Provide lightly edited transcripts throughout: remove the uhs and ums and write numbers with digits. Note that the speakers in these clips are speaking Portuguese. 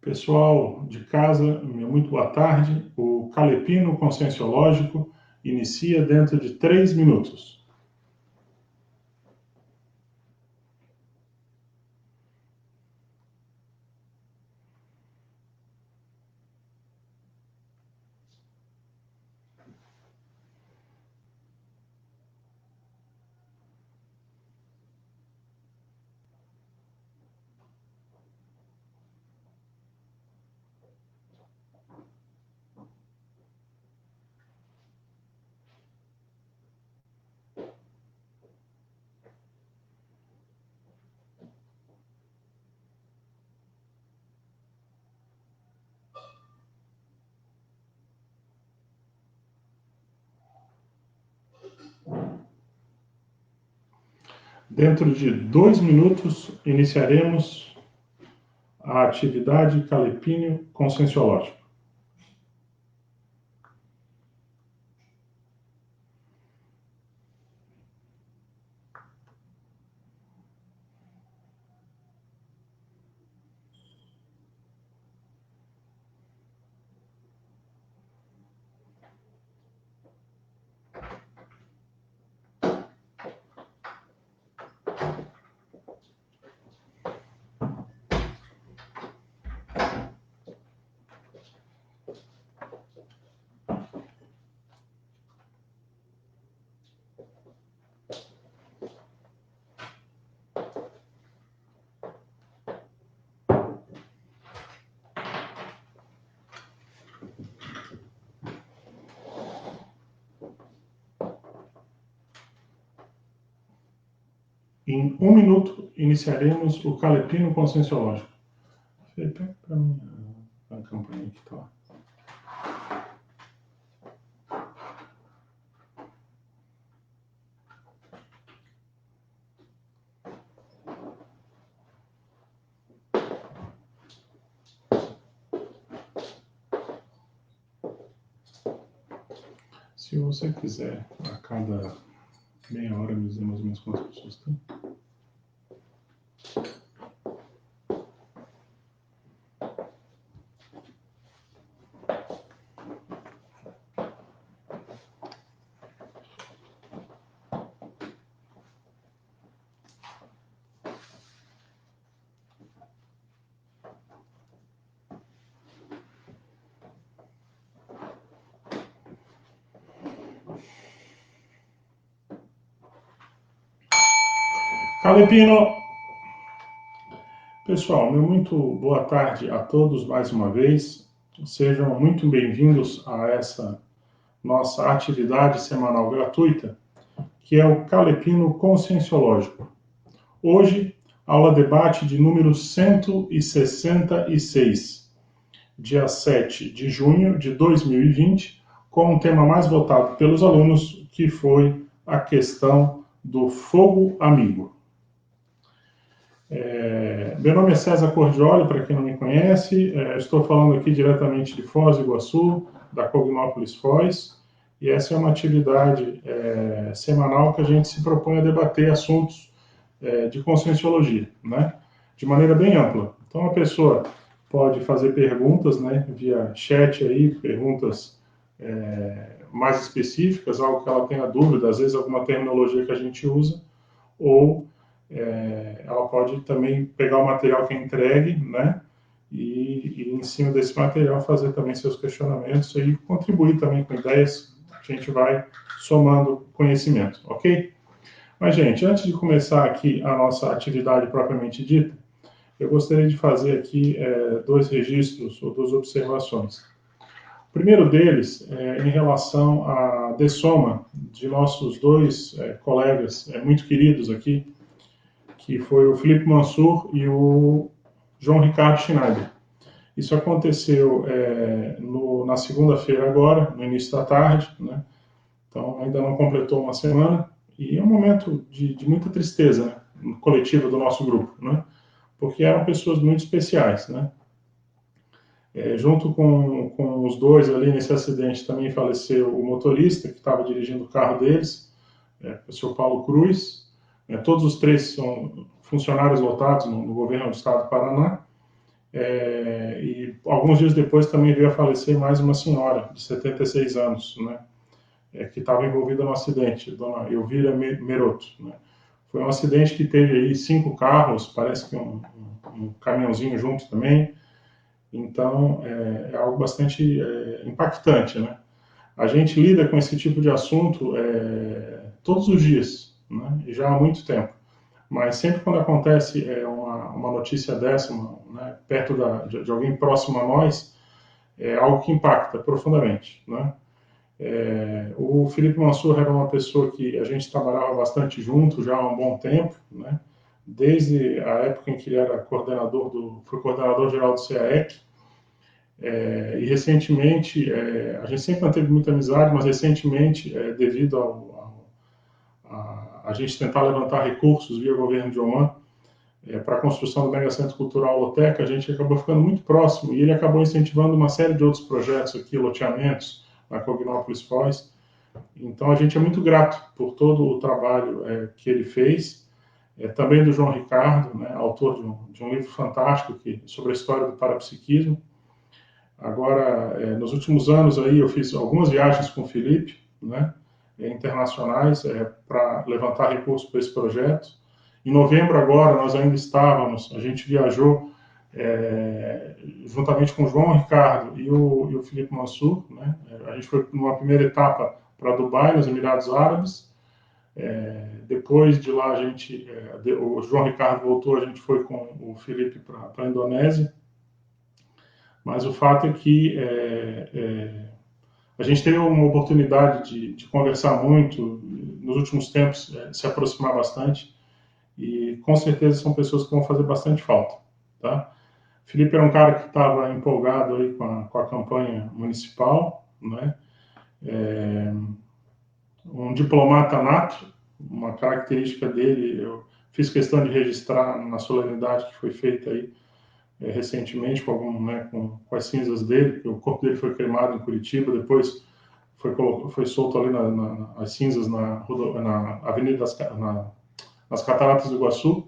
Pessoal de casa, muito boa tarde. O Calepino Conscienciológico inicia dentro de 3 minutos. Dentro de 2 minutos, iniciaremos a atividade Calepino Conscienciológico. Em 1 minuto, iniciaremos o Calepino Conscienciológico. Pega para mim a campanha que está lá. Se você quiser, a cada meia hora, me dizer mais ou menos quantas pessoas tem. Calepino! Pessoal, meu muito boa tarde a todos mais uma vez. Sejam muito bem-vindos a essa nossa atividade semanal gratuita, que é o Calepino Conscienciológico. Hoje, aula debate de número 166, dia 7 de junho de 2020, com o tema mais votado pelos alunos, que foi a questão do fogo amigo. Meu nome é César Cordioli, para quem não me conhece, estou falando aqui diretamente de Foz do Iguaçu, da Cognópolis Foz, e essa é uma atividade semanal que a gente se propõe a debater assuntos de conscienciologia, né, de maneira bem ampla. Então a pessoa pode fazer perguntas, né, via chat aí, perguntas mais específicas, algo que ela tenha dúvida, às vezes alguma terminologia que a gente usa, ou ela pode também pegar o material que é entregue, né, e em cima desse material fazer também seus questionamentos e contribuir também com ideias, a gente vai somando conhecimento, ok? Mas, gente, antes de começar aqui a nossa atividade propriamente dita, eu gostaria de fazer aqui 2 registros ou 2 observações. O primeiro deles é em relação à dessoma de nossos 2 colegas muito queridos aqui, que foi o Felipe Mansur e o João Ricardo Schneider. Isso aconteceu na segunda-feira agora, no início da tarde, né? Então ainda não completou uma semana, e é um momento de muita tristeza, né, coletiva do nosso grupo, né? Porque eram pessoas muito especiais, né? Junto com os 2 ali nesse acidente também faleceu o motorista que estava dirigindo o carro deles, o senhor Paulo Cruz. Todos os 3 são funcionários lotados no governo do estado do Paraná, E alguns dias depois também veio a falecer mais uma senhora de 76 anos, né, que estava envolvida no acidente, dona Elvira Meroto, né. Foi um acidente que teve aí 5 carros, parece que um caminhãozinho junto também. Então, é algo bastante impactante, né? A gente lida com esse tipo de assunto todos os dias, né? E já há muito tempo. Mas sempre quando acontece uma notícia dessa, né, perto de alguém próximo a nós, é algo que impacta profundamente, né? O Felipe Mansur era uma pessoa que a gente trabalhava bastante junto já há um bom tempo, né? Desde a época em que ele era foi coordenador geral do CAEC, e recentemente, a gente sempre manteve muita amizade, mas recentemente, devido a gente tentar levantar recursos via governo de Oman, para a construção do Megacentro Cultural Loteca, a gente acabou ficando muito próximo e ele acabou incentivando uma série de outros projetos aqui, loteamentos, na Cognópolis Foz. Então a gente é muito grato por todo o trabalho que ele fez, também do João Ricardo, né, autor de um livro fantástico sobre a história do parapsiquismo. Agora, nos últimos anos aí eu fiz algumas viagens com o Felipe, né, internacionais, para levantar recursos para esse projeto. Em novembro agora nós ainda a gente viajou juntamente com o João Ricardo e o Felipe Mansur, né? A gente foi numa primeira etapa para Dubai, nos Emirados Árabes. Depois de lá o João Ricardo voltou, a gente foi com o Felipe para a Indonésia. Mas o fato é que a gente teve uma oportunidade de conversar muito, nos últimos tempos, se aproximar bastante, e com certeza são pessoas que vão fazer bastante falta, tá? Felipe era um cara que estava empolgado aí com a campanha municipal, né? Um diplomata nato, uma característica dele, eu fiz questão de registrar na solenidade que foi feita aí recentemente com as cinzas dele, porque o corpo dele foi cremado em Curitiba, depois foi solto ali as cinzas na Avenida nas Cataratas do Iguaçu.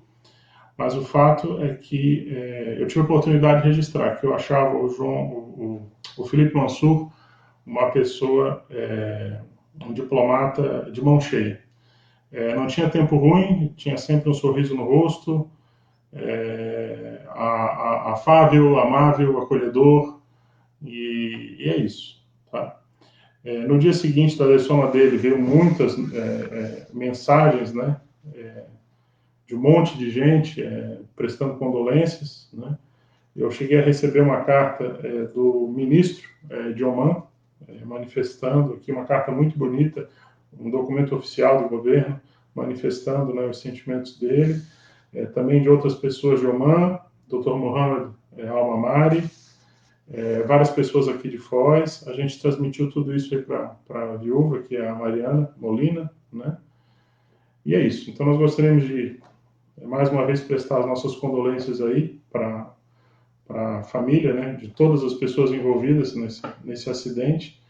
Mas o fato é que eu tive a oportunidade de registrar que eu achava o Felipe Mansur uma pessoa, um diplomata de mão cheia. Não tinha tempo ruim, tinha sempre um sorriso no rosto, afável, amável, acolhedor, e é isso. Tá? No dia seguinte da telefona dele veio muitas mensagens, né, de um monte de gente prestando condolências, né? Eu cheguei a receber uma carta do ministro de Oman, manifestando aqui, uma carta muito bonita, um documento oficial do governo, manifestando, né, os sentimentos dele, também de outras pessoas de Oman, Dr. Mohamed Al-Mamari, várias pessoas aqui de Foz. A gente transmitiu tudo isso para a viúva, que é a Mariana Molina, né? E é isso. Então nós gostaríamos de, mais uma vez, prestar as nossas condolências aí para a família, né, de todas as pessoas envolvidas nesse acidente,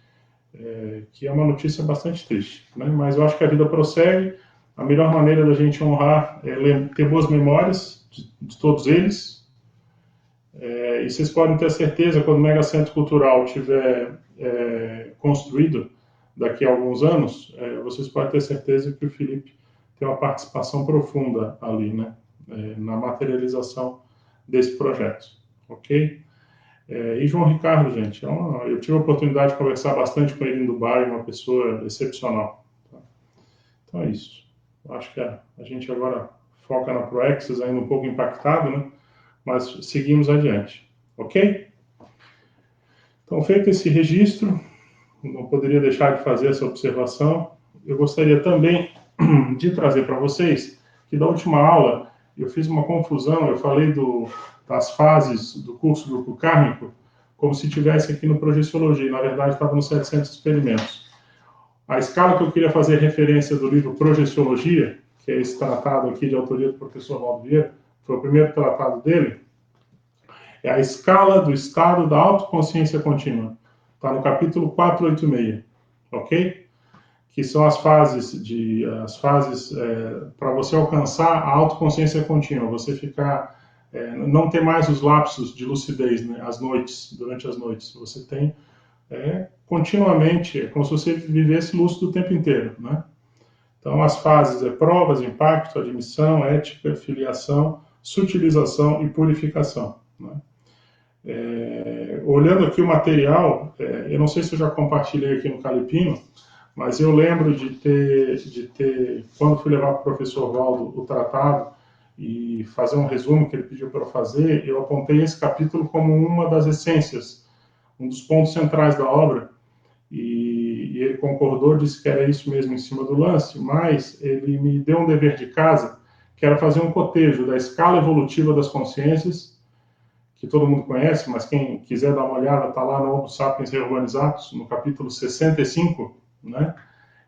que é uma notícia bastante triste, né? Mas eu acho que a vida prossegue. A melhor maneira da gente honrar é ter boas memórias de todos eles. E vocês podem ter certeza, quando o Megacentro Cultural estiver construído daqui a alguns anos, vocês podem ter certeza que o Felipe tem uma participação profunda ali, né, na materialização desse projeto, ok? E João Ricardo, gente, eu tive a oportunidade de conversar bastante com ele em Dubai, uma pessoa excepcional. Tá? Então é isso. Eu acho que a gente agora foca na ProAccess, ainda um pouco impactado, né? Mas seguimos adiante, ok? Então, feito esse registro, não poderia deixar de fazer essa observação. Eu gostaria também de trazer para vocês que da última aula eu fiz uma confusão, eu falei das fases do curso Grupo Kármico como se tivesse aqui no Projeciologia, na verdade estava nos 700 experimentos. A escala que eu queria fazer referência do livro Projeciologia, que é esse tratado aqui de autoria do professor Valdo Vieira, foi o primeiro tratado dele, é a escala do estado da autoconsciência contínua. Está no capítulo 486, ok? Que são as fases para você alcançar a autoconsciência contínua, você ficar não ter mais os lapsos de lucidez, né, durante as noites. Você tem continuamente, é como se você vivesse lúcido o tempo inteiro, né? Então, as fases provas, impacto, admissão, ética, filiação, sutilização e purificação, né? Olhando aqui o material, eu não sei se eu já compartilhei aqui no Calipino, mas eu lembro de ter quando fui levar para o professor Valdo o tratado e fazer um resumo que ele pediu para eu fazer, eu apontei esse capítulo como uma das essências, um dos pontos centrais da obra, e ele concordou, disse que era isso mesmo em cima do lance, mas ele me deu um dever de casa, que era fazer um cotejo da escala evolutiva das consciências, que todo mundo conhece, mas quem quiser dar uma olhada, está lá no Homo Sapiens Reorganizados, no capítulo 65, né?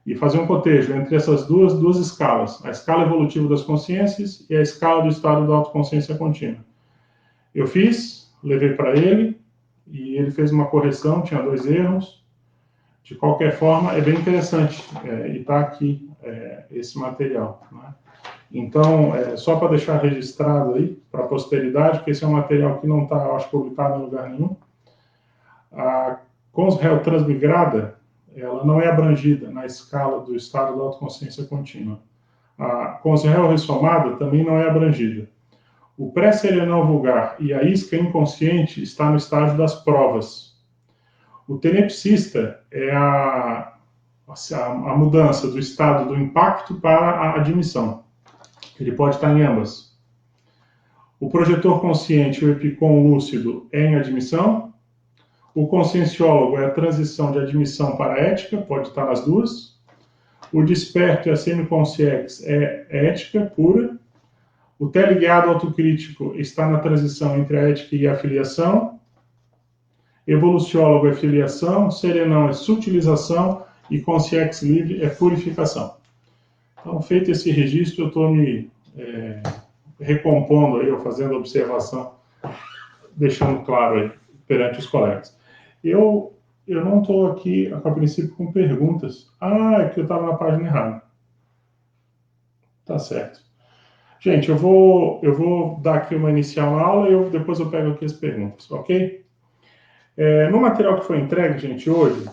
E fazer um cotejo entre essas duas escalas, a escala evolutiva das consciências e a escala do estado da autoconsciência contínua. Eu fiz, levei para ele, e ele fez uma correção, tinha 2 erros. De qualquer forma, é bem interessante, e está aqui esse material, né? Então, só para deixar registrado aí, para a posteridade, que esse é um material que não está, acho, publicado em lugar nenhum. A Consréu transmigrada, ela não é abrangida na escala do estado da autoconsciência contínua. A Consréu ressomada também não é abrangida. O pré-serenal vulgar e a isca inconsciente está no estágio das provas. O tenepsista é a mudança do estado do impacto para a admissão. Ele pode estar em ambas. O projetor consciente, o epicom lúcido, é em admissão. O conscienciólogo é a transição de admissão para a ética, pode estar nas duas. O desperto e a semiconsciex é ética pura. O teleguiado autocrítico está na transição entre a ética e a filiação. Evoluciólogo é filiação, serenão é sutilização e consciex livre é purificação. Então, feito esse registro, eu estou me recompondo aí, ou fazendo observação, deixando claro aí perante os colegas. Eu não estou aqui, a princípio, com perguntas. É que eu estava na página errada. Tá certo. Gente, eu vou dar aqui uma inicial na aula e depois eu pego aqui as perguntas, ok? No material que foi entregue, gente, hoje,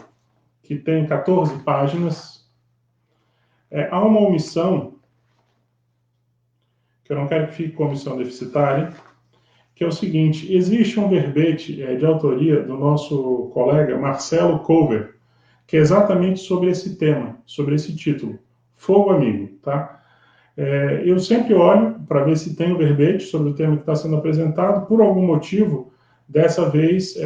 que tem 14 páginas, há uma omissão, que eu não quero que fique com omissão deficitária, que é o seguinte: existe um verbete de autoria do nosso colega Marcelo Cover, que é exatamente sobre esse tema, sobre esse título, Fogo Amigo, tá? Eu sempre olho para ver se tem o verbete sobre o tema que está sendo apresentado. Por algum motivo, dessa vez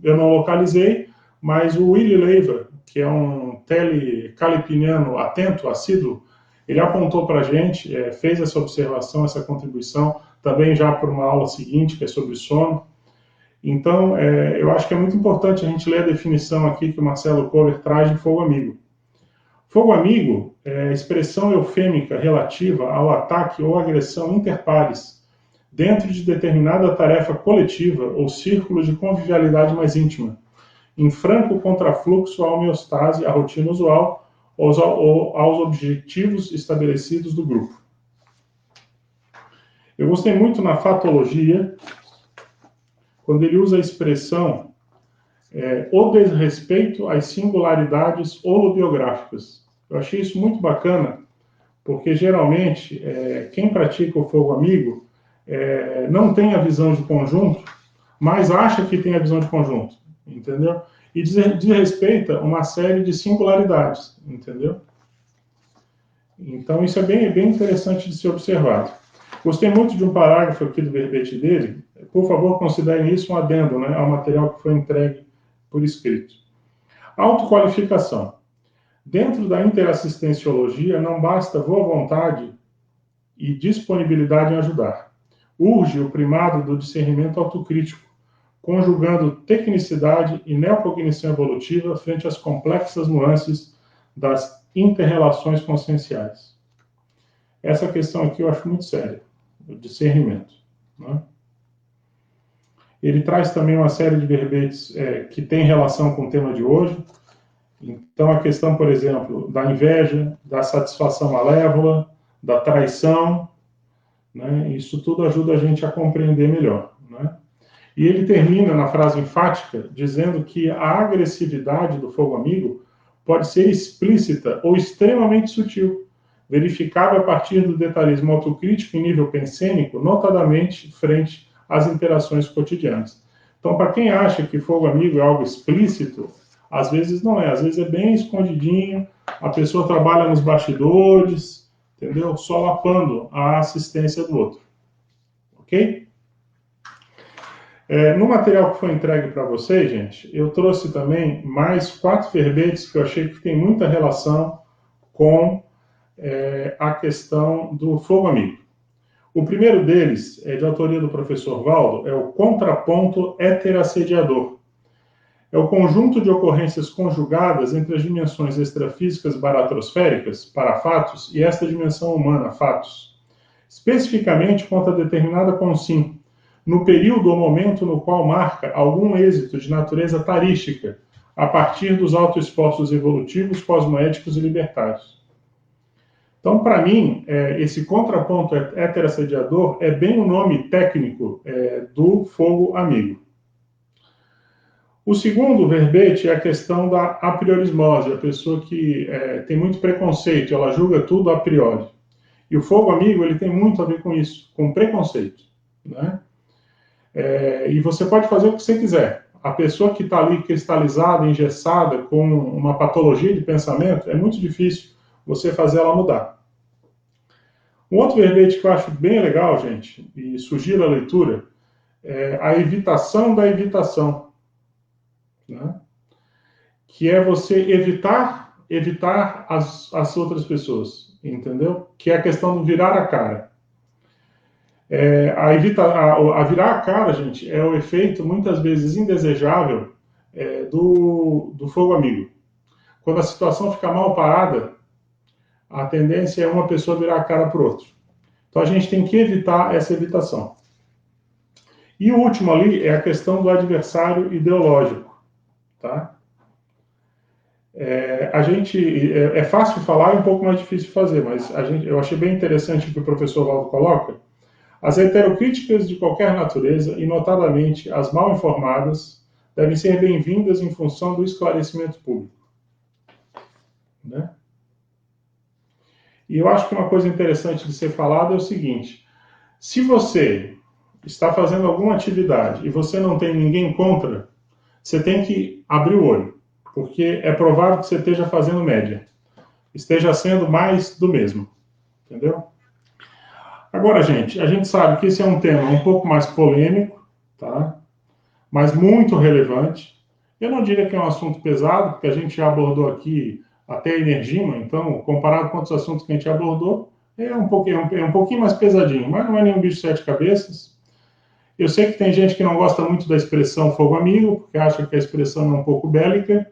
eu não localizei, mas o Willy Leiva, que é um telecalipiniano atento, assíduo, ele apontou para a gente, fez essa observação, essa contribuição, também já para uma aula seguinte, que é sobre sono. Então, eu acho que é muito importante a gente ler a definição aqui que o Marcelo Cover traz de fogo amigo. Fogo amigo é a expressão eufêmica relativa ao ataque ou agressão interpares, dentro de determinada tarefa coletiva ou círculo de convivialidade mais íntima, em franco contrafluxo à homeostase, à rotina usual ou aos objetivos estabelecidos do grupo. Eu gostei muito na fatologia, quando ele usa a expressão o desrespeito às singularidades holobiográficas. Eu achei isso muito bacana, porque geralmente quem pratica o fogo amigo não tem a visão de conjunto, mas acha que tem a visão de conjunto, entendeu? E desrespeita uma série de singularidades, entendeu? Então isso é bem interessante de ser observado. Gostei muito de um parágrafo aqui do verbete dele. Por favor, considerem isso um adendo, né, ao material que foi entregue por escrito. Autoqualificação. Dentro da interassistenciologia, não basta boa vontade e disponibilidade em ajudar. Urge o primado do discernimento autocrítico, conjugando tecnicidade e neocognição evolutiva frente às complexas nuances das inter-relações conscienciais. Essa questão aqui eu acho muito séria, o discernimento, né? Ele traz também uma série de verbetes que tem relação com o tema de hoje. Então, a questão, por exemplo, da inveja, da satisfação malévola, da traição, né? Isso tudo ajuda a gente a compreender melhor, né? E ele termina na frase enfática dizendo que a agressividade do fogo amigo pode ser explícita ou extremamente sutil, verificável a partir do detalhismo autocrítico em nível pensênico, notadamente frente às interações cotidianas. Então, para quem acha que fogo amigo é algo explícito, às vezes não é, às vezes é bem escondidinho, a pessoa trabalha nos bastidores, entendeu? Solapando a assistência do outro. Ok? No material que foi entregue para vocês, gente, eu trouxe também mais 4 verbetes que eu achei que tem muita relação com a questão do fogo amigo. O primeiro deles é de autoria do professor Valdo, é o contraponto heterassediador. É o conjunto de ocorrências conjugadas entre as dimensões extrafísicas baratrosféricas, parafatos, e esta dimensão humana, fatos. Especificamente contra determinada consim, no período ou momento no qual marca algum êxito de natureza tarística, a partir dos autoesforços evolutivos, cosmoéticos e libertários. Então, para mim, esse contraponto heterassediador é bem o nome técnico do fogo amigo. O segundo verbete é a questão da apriorismose, a pessoa que tem muito preconceito, ela julga tudo a priori. E o fogo amigo, ele tem muito a ver com isso, com preconceito, né? E você pode fazer o que você quiser. A pessoa que está ali cristalizada, engessada, com uma patologia de pensamento, é muito difícil você fazer ela mudar. Um outro verbete que eu acho bem legal, gente, e sugiro a leitura, é a evitação da evitação, né? Que é você evitar as outras pessoas, entendeu? Que é a questão do virar a cara. A virar a cara, gente, é o efeito, muitas vezes, indesejável do fogo amigo. Quando a situação fica mal parada, a tendência é uma pessoa virar a cara para o outro. Então, a gente tem que evitar essa evitação. E o último ali é a questão do adversário ideológico, tá? É fácil falar e um pouco mais difícil de fazer, mas eu achei bem interessante o que o professor Valdo coloca. As heterocríticas de qualquer natureza, e notadamente as mal informadas, devem ser bem-vindas em função do esclarecimento público, né? E eu acho que uma coisa interessante de ser falada é o seguinte: se você está fazendo alguma atividade e você não tem ninguém contra, você tem que abrir o olho, porque é provável que você esteja fazendo média, esteja sendo mais do mesmo, entendeu? Agora, gente, a gente sabe que esse é um tema um pouco mais polêmico, tá? Mas muito relevante. Eu não diria que é um assunto pesado, porque a gente já abordou aqui até energia, então, comparado com outros assuntos que a gente abordou, é um pouquinho mais pesadinho, mas não é nenhum bicho de 7 cabeças. Eu sei que tem gente que não gosta muito da expressão fogo amigo, porque acha que a expressão é um pouco bélica,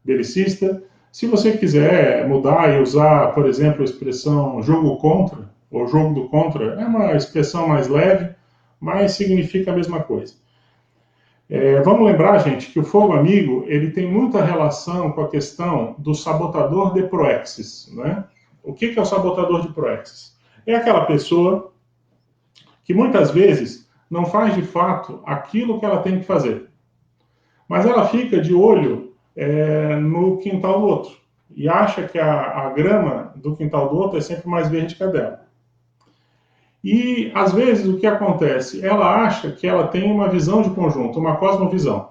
belicista. Se você quiser mudar e usar, por exemplo, a expressão jogo contra, ou jogo do contra, é uma expressão mais leve, mas significa a mesma coisa. Vamos lembrar, gente, que o fogo amigo ele tem muita relação com a questão do sabotador de proexis, né? O que é o sabotador de proexis? É aquela pessoa que muitas vezes não faz de fato aquilo que ela tem que fazer, mas ela fica de olho no quintal do outro e acha que a grama do quintal do outro é sempre mais verde que a dela. E, às vezes, o que acontece? Ela acha que ela tem uma visão de conjunto, uma cosmovisão.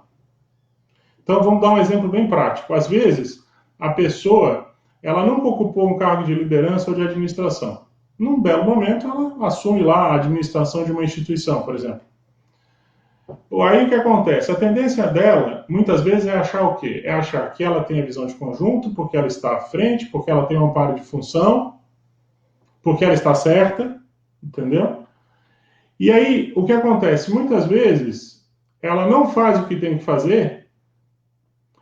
Então, vamos dar um exemplo bem prático. Às vezes, a pessoa, ela nunca ocupou um cargo de liderança ou de administração. Num belo momento, ela assume lá a administração de uma instituição, por exemplo. Aí, o que acontece? A tendência dela, muitas vezes, é achar o quê? É achar que ela tem a visão de conjunto, porque ela está à frente, porque ela tem um amparo de função, porque ela está certa, entendeu? E aí, o que acontece? Muitas vezes, ela não faz o que tem que fazer,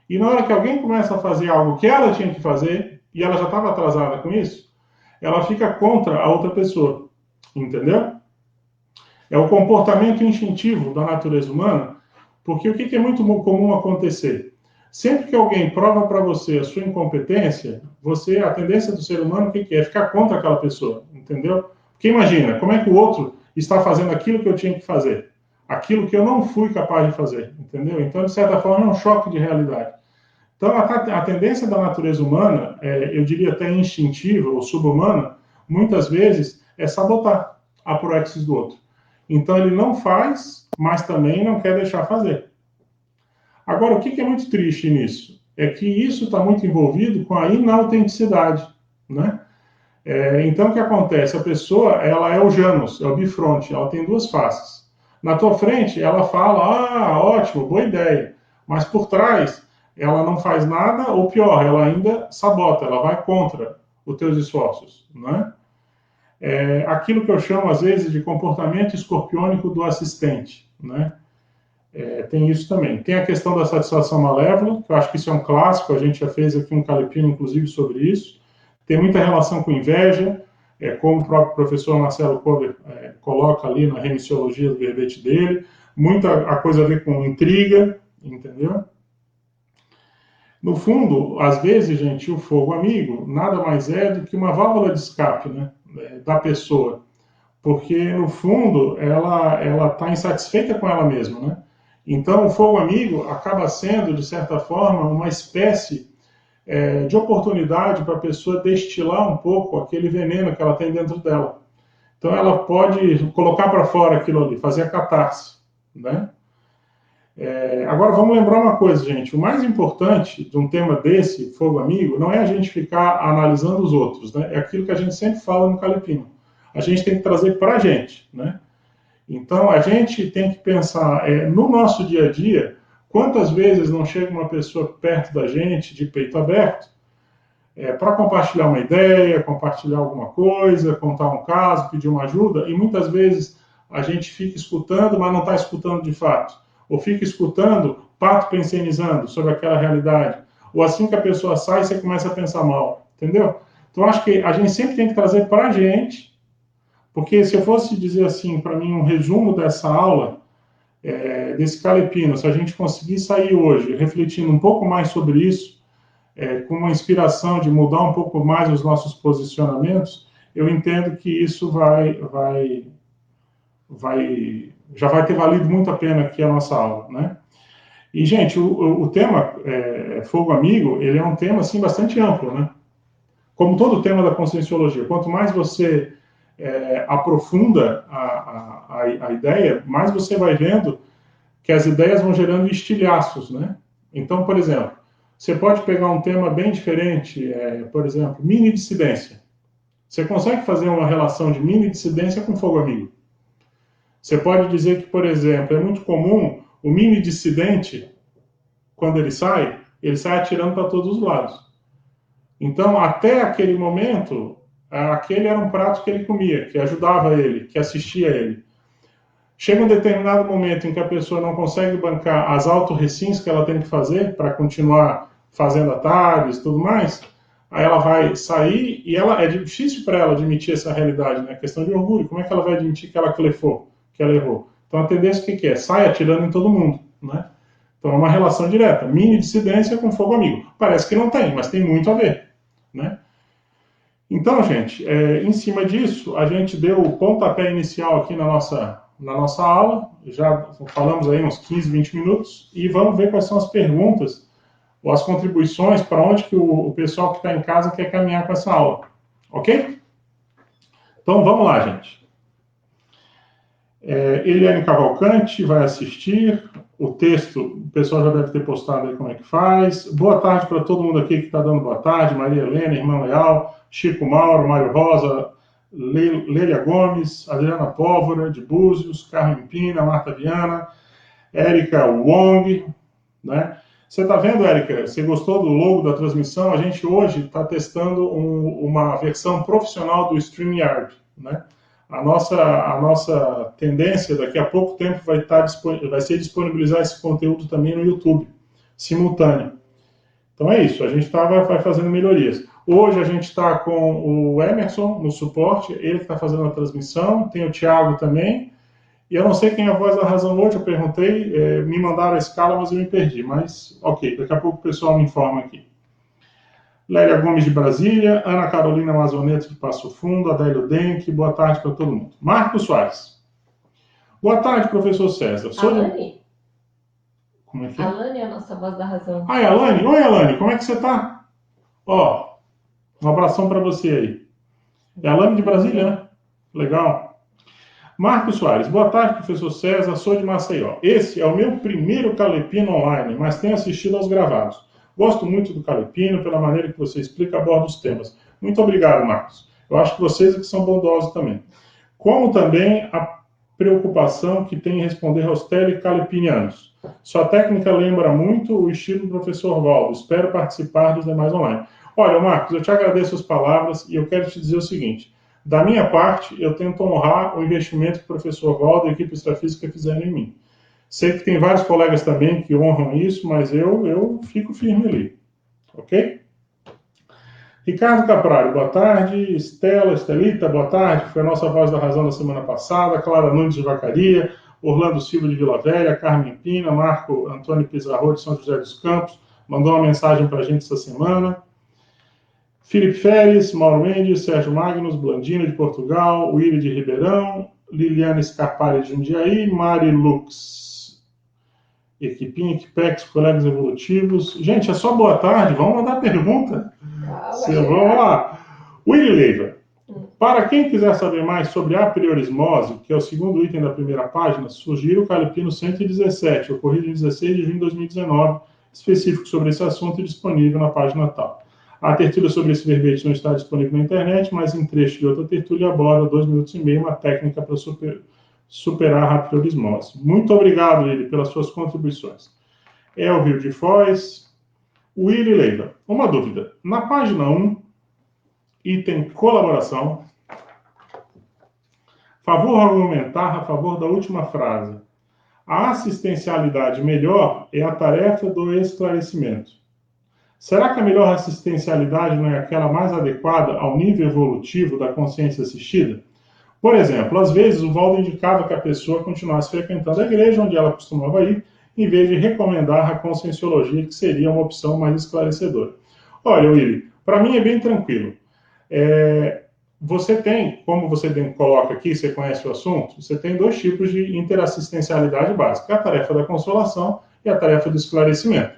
e na hora que alguém começa a fazer algo que ela tinha que fazer, e ela já estava atrasada com isso, ela fica contra a outra pessoa, entendeu? É o comportamento instintivo da natureza humana, porque o que é muito comum acontecer? Sempre que alguém prova para você a sua incompetência, a tendência do ser humano, o que é? Ficar contra aquela pessoa, entendeu? Porque imagina, como é que o outro está fazendo aquilo que eu tinha que fazer? Aquilo que eu não fui capaz de fazer, entendeu? Então, de certa forma, é um choque de realidade. Então, a tendência da natureza humana, eu diria até instintiva ou subhumana, muitas vezes é sabotar a proexis do outro. Então, ele não faz, mas também não quer deixar fazer. Agora, o que é muito triste nisso? É que isso está muito envolvido com a inautenticidade, né? Então, o que acontece? A pessoa, ela é o Janus, é o bifronte, ela tem duas faces. Na tua frente, ela fala, ótimo, boa ideia. Mas por trás, ela não faz nada, ou pior, ela ainda sabota, ela vai contra os teus esforços, né? Aquilo que eu chamo, às vezes, de comportamento escorpiônico do assistente, né? Tem isso também. Tem a questão da satisfação malévola, que eu acho que isso é um clássico, a gente já fez aqui um calepino, inclusive, sobre isso. Tem muita relação com inveja, como o próprio professor Marcelo Kober coloca ali na remissiologia do verbete dele, muita a coisa a ver com intriga, entendeu? No fundo, às vezes, gente, o fogo amigo nada mais é do que uma válvula de escape, né, da pessoa, porque, no fundo, ela está insatisfeita com ela mesma, né? Então, o fogo amigo acaba sendo, de certa forma, uma espécie de oportunidade para a pessoa destilar um pouco aquele veneno que ela tem dentro dela. Então, ela pode colocar para fora aquilo ali, fazer a catarse, né? Agora, vamos lembrar uma coisa, gente. O mais importante de um tema desse, fogo amigo, não é a gente ficar analisando os outros, né? É aquilo que a gente sempre fala no Calepino. A gente tem que trazer para a gente, né? Então, a gente tem que pensar no nosso dia a dia, quantas vezes não chega uma pessoa perto da gente, de peito aberto, para compartilhar uma ideia, compartilhar alguma coisa, contar um caso, pedir uma ajuda, e muitas vezes a gente fica escutando, mas não está escutando de fato. Ou fica escutando, pato pensionizando sobre aquela realidade. Ou assim que a pessoa sai, você começa a pensar mal, entendeu? Então, acho que a gente sempre tem que trazer para a gente, porque se eu fosse dizer assim, para mim, um resumo dessa aula, desse Calepino, se a gente conseguir sair hoje refletindo um pouco mais sobre isso, com uma inspiração de mudar um pouco mais os nossos posicionamentos, eu entendo que isso já vai ter valido muito a pena aqui a nossa aula, né? E, gente, o tema Fogo Amigo, ele é um tema, assim, bastante amplo, né? Como todo o tema da conscienciologia, quanto mais você aprofunda a ideia, mais você vai vendo que as ideias vão gerando estilhaços, né? Então, por exemplo, você pode pegar um tema bem diferente, por exemplo, mini-dissidência. Você consegue fazer uma relação de mini-dissidência com fogo amigo. Você pode dizer que, por exemplo, é muito comum o mini-dissidente, quando ele sai atirando para todos os lados. Então, até aquele momento, aquele era um prato que ele comia, que ajudava ele, que assistia ele. Chega um determinado momento em que a pessoa não consegue bancar as autorrecins que ela tem que fazer para continuar fazendo atalhos e tudo mais, aí ela vai sair e é difícil para ela admitir essa realidade, né? Questão de orgulho. Como é que ela vai admitir que ela clefou, que ela errou? Então a tendência o que é? Sai atirando em todo mundo, né? Então é uma relação direta. Mini dissidência com fogo amigo. Parece que não tem, mas tem muito a ver, né? Então, gente, em cima disso, a gente deu o pontapé inicial aqui na nossa aula, já falamos aí uns 15, 20 minutos, e vamos ver quais são as perguntas ou as contribuições para onde que o pessoal que está em casa quer caminhar com essa aula, ok? Então, vamos lá, gente. Eliane Cavalcante vai assistir, o texto, o pessoal já deve ter postado aí como é que faz. Boa tarde para todo mundo aqui que está dando boa tarde, Maria Helena, Irmã Leal, Chico Mauro, Mário Rosa, Lélia Gomes, Adriana Pólvora, de Búzios, Carmen Pina, Marta Viana, Érica Wong, né? Você está vendo, Érica? Você gostou do logo da transmissão? A gente hoje está testando uma versão profissional do StreamYard, né? A nossa tendência daqui a pouco tempo vai ser disponibilizar esse conteúdo também no YouTube, simultâneo. Então é isso, a gente vai fazendo melhorias. Hoje a gente está com o Emerson no suporte, ele que está fazendo a transmissão, tem o Thiago também, e eu não sei quem é a voz da razão hoje, eu perguntei, me mandaram a escala, mas eu me perdi, mas ok, daqui a pouco o pessoal me informa aqui. Lélia Gomes de Brasília, Ana Carolina Mazoneto de Passo Fundo, Adélio Denk, boa tarde para todo mundo. Marcos Soares. Boa tarde, professor César. Alane? Como é que é? Alane é a nossa voz da razão. Ah, é Alane? Oi, Alane, como é que você tá? Ó, um abração para você aí. É Alane de Brasília, né? Legal. Marcos Soares, boa tarde, professor César, sou de Maceió. Esse é o meu primeiro Calepino online, mas tenho assistido aos gravados. Gosto muito do Calepino, pela maneira que você explica e aborda os temas. Muito obrigado, Marcos. Eu acho que vocês é que são bondosos também. Como também a preocupação que tem em responder aos telecalepinianos. Sua técnica lembra muito o estilo do professor Valdo. Espero participar dos demais online. Olha, Marcos, eu te agradeço as palavras e eu quero te dizer o seguinte. Da minha parte, eu tento honrar o investimento que o professor Valdo e a equipe extrafísica fizeram em mim. Sei que tem vários colegas também que honram isso, mas eu fico firme ali. Ok? Ricardo Caprari, boa tarde. Estelita, boa tarde. Foi a nossa voz da razão da semana passada. Clara Nunes de Vacaria. Orlando Silva de Vila Velha. Carmen Pina. Marco Antônio Pizarro de São José dos Campos. Mandou uma mensagem para a gente essa semana. Felipe Feres, Mauro Mendes, Sérgio Magnus, Blandino de Portugal, Willy de Ribeirão, Liliana Scarpari de Jundiaí, Mari Lux, Equipinha, Equipex, colegas evolutivos. Gente, é só boa tarde, vamos mandar pergunta. Vamos lá. Willy Leiva. Para quem quiser saber mais sobre a priorismose, que é o segundo item da primeira página, sugiro o Calepino 117, ocorrido em 16 de junho de 2019, específico sobre esse assunto e disponível na página tal. A tertúlia sobre esse verbete não está disponível na internet, mas em trecho de outra tertúlia aborda 2 minutos e meio uma técnica para superar a rapidorismose. Muito obrigado, Willy, pelas suas contribuições. Elvio de Foz, Willy Leiva. Uma dúvida. Na página 1, item colaboração, favor argumentar a favor da última frase. A assistencialidade melhor é a tarefa do esclarecimento. Será que a melhor assistencialidade não é aquela mais adequada ao nível evolutivo da consciência assistida? Por exemplo, às vezes o Valdo indicava que a pessoa continuasse frequentando a igreja onde ela costumava ir, em vez de recomendar a conscienciologia, que seria uma opção mais esclarecedora. Olha, Willy, para mim é bem tranquilo. Você tem, como você coloca aqui, você conhece o assunto, você tem 2 tipos de interassistencialidade básica, a tarefa da consolação e a tarefa do esclarecimento.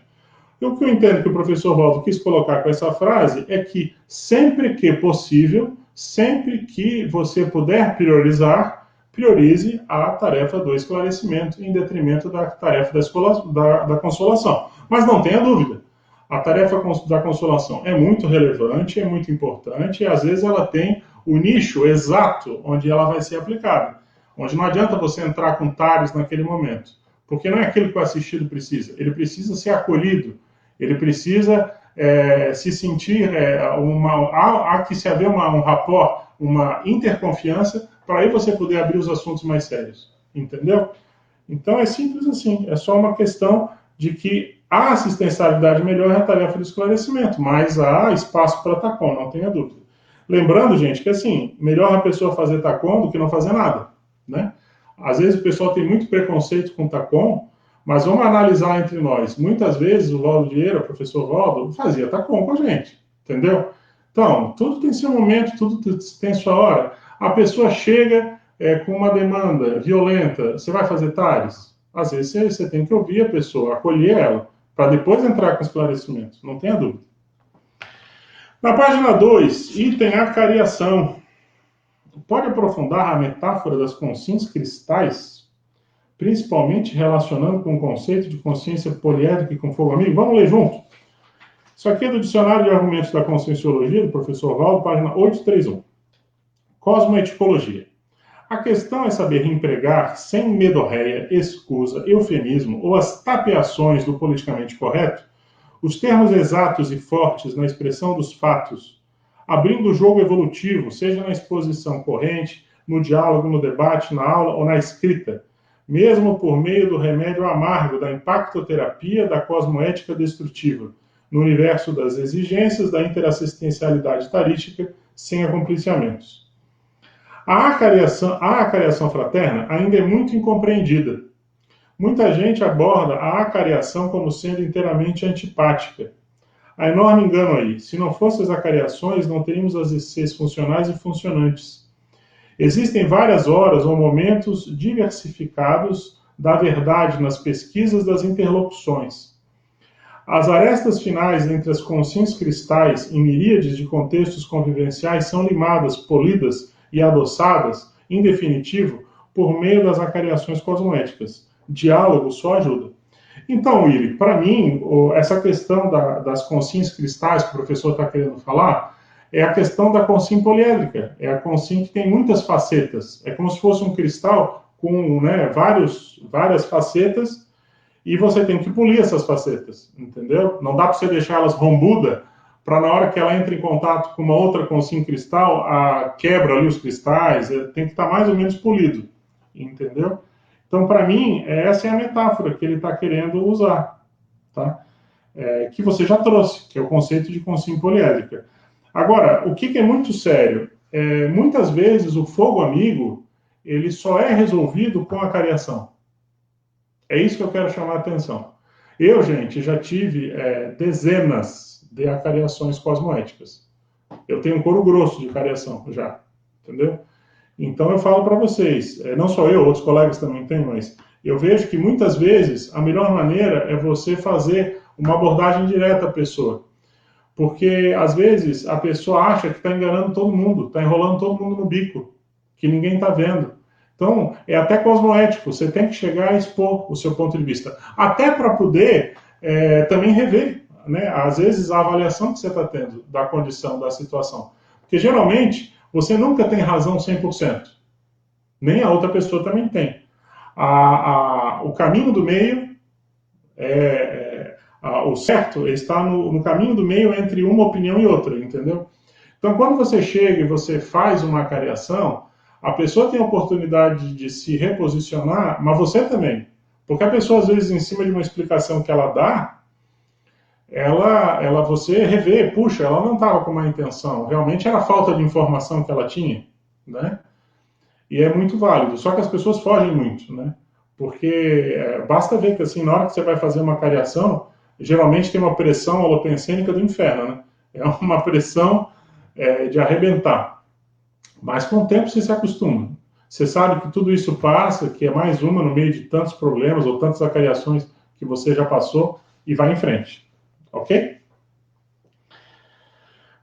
E o que eu entendo que o professor Valdo quis colocar com essa frase é que sempre que possível, sempre que você puder priorizar, priorize a tarefa do esclarecimento em detrimento da tarefa da consolação. Mas não tenha dúvida, a tarefa da consolação é muito relevante, é muito importante, e às vezes ela tem o nicho exato onde ela vai ser aplicada. Onde não adianta você entrar com tares naquele momento, porque não é aquilo que o assistido precisa. Ele precisa ser acolhido, ele precisa se sentir, há que se haver um rapport, uma interconfiança, para aí você poder abrir os assuntos mais sérios. Entendeu? Então é simples assim, é só uma questão de que a assistencialidade melhor é a tarefa do esclarecimento, mas há espaço para TACOM, não tenha dúvida. Lembrando, gente, que assim, melhor a pessoa fazer TACOM do que não fazer nada, né? Às vezes o pessoal tem muito preconceito com TACOM, mas vamos analisar entre nós. Muitas vezes o Valdo Vieira, o professor Valdo, fazia TACOM com a gente, entendeu? Então, tudo tem seu momento, tudo tem sua hora. A pessoa chega com uma demanda violenta, você vai fazer TARES? Às vezes você tem que ouvir a pessoa, acolher ela, para depois entrar com esclarecimento, não tenha dúvida. Na página 2, item acariação. Pode aprofundar a metáfora das consciências cristais, principalmente relacionando com o conceito de consciência poliédrica e com fogo amigo? Vamos ler junto? Isso aqui é do Dicionário de Argumentos da Conscienciologia, do professor Valdo, página 831. Cosmoeticologia. A questão é saber empregar, sem medorréia, escusa, eufemismo ou as tapeações do politicamente correto, os termos exatos e fortes na expressão dos fatos, abrindo o jogo evolutivo, seja na exposição corrente, no diálogo, no debate, na aula ou na escrita, mesmo por meio do remédio amargo da impactoterapia da cosmoética destrutiva, no universo das exigências da interassistencialidade tarística, sem acompliciamentos. A acariação fraterna ainda é muito incompreendida. Muita gente aborda a acariação como sendo inteiramente antipática. há enorme engano aí. Se não fossem as acariações, não teríamos as ICs funcionais e funcionantes. Existem várias horas ou momentos diversificados da verdade nas pesquisas das interlocuções. As arestas finais entre as consciências cristais em miríades de contextos convivenciais são limadas, polidas e adoçadas, em definitivo, por meio das acariações cosmoéticas. Diálogo só ajuda. Então, Willy, para mim, essa questão das consciências cristais que o professor está querendo falar é a questão da consciência poliédrica. É a consciência que tem muitas facetas. É como se fosse um cristal com, né, várias facetas, e você tem que polir essas facetas, entendeu? Não dá para você deixar elas rombuda para na hora que ela entra em contato com uma outra consciência cristal, quebra ali os cristais, tem que estar mais ou menos polido, entendeu? Então, para mim, essa é a metáfora que ele está querendo usar, tá? Que você já trouxe, que é o conceito de consciência poliédrica. Agora, o que é muito sério? Muitas vezes o fogo amigo, ele só é resolvido com a cariação. É isso que eu quero chamar a atenção. Eu, gente, já tive dezenas de acariações cosmoéticas. Eu tenho um couro grosso de cariação já, entendeu? Então eu falo para vocês, não só eu, outros colegas também têm, mas eu vejo que muitas vezes a melhor maneira é você fazer uma abordagem direta à pessoa. Porque às vezes a pessoa acha que está enganando todo mundo, está enrolando todo mundo no bico, que ninguém está vendo. Então, é até cosmoético, você tem que chegar a expor o seu ponto de vista. Até para poder também rever, né, às vezes, a avaliação que você está tendo da condição, da situação. Porque, geralmente, você nunca tem razão 100%. Nem a outra pessoa também tem. O caminho do meio, o certo está no caminho do meio entre uma opinião e outra, entendeu? Então, quando você chega e você faz uma acariação, a pessoa tem a oportunidade de se reposicionar, mas você também. Porque a pessoa, às vezes, em cima de uma explicação que ela dá, você revê, puxa, ela não estava com má intenção, realmente era falta de informação que ela tinha, né? E é muito válido, só que as pessoas fogem muito, né? Porque basta ver que, assim, na hora que você vai fazer uma cariação, geralmente tem uma pressão holopensênica do inferno, né? É uma pressão de arrebentar. Mas com o tempo você se acostuma. Você sabe que tudo isso passa, que é mais uma no meio de tantos problemas ou tantas acariações que você já passou e vai em frente. Ok?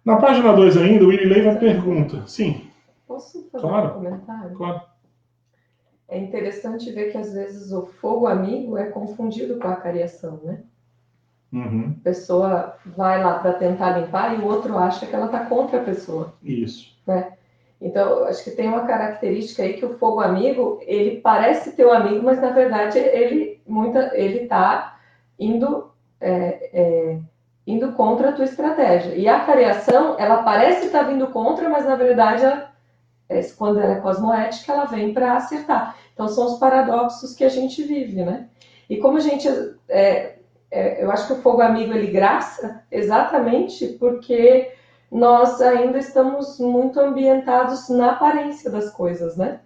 Na página 2 ainda, o Willy Leiva pergunta. Sim. Posso fazer um comentário? Claro. É interessante ver que às vezes o fogo amigo é confundido com a acariação, né? Uhum. A pessoa vai lá para tentar limpar e o outro acha que ela está contra a pessoa. Isso. Né? Então, acho que tem uma característica aí que o fogo amigo, ele parece teu amigo, mas na verdade ele está indo contra a tua estratégia. E a cariação, ela parece estar vindo contra, mas na verdade, quando ela é cosmoética, ela vem para acertar. Então, são os paradoxos que a gente vive, né? E como a gente... eu acho que o fogo amigo, ele graça exatamente porque nós ainda estamos muito ambientados na aparência das coisas, né?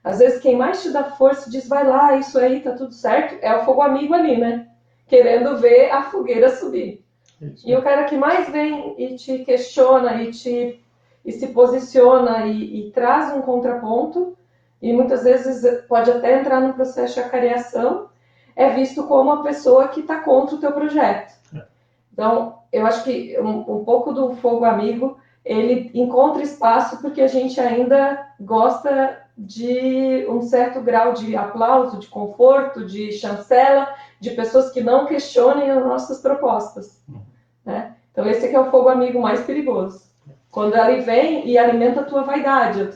Às vezes, quem mais te dá força diz, vai lá, isso aí, tá tudo certo, é o fogo amigo ali, né? Querendo ver a fogueira subir. Isso. E o cara que mais vem e te questiona e se posiciona e traz um contraponto, e muitas vezes pode até entrar no processo de acariação, é visto como uma pessoa que está contra o teu projeto. Então, eu acho que um pouco do fogo amigo, ele encontra espaço porque a gente ainda gosta de um certo grau de aplauso, de conforto, de chancela, de pessoas que não questionem as nossas propostas. Né? Então, esse aqui é o fogo amigo mais perigoso. Quando ele vem e alimenta a tua vaidade,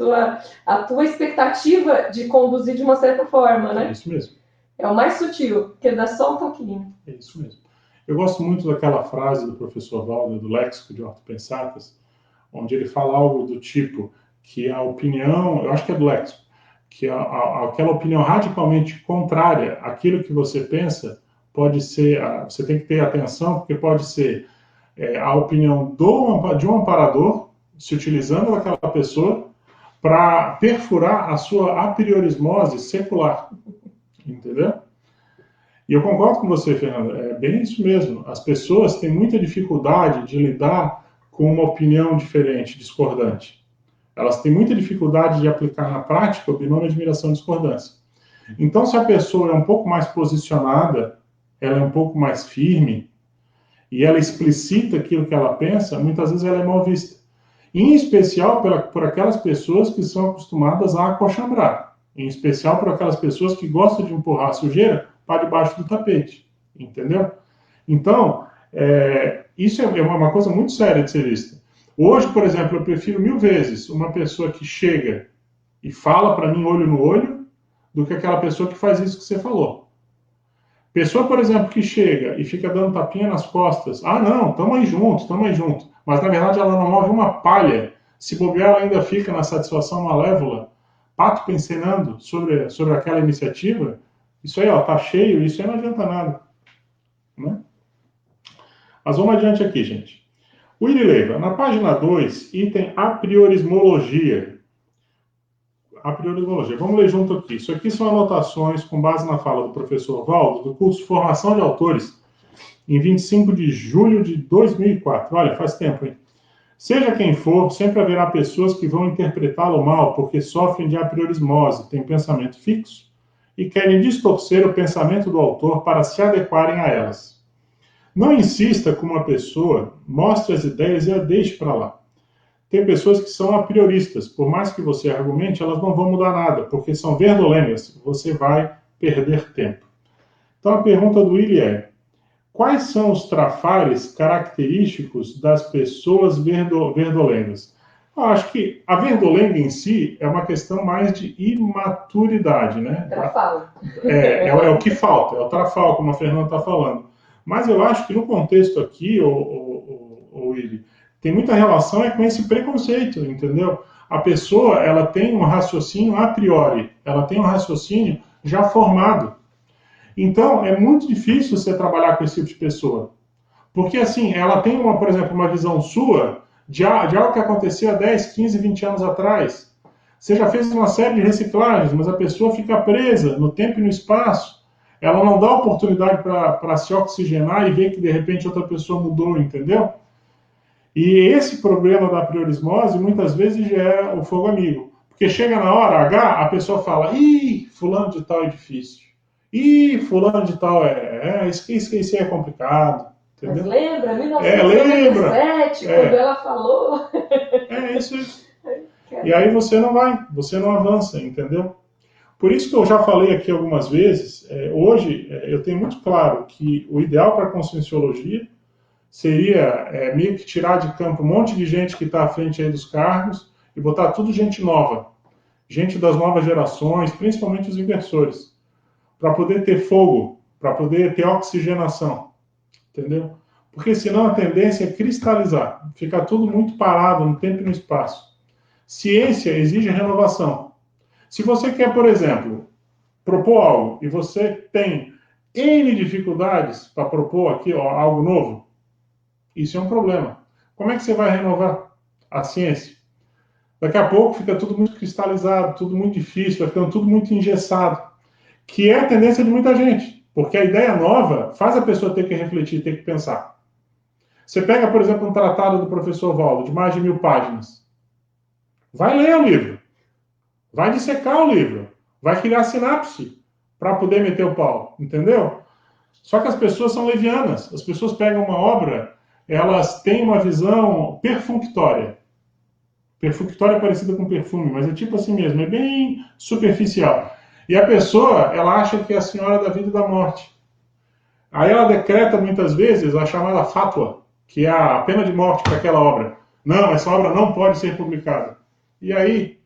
a tua expectativa de conduzir de uma certa forma. Né? É isso mesmo. É o mais sutil, que ele dá só um toquinho. É isso mesmo. Eu gosto muito daquela frase do professor Walder, do Léxico de Ortopensatas, onde ele fala algo do tipo que a opinião, eu acho que é do Léxico, que aquela opinião radicalmente contrária àquilo que você pensa pode ser, você tem que ter atenção, porque pode ser a opinião de um amparador, se utilizando daquela pessoa, para perfurar a sua apriorismose secular. Entendeu? E eu concordo com você, Fernanda, é bem isso mesmo. As pessoas têm muita dificuldade de lidar com uma opinião diferente, discordante. Elas têm muita dificuldade de aplicar na prática o binômio admiração-discordância. Então, se a pessoa é um pouco mais posicionada, ela é um pouco mais firme, e ela explicita aquilo que ela pensa, muitas vezes ela é mal vista. Em especial por aquelas pessoas que são acostumadas a acochambrar. Em especial por aquelas pessoas que gostam de empurrar a sujeira para debaixo do tapete. Entendeu? Então, isso é uma coisa muito séria de ser vista. Hoje, por exemplo, eu prefiro 1000 vezes uma pessoa que chega e fala para mim olho no olho do que aquela pessoa que faz isso que você falou. Pessoa, por exemplo, que chega e fica dando tapinha nas costas. Ah, não, tamo aí junto. Mas, na verdade, ela não move uma palha. Se bobear, ela ainda fica na satisfação malévola, pato pensenando sobre aquela iniciativa. Isso aí, ó, tá cheio, isso aí não adianta nada. Né? Mas vamos adiante aqui, gente. Willy Leiva, na página 2, item apriorismologia. Apriorismologia. Vamos ler junto aqui. Isso aqui são anotações com base na fala do professor Valdo, do curso Formação de Autores, em 25 de julho de 2004. Olha, faz tempo, hein? Seja quem for, sempre haverá pessoas que vão interpretá-lo mal porque sofrem de apriorismose, têm pensamento fixo e querem distorcer o pensamento do autor para se adequarem a elas. Não insista com uma pessoa, mostre as ideias e a deixe para lá. Tem pessoas que são aprioristas, por mais que você argumente, elas não vão mudar nada, porque são verdolengas, você vai perder tempo. Então a pergunta do Willy é: quais são os trafares característicos das pessoas verdolengas? Eu acho que a verdolenga em si é uma questão mais de imaturidade, né? Trafal. É o que falta, é o trafal, como a Fernanda está falando. Mas eu acho que no contexto aqui, Willy, tem muita relação com esse preconceito, entendeu? A pessoa, ela tem um raciocínio a priori, ela tem um raciocínio já formado. Então, é muito difícil você trabalhar com esse tipo de pessoa. Porque, assim, ela tem, por exemplo, uma visão sua de algo que aconteceu há 10, 15, 20 anos atrás. Você já fez uma série de reciclagens, mas a pessoa fica presa no tempo e no espaço. Ela não dá oportunidade para se oxigenar e ver que, de repente, outra pessoa mudou, entendeu? E esse problema da priorismose, muitas vezes, gera o fogo amigo. Porque chega na hora H, a pessoa fala: ih, fulano de tal é difícil. Ih, fulano de tal isso é complicado. Entendeu? Mas lembra, 1997, quando ela falou. Isso. E aí você não avança, entendeu? Por isso que eu já falei aqui algumas vezes, hoje eu tenho muito claro que o ideal para a conscienciologia seria meio que tirar de campo um monte de gente que está à frente aí dos cargos e botar tudo gente nova, gente das novas gerações, principalmente os inversores, para poder ter fogo, para poder ter oxigenação, entendeu? Porque senão a tendência é cristalizar, ficar tudo muito parado no tempo e no espaço. Ciência exige renovação. Se você quer, por exemplo, propor algo e você tem N dificuldades para propor aqui algo novo, isso é um problema. Como é que você vai renovar a ciência? Daqui a pouco fica tudo muito cristalizado, tudo muito difícil, vai ficando tudo muito engessado, que é a tendência de muita gente, porque a ideia nova faz a pessoa ter que refletir, ter que pensar. Você pega, por exemplo, um tratado do professor Valdo, de mais de 1000 páginas. Vai ler o livro. Vai dissecar o livro. Vai criar sinapse para poder meter o pau, entendeu? Só que as pessoas são levianas. As pessoas pegam uma obra, elas têm uma visão perfunctória. Perfunctória é parecida com perfume, mas é tipo assim mesmo, é bem superficial. E a pessoa, ela acha que é a senhora da vida e da morte. Aí ela decreta muitas vezes a chamada fátua, que é a pena de morte para aquela obra. Não, essa obra não pode ser publicada. E aí,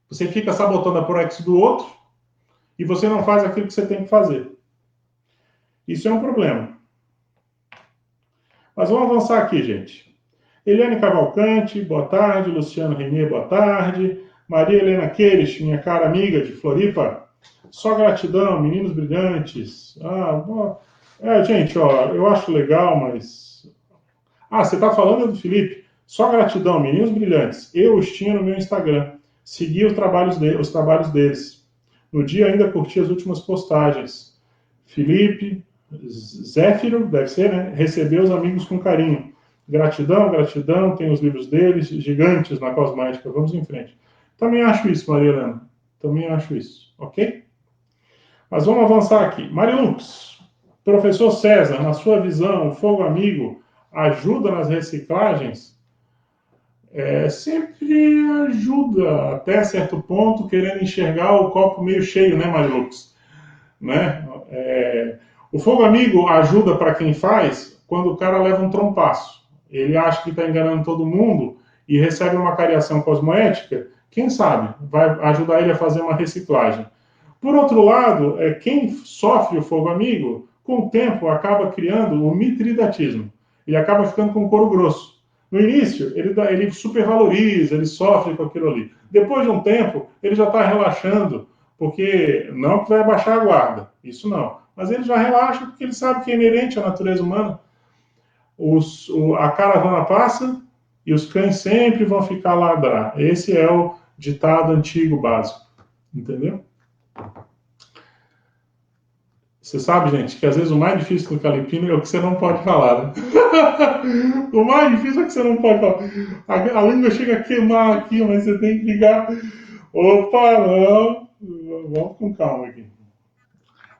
você fica sabotando a proex do outro e você não faz aquilo que você tem que fazer. Isso é um problema. Mas vamos avançar aqui, gente. Eliane Cavalcante, boa tarde. Luciano Renier, boa tarde. Maria Helena Queires, minha cara amiga de Floripa. Só gratidão, meninos brilhantes. Gente, eu acho legal, mas... você está falando do Felipe. Só gratidão, meninos brilhantes. Eu os tinha no meu Instagram. Segui os trabalhos deles. No dia ainda curti as últimas postagens. Felipe, Zéfiro, deve ser, né? Recebeu os amigos com carinho. Gratidão, gratidão, tem os livros deles, gigantes na cosmética. Vamos em frente. Também acho isso, Maria Helena. Também acho isso, ok? Mas vamos avançar aqui. Marilux, professor César, na sua visão, o fogo amigo ajuda nas reciclagens? Sempre ajuda, até certo ponto, querendo enxergar o copo meio cheio, né, Marilux? Né? O fogo amigo ajuda para quem faz quando o cara leva um trompaço. Ele acha que está enganando todo mundo e recebe uma cariação cosmoética, quem sabe vai ajudar ele a fazer uma reciclagem. Por outro lado, quem sofre o fogo amigo, com o tempo acaba criando o mitridatismo. Ele acaba ficando com couro grosso. No início, ele supervaloriza, ele sofre com aquilo ali. Depois de um tempo, ele já está relaxando, porque não que vai baixar a guarda, isso não. Mas ele já relaxa porque ele sabe que é inerente à natureza humana. A caravana passa e os cães sempre vão ficar a ladrar. Esse é o ditado antigo básico. Entendeu? Você sabe, gente, que às vezes o mais difícil do Calipino é o que você não pode falar, né? O mais difícil é o que você não pode falar. A língua chega a queimar aqui, mas você tem que ligar. Opa, não. Vamos com calma aqui.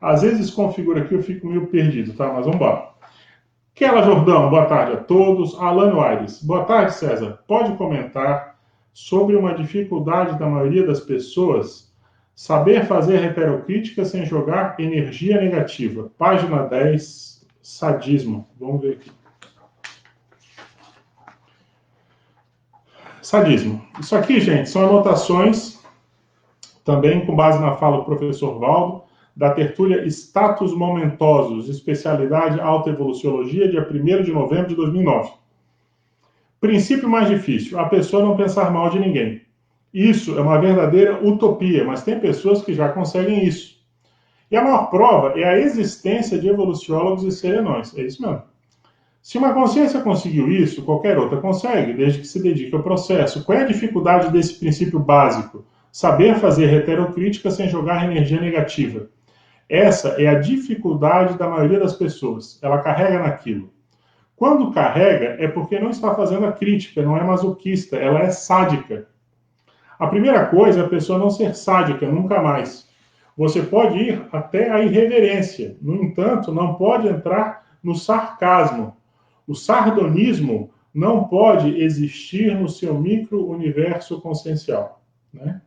Às vezes configura aqui, eu fico meio perdido, tá? Mas vamos embora. Kela Jordão, boa tarde a todos. Alan Aires, boa tarde, César. Pode comentar sobre uma dificuldade da maioria das pessoas saber fazer heterocrítica sem jogar energia negativa. Página 10, sadismo. Vamos ver aqui. Sadismo. Isso aqui, gente, são anotações, também com base na fala do professor Valdo, da tertúlia Status Momentosos, especialidade Alta Evoluciologia, dia 1º de novembro de 2009. Princípio mais difícil, a pessoa não pensar mal de ninguém. Isso é uma verdadeira utopia, mas tem pessoas que já conseguem isso. E a maior prova é a existência de evoluciólogos e serenões. É isso mesmo. Se uma consciência conseguiu isso, qualquer outra consegue, desde que se dedique ao processo. Qual é a dificuldade desse princípio básico? Saber fazer heterocrítica sem jogar energia negativa. Essa é a dificuldade da maioria das pessoas. Ela carrega naquilo. Quando carrega, é porque não está fazendo a crítica, não é masoquista, ela é sádica. A primeira coisa é a pessoa não ser sádica, nunca mais. Você pode ir até a irreverência, no entanto, não pode entrar no sarcasmo. O sardonismo não pode existir no seu micro-universo consciencial. Né?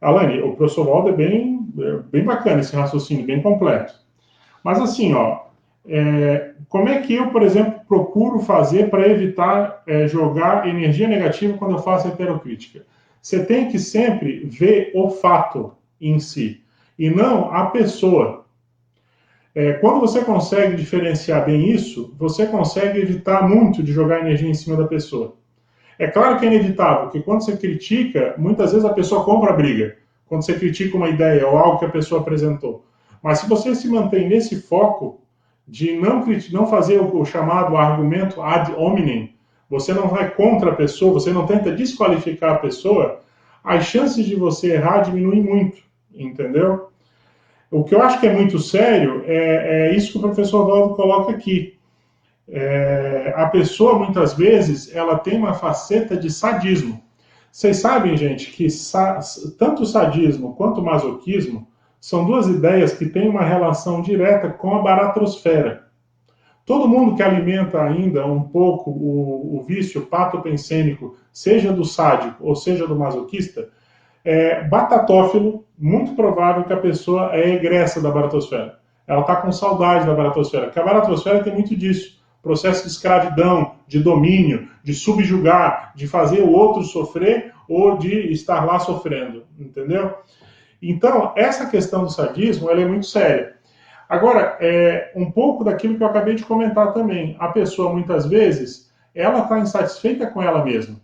Alane, o professor Waldo é bem bacana esse raciocínio, bem completo. Mas assim, como é que eu, por exemplo, procuro fazer para evitar jogar energia negativa quando eu faço heterocrítica? Você tem que sempre ver o fato em si, e não a pessoa. Quando você consegue diferenciar bem isso, você consegue evitar muito de jogar energia em cima da pessoa. É claro que é inevitável, que quando você critica, muitas vezes a pessoa compra a briga, quando você critica uma ideia ou algo que a pessoa apresentou. Mas se você se mantém nesse foco de não fazer o chamado argumento ad hominem, você não vai contra a pessoa, você não tenta desqualificar a pessoa, as chances de você errar diminuem muito, entendeu? O que eu acho que é muito sério é isso que o professor Valdo coloca aqui. A pessoa, muitas vezes, ela tem uma faceta de sadismo. Vocês sabem, gente, que tanto o sadismo quanto o masoquismo são duas ideias que têm uma relação direta com a baratrosfera. Todo mundo que alimenta ainda um pouco o vício patopensênico, seja do sádico ou seja do masoquista, batatófilo, muito provável que a pessoa é egressa da baratosfera. Ela está com saudade da baratosfera, porque a baratosfera tem muito disso. Processo de escravidão, de domínio, de subjugar, de fazer o outro sofrer ou de estar lá sofrendo, entendeu? Então, essa questão do sadismo, ela é muito séria. Agora, um pouco daquilo que eu acabei de comentar também. A pessoa, muitas vezes, ela está insatisfeita com ela mesma.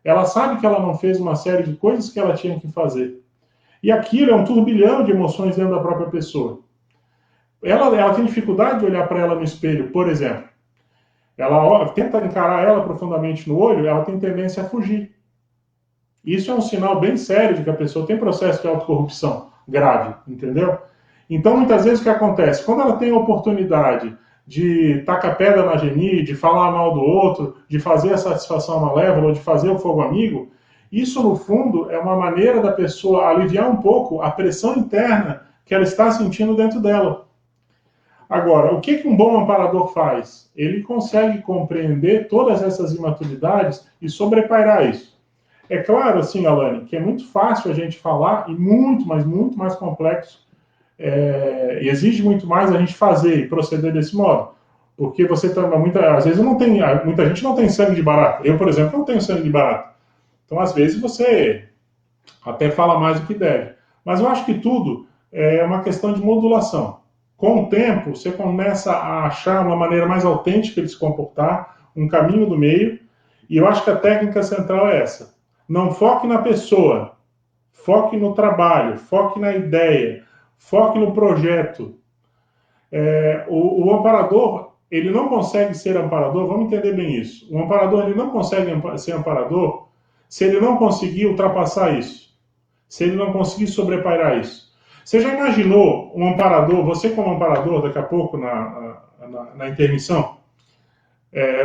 Ela sabe que ela não fez uma série de coisas que ela tinha que fazer. E aquilo é um turbilhão de emoções dentro da própria pessoa. Ela tem dificuldade de olhar para ela no espelho, por exemplo. Ela tenta encarar ela profundamente no olho, ela tem tendência a fugir. Isso é um sinal bem sério de que a pessoa tem processo de autocorrupção grave, entendeu? Então, muitas vezes, o que acontece? Quando ela tem a oportunidade de tacar pedra na Geni, de falar mal do outro, de fazer a satisfação malévola, ou de fazer o fogo amigo, isso, no fundo, é uma maneira da pessoa aliviar um pouco a pressão interna que ela está sentindo dentro dela. Agora, o que um bom amparador faz? Ele consegue compreender todas essas imaturidades e sobrepairar isso. É claro, assim, Alane, que é muito fácil a gente falar e muito, mas muito mais complexo e exige muito mais a gente fazer e proceder desse modo. Porque você também, às vezes muita gente não tem sangue de barata. Eu, por exemplo, não tenho sangue de barata. Então, às vezes, você até fala mais do que deve. Mas eu acho que tudo é uma questão de modulação. Com o tempo, você começa a achar uma maneira mais autêntica de se comportar, um caminho do meio, e eu acho que a técnica central é essa. Não foque na pessoa, foque no trabalho, foque na ideia, foque no projeto. O amparador, ele não consegue ser amparador, vamos entender bem isso. O amparador, ele não consegue ser amparador se ele não conseguir ultrapassar isso, se ele não conseguir sobrepairar isso. Você já imaginou um amparador, você como amparador, daqui a pouco, na intermissão,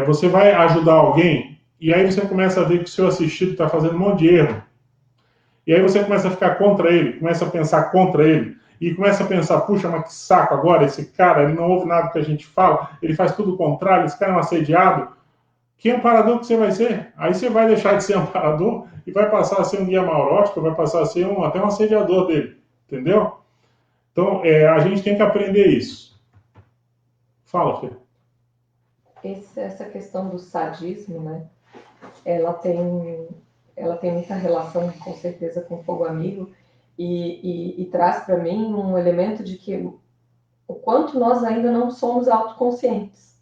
você vai ajudar alguém, e aí você começa a ver que o seu assistido está fazendo um monte de erro. E aí você começa a ficar contra ele, começa a pensar contra ele, e começa a pensar, puxa, mas que saco agora, esse cara, ele não ouve nada que a gente fala, ele faz tudo o contrário, esse cara é um assediado. Que amparador que você vai ser? Aí você vai deixar de ser amparador e vai passar a ser um guia maurótico, vai passar a ser até um assediador dele, entendeu? Então, a gente tem que aprender isso. Fala, Fê. Essa questão do sadismo, né? Ela tem muita relação, com certeza, com o fogo amigo e traz para mim um elemento de que o quanto nós ainda não somos autoconscientes.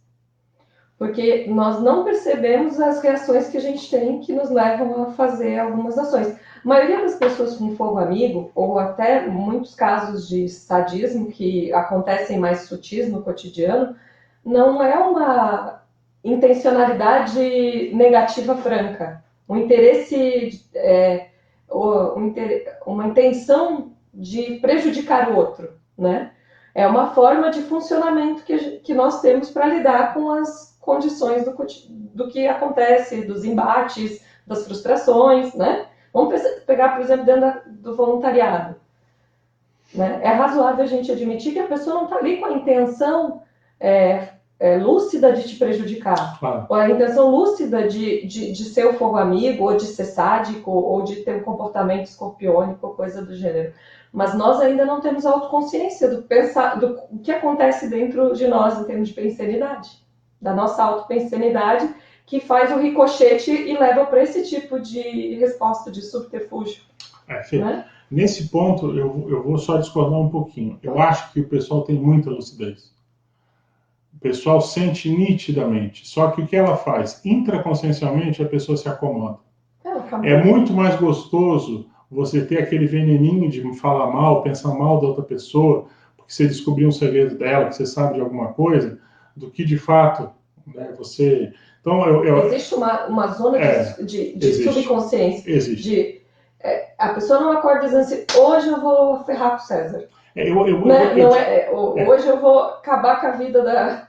Porque nós não percebemos as reações que a gente tem que nos levam a fazer algumas ações. A maioria das pessoas com fogo amigo, ou até muitos casos de sadismo que acontecem mais sutis no cotidiano, não é uma intencionalidade negativa franca. Um interesse, uma intenção de prejudicar o outro, né? É uma forma de funcionamento que nós temos para lidar com as condições do que acontece, dos embates, das frustrações, né? Vamos pegar, por exemplo, dentro do voluntariado. Né? É razoável a gente admitir que a pessoa não está ali com a intenção lúcida de te prejudicar, Claro. ou a intenção lúcida de ser o fogo amigo, ou de ser sádico, ou de ter um comportamento escorpiônico, coisa do gênero. Mas nós ainda não temos autoconsciência do que acontece dentro de nós em termos de pensenidade, da nossa autopensenidade, que faz o ricochete e leva para esse tipo de resposta, de subterfúgio. Fê, né? Nesse ponto, eu vou só discordar um pouquinho. Eu acho que o pessoal tem muita lucidez. O pessoal sente nitidamente. Só que o que ela faz? Intraconsciencialmente, a pessoa se acomoda. É muito mais gostoso você ter aquele veneninho de falar mal, pensar mal da outra pessoa, porque você descobriu um segredo dela, que você sabe de alguma coisa, do que de fato, né, você... Então, existe uma zona de subconsciência. Existe. A pessoa não acorda dizendo assim, hoje eu vou ferrar com o César. Hoje eu vou acabar com a vida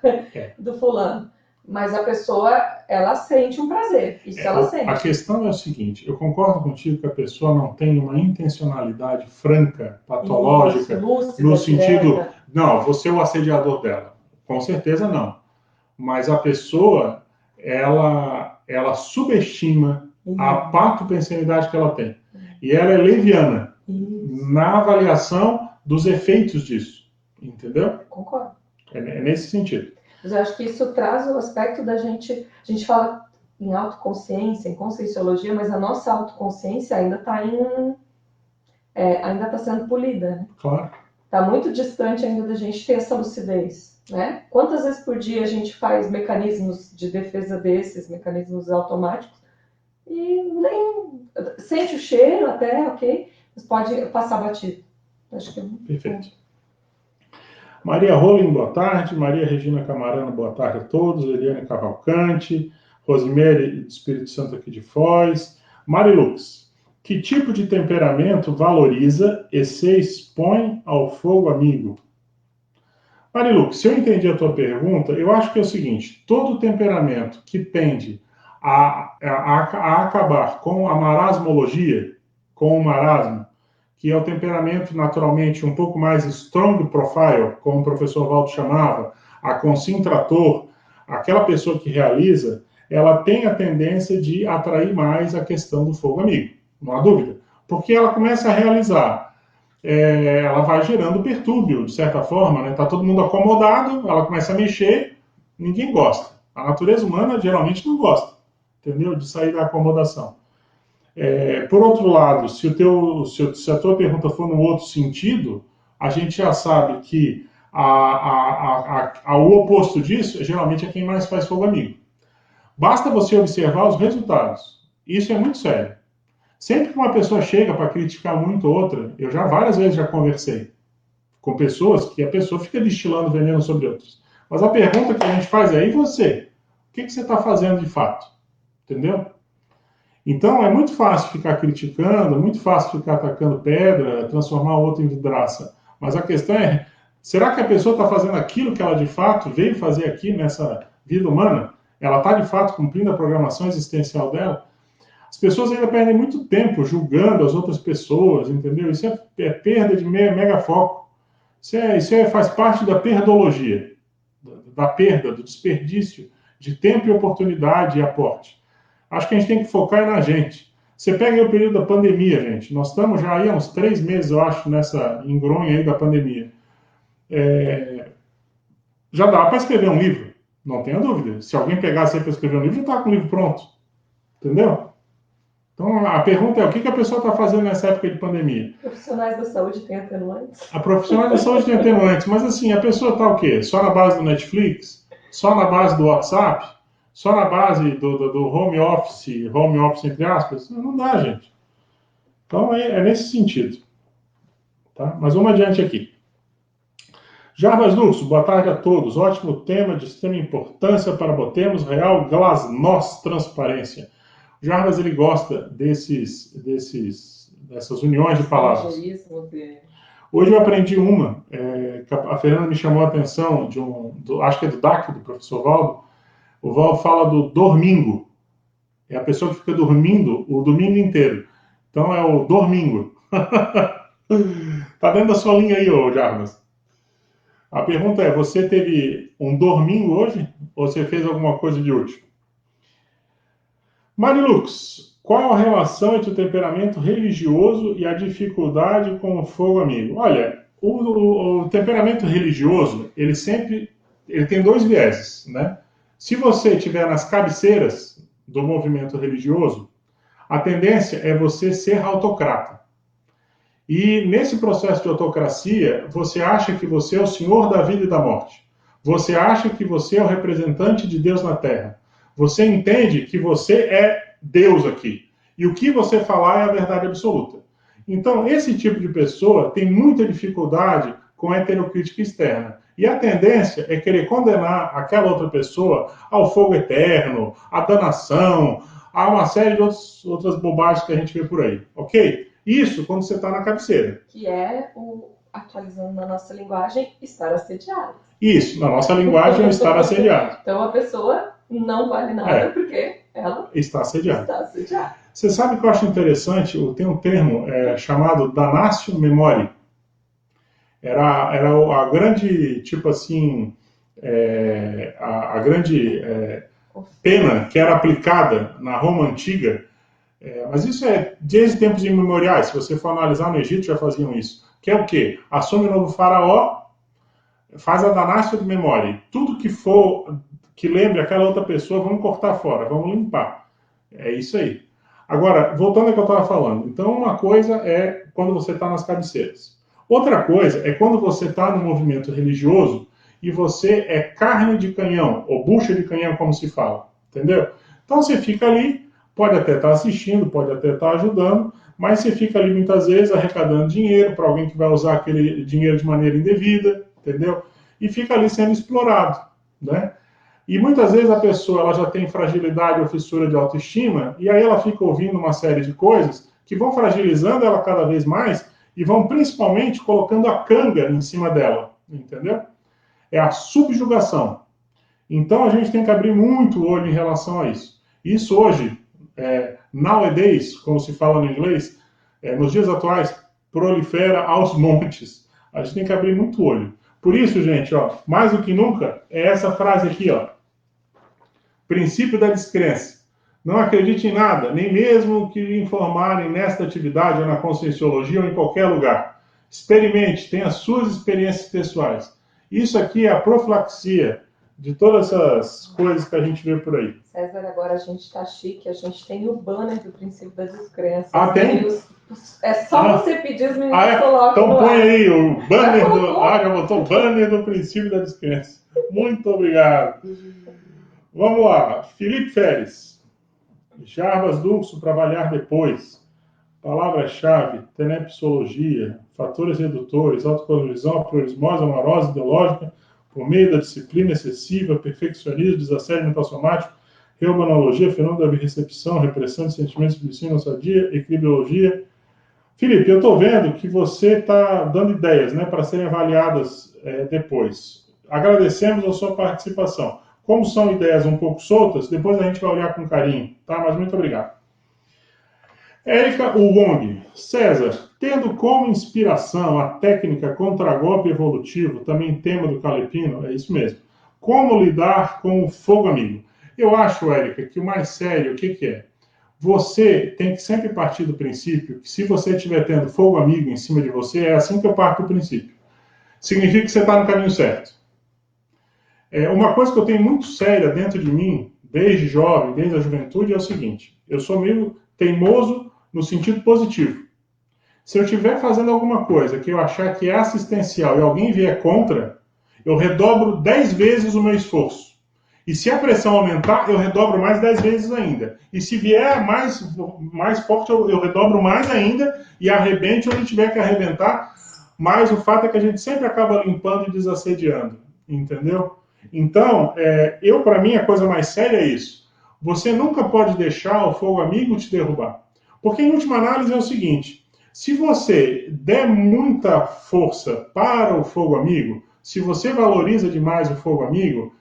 do fulano. Mas a pessoa, ela sente um prazer. Isso ela sente. A questão é o seguinte, eu concordo contigo que a pessoa não tem uma intencionalidade franca, patológica, lúcida, no sentido, não, você é o assediador dela. Com certeza não. Mas a pessoa, ela subestima a patopensenidade que ela tem. E ela é leviana na avaliação dos efeitos disso. Entendeu? Concordo. É nesse sentido. Mas eu acho que isso traz o aspecto da gente... A gente fala em autoconsciência, em conscienciologia, mas a nossa autoconsciência ainda está ainda está sendo polida. Né? Claro. Está muito distante ainda da gente ter essa lucidez. Né? Quantas vezes por dia a gente faz mecanismos de defesa desses, mecanismos automáticos, e nem sente o cheiro até, ok, mas pode passar batido. Acho que Perfeito. Maria Rolim, boa tarde. Maria Regina Camarano, boa tarde a todos. Eliane Cavalcante, Rosemary do Espírito Santo aqui de Foz. Marilux, que tipo de temperamento valoriza e se expõe ao fogo amigo? Marilu, se eu entendi a tua pergunta, eu acho que é o seguinte: todo temperamento que tende a acabar com a marasmologia, com o marasmo, que é o temperamento naturalmente um pouco mais strong profile, como o professor Valdo chamava, a concentrator, aquela pessoa que realiza, ela tem a tendência de atrair mais a questão do fogo amigo, não há dúvida, porque ela começa a realizar. Ela vai gerando pertúrbio, de certa forma, né? Tá todo mundo acomodado, ela começa a mexer, ninguém gosta. A natureza humana geralmente não gosta, entendeu? De sair da acomodação. Por outro lado, se a tua pergunta for no outro sentido, a gente já sabe que o oposto disso geralmente é quem mais faz fogo amigo. Basta você observar os resultados. Isso é muito sério. Sempre que uma pessoa chega para criticar muito outra, eu já várias vezes já conversei com pessoas que a pessoa fica destilando veneno sobre outras. Mas a pergunta que a gente faz é: e você? O que você está fazendo de fato? Entendeu? Então é muito fácil ficar criticando, muito fácil ficar atacando pedra, transformar o outro em vidraça. Mas a questão é: será que a pessoa está fazendo aquilo que ela de fato veio fazer aqui nessa vida humana? Ela está de fato cumprindo a programação existencial dela? As pessoas ainda perdem muito tempo julgando as outras pessoas, entendeu? Isso é perda de mega foco. Faz parte da perdologia, da perda, do desperdício de tempo e oportunidade e aporte. Acho que a gente tem que focar na gente. Você pega aí o período da pandemia, gente. Nós estamos já aí há uns 3 meses, eu acho, nessa engronha aí da pandemia. Já dá para escrever um livro, não tenha dúvida. Se alguém pegasse aí para escrever um livro, já está com o livro pronto. Entendeu? Então, a pergunta é: o que a pessoa está fazendo nessa época de pandemia? Profissionais da saúde têm atenuantes? A profissional da saúde tem atenuantes, mas assim, a pessoa está o quê? Só na base do Netflix? Só na base do WhatsApp? Só na base do home office entre aspas? Não dá, gente. Então, é nesse sentido. Tá? Mas vamos adiante aqui. Jarbas Luxo, boa tarde a todos. Ótimo tema de extrema importância para botemos real glasnost transparência. O Jarbas, ele gosta dessas uniões de palavras. Hoje eu aprendi uma, a Fernanda me chamou a atenção, acho que é do DAC, do professor Valdo. O Valdo fala do dormingo. É a pessoa que fica dormindo o domingo inteiro. Então é o dormingo. Tá dentro da sua linha aí, ô Jarbas. A pergunta é: você teve um dormingo hoje? Ou você fez alguma coisa de útil? Marilux, qual a relação entre o temperamento religioso e a dificuldade com o fogo amigo? Olha, o temperamento religioso, ele tem 2 vieses, né? Se você estiver nas cabeceiras do movimento religioso, a tendência é você ser autocrata. E nesse processo de autocracia, você acha que você é o senhor da vida e da morte. Você acha que você é o representante de Deus na Terra. Você entende que você é Deus aqui. E o que você falar é a verdade absoluta. Então, esse tipo de pessoa tem muita dificuldade com a heterocrítica externa. E a tendência é querer condenar aquela outra pessoa ao fogo eterno, à danação, a uma série de outras bobagens que a gente vê por aí. Ok? Isso quando você está na cabeceira. Que é, atualizando na nossa linguagem, estar assediado. Isso, na nossa linguagem é o estar assediado. Então a pessoa não vale nada porque ela está assediada. Você sabe que eu acho interessante? Tem um termo chamado damnatio memoriae. Era a grande, tipo assim, a grande pena que era aplicada na Roma Antiga. Mas isso é desde tempos imemoriais. Se você for analisar, no Egito já faziam isso. Que é o quê? Assume o novo faraó, faz a damnatio memoriae. Tudo que for que lembre aquela outra pessoa, vamos cortar fora, vamos limpar. É isso aí. Agora, voltando ao que eu estava falando. Então, uma coisa é quando você está nas cabeceiras. Outra coisa é quando você está no movimento religioso e você é carne de canhão, ou bucha de canhão, como se fala. Entendeu? Então, você fica ali, pode até estar assistindo, pode até estar ajudando, mas você fica ali muitas vezes arrecadando dinheiro para alguém que vai usar aquele dinheiro de maneira indevida, entendeu? E fica ali sendo explorado, né? E muitas vezes a pessoa ela já tem fragilidade ou fissura de autoestima, e aí ela fica ouvindo uma série de coisas que vão fragilizando ela cada vez mais e vão principalmente colocando a canga em cima dela, entendeu? é a subjugação. Então a gente tem que abrir muito o olho em relação a isso. Isso hoje, nowadays, como se fala no inglês, nos dias atuais, prolifera aos montes. A gente tem que abrir muito o olho. Por isso, gente, ó, mais do que nunca, é essa frase aqui, ó. Princípio da descrença. Não acredite em nada, nem mesmo que lhe informarem nesta atividade ou na conscienciologia ou em qualquer lugar. Experimente, tenha suas experiências pessoais. Isso aqui é a profilaxia de todas essas coisas que a gente vê por aí. César, agora a gente está chique, a gente tem o banner do princípio da descrença. Ah, tem? É só você pedir, os meninos colocam. Então põe aí o banner já botou o banner do princípio da descrença. Muito obrigado. Vamos lá, Felipe Feres. Jarbas Duxo, trabalhar depois. Palavra-chave, tenepsologia, fatores redutores, autocognição, apriorismose, amorosa, ideológica, por meio da disciplina excessiva, perfeccionismo, desassédio mental-somático, reumanologia, fenômeno da birrecepção, repressão de sentimentos de ensino, sadia, equilibriologia. Felipe, eu estou vendo que você está dando ideias, né, para serem avaliadas depois. Agradecemos a sua participação. Como são ideias um pouco soltas, depois a gente vai olhar com carinho, tá? Mas muito obrigado. Érica Wong. César, tendo como inspiração a técnica contragolpe evolutivo, também tema do Calepino, é isso mesmo. Como lidar com o fogo amigo? Eu acho, Érica, que o mais sério, o que é? Você tem que sempre partir do princípio que se você estiver tendo fogo amigo em cima de você, é assim que eu parto do princípio. Significa que você está no caminho certo. Uma coisa que eu tenho muito séria dentro de mim, desde jovem, desde a juventude, é o seguinte: eu sou meio teimoso no sentido positivo. Se eu estiver fazendo alguma coisa que eu achar que é assistencial e alguém vier contra, eu redobro 10 vezes o meu esforço. E se a pressão aumentar, eu redobro mais 10 vezes ainda. E se vier mais forte, eu redobro mais ainda e arrebente onde tiver que arrebentar. Mas o fato é que a gente sempre acaba limpando e desassediando. Entendeu? Então, para mim, a coisa mais séria é isso. Você nunca pode deixar o fogo amigo te derrubar. Porque, em última análise, é o seguinte: se você der muita força para o fogo amigo, se você valoriza demais o fogo amigo,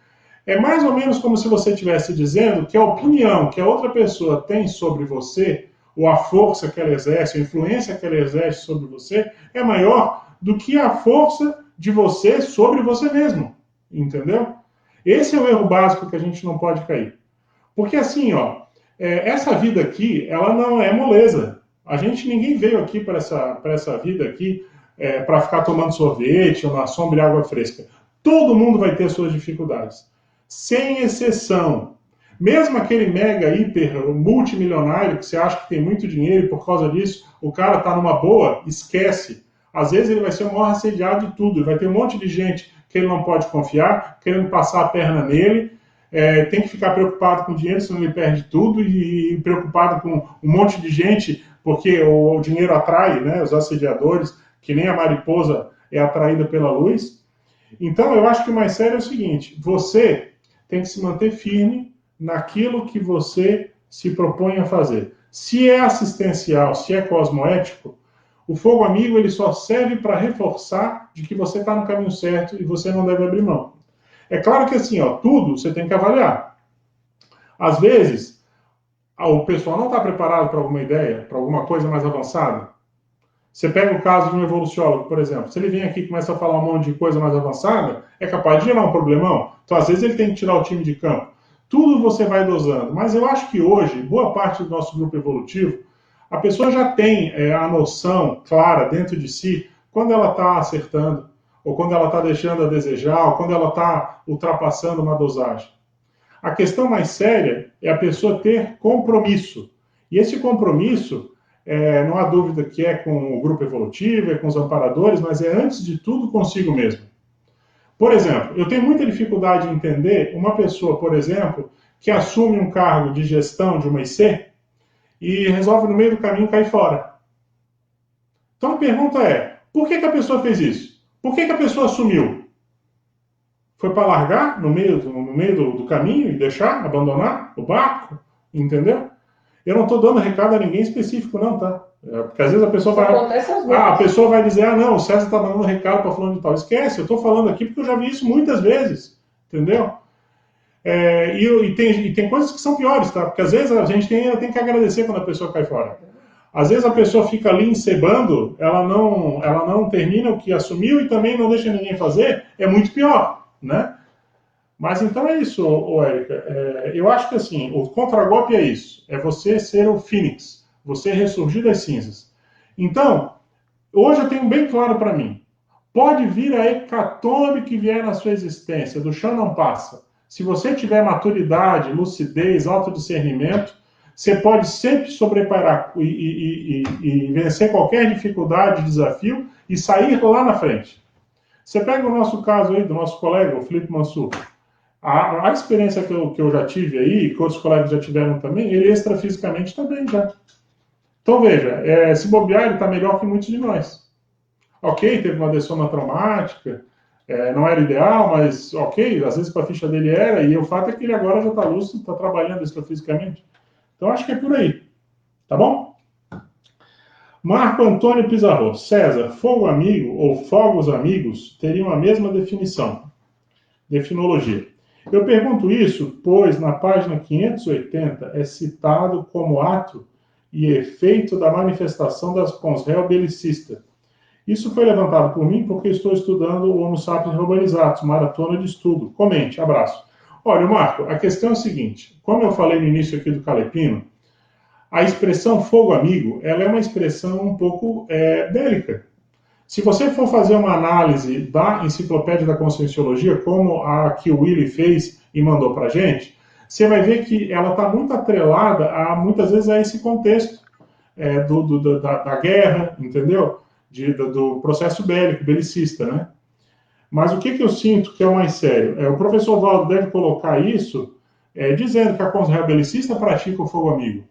é mais ou menos como se você estivesse dizendo que a opinião que a outra pessoa tem sobre você, ou a força que ela exerce, a influência que ela exerce sobre você, é maior do que a força de você sobre você mesmo. Entendeu? Esse é o erro básico que a gente não pode cair. Porque assim, essa vida aqui, ela não é moleza. Ninguém veio aqui para essa vida aqui para ficar tomando sorvete ou na sombra e água fresca. Todo mundo vai ter suas dificuldades. Sem exceção. Mesmo aquele mega, hiper, multimilionário que você acha que tem muito dinheiro e por causa disso o cara está numa boa, esquece. Às vezes ele vai ser o maior assediado de tudo. Ele vai ter um monte de gente que ele não pode confiar, querendo passar a perna nele, tem que ficar preocupado com o dinheiro, senão ele perde tudo, e preocupado com um monte de gente, porque o dinheiro atrai, né, os assediadores, que nem a mariposa é atraída pela luz. Então, eu acho que o mais sério é o seguinte: você tem que se manter firme naquilo que você se propõe a fazer. Se é assistencial, se é cosmoético, o fogo amigo ele só serve para reforçar de que você está no caminho certo e você não deve abrir mão. É claro que assim, tudo você tem que avaliar. Às vezes, o pessoal não está preparado para alguma ideia, para alguma coisa mais avançada. Você pega o caso de um evoluciólogo, por exemplo. Se ele vem aqui e começa a falar um monte de coisa mais avançada, é capaz de gerar um problemão. Então, às vezes, ele tem que tirar o time de campo. Tudo você vai dosando. Mas eu acho que hoje, boa parte do nosso grupo evolutivo, a pessoa já tem a noção clara dentro de si quando ela está acertando, ou quando ela está deixando a desejar, ou quando ela está ultrapassando uma dosagem. A questão mais séria é a pessoa ter compromisso. E esse compromisso, não há dúvida que é com o grupo evolutivo, é com os amparadores, mas é antes de tudo consigo mesmo. Por exemplo, eu tenho muita dificuldade em entender uma pessoa, por exemplo, que assume um cargo de gestão de uma IC e resolve no meio do caminho cair fora. Então a pergunta é, por que a pessoa fez isso? Por que a pessoa assumiu? Foi para largar no meio do caminho e deixar, abandonar o barco? Entendeu? Eu não estou dando recado a ninguém específico não, tá? Porque às vezes a pessoa a pessoa vai dizer, não, o César está mandando recado para fulano de tal. Esquece, eu estou falando aqui porque eu já vi isso muitas vezes, entendeu? E tem coisas que são piores, tá? Porque às vezes a gente tem que agradecer quando a pessoa cai fora. Às vezes a pessoa fica ali encebando, ela não termina o que assumiu e também não deixa ninguém fazer, é muito pior, né? Mas então é isso, Érica. Eu acho que assim, o contragolpe é isso, é você ser o Fênix, você ressurgir das cinzas. Então, hoje eu tenho bem claro para mim, pode vir a hecatombe que vier na sua existência, do chão não passa. Se você tiver maturidade, lucidez, autodiscernimento, você pode sempre sobreparar e vencer qualquer dificuldade, desafio e sair lá na frente. Você pega o nosso caso aí, do nosso colega, o Felipe Mansur. A experiência que eu já tive aí, que outros colegas já tiveram também, ele extrafisicamente também já. Então veja, se bobear, ele está melhor que muitos de nós. Ok, teve uma dessoma traumática, não era ideal, mas ok, às vezes para a ficha dele era, e o fato é que ele agora já está lúcido, está trabalhando extrafisicamente. Então acho que é por aí, tá bom? Marco Antônio Pizarro, César, fogo amigo ou fogos amigos teriam a mesma definição, definologia. Eu pergunto isso, pois na página 580 é citado como ato e efeito da manifestação das consréu belicista. Isso foi levantado por mim porque estou estudando o Homo sapiens Urbanizatus, maratona de estudo. Comente, abraço. Olha, Marco, a questão é a seguinte, como eu falei no início aqui do Calepino, a expressão fogo amigo, ela é uma expressão um pouco bélica. Se você for fazer uma análise da Enciclopédia da Conscienciologia, como a que o Willy fez e mandou para a gente, você vai ver que ela está muito atrelada, muitas vezes, a esse contexto da guerra, entendeu? Do processo bélico, belicista, né? Mas o que eu sinto que é o mais sério? O professor Valdo deve colocar isso dizendo que a consciência belicista pratica o fogo amigo.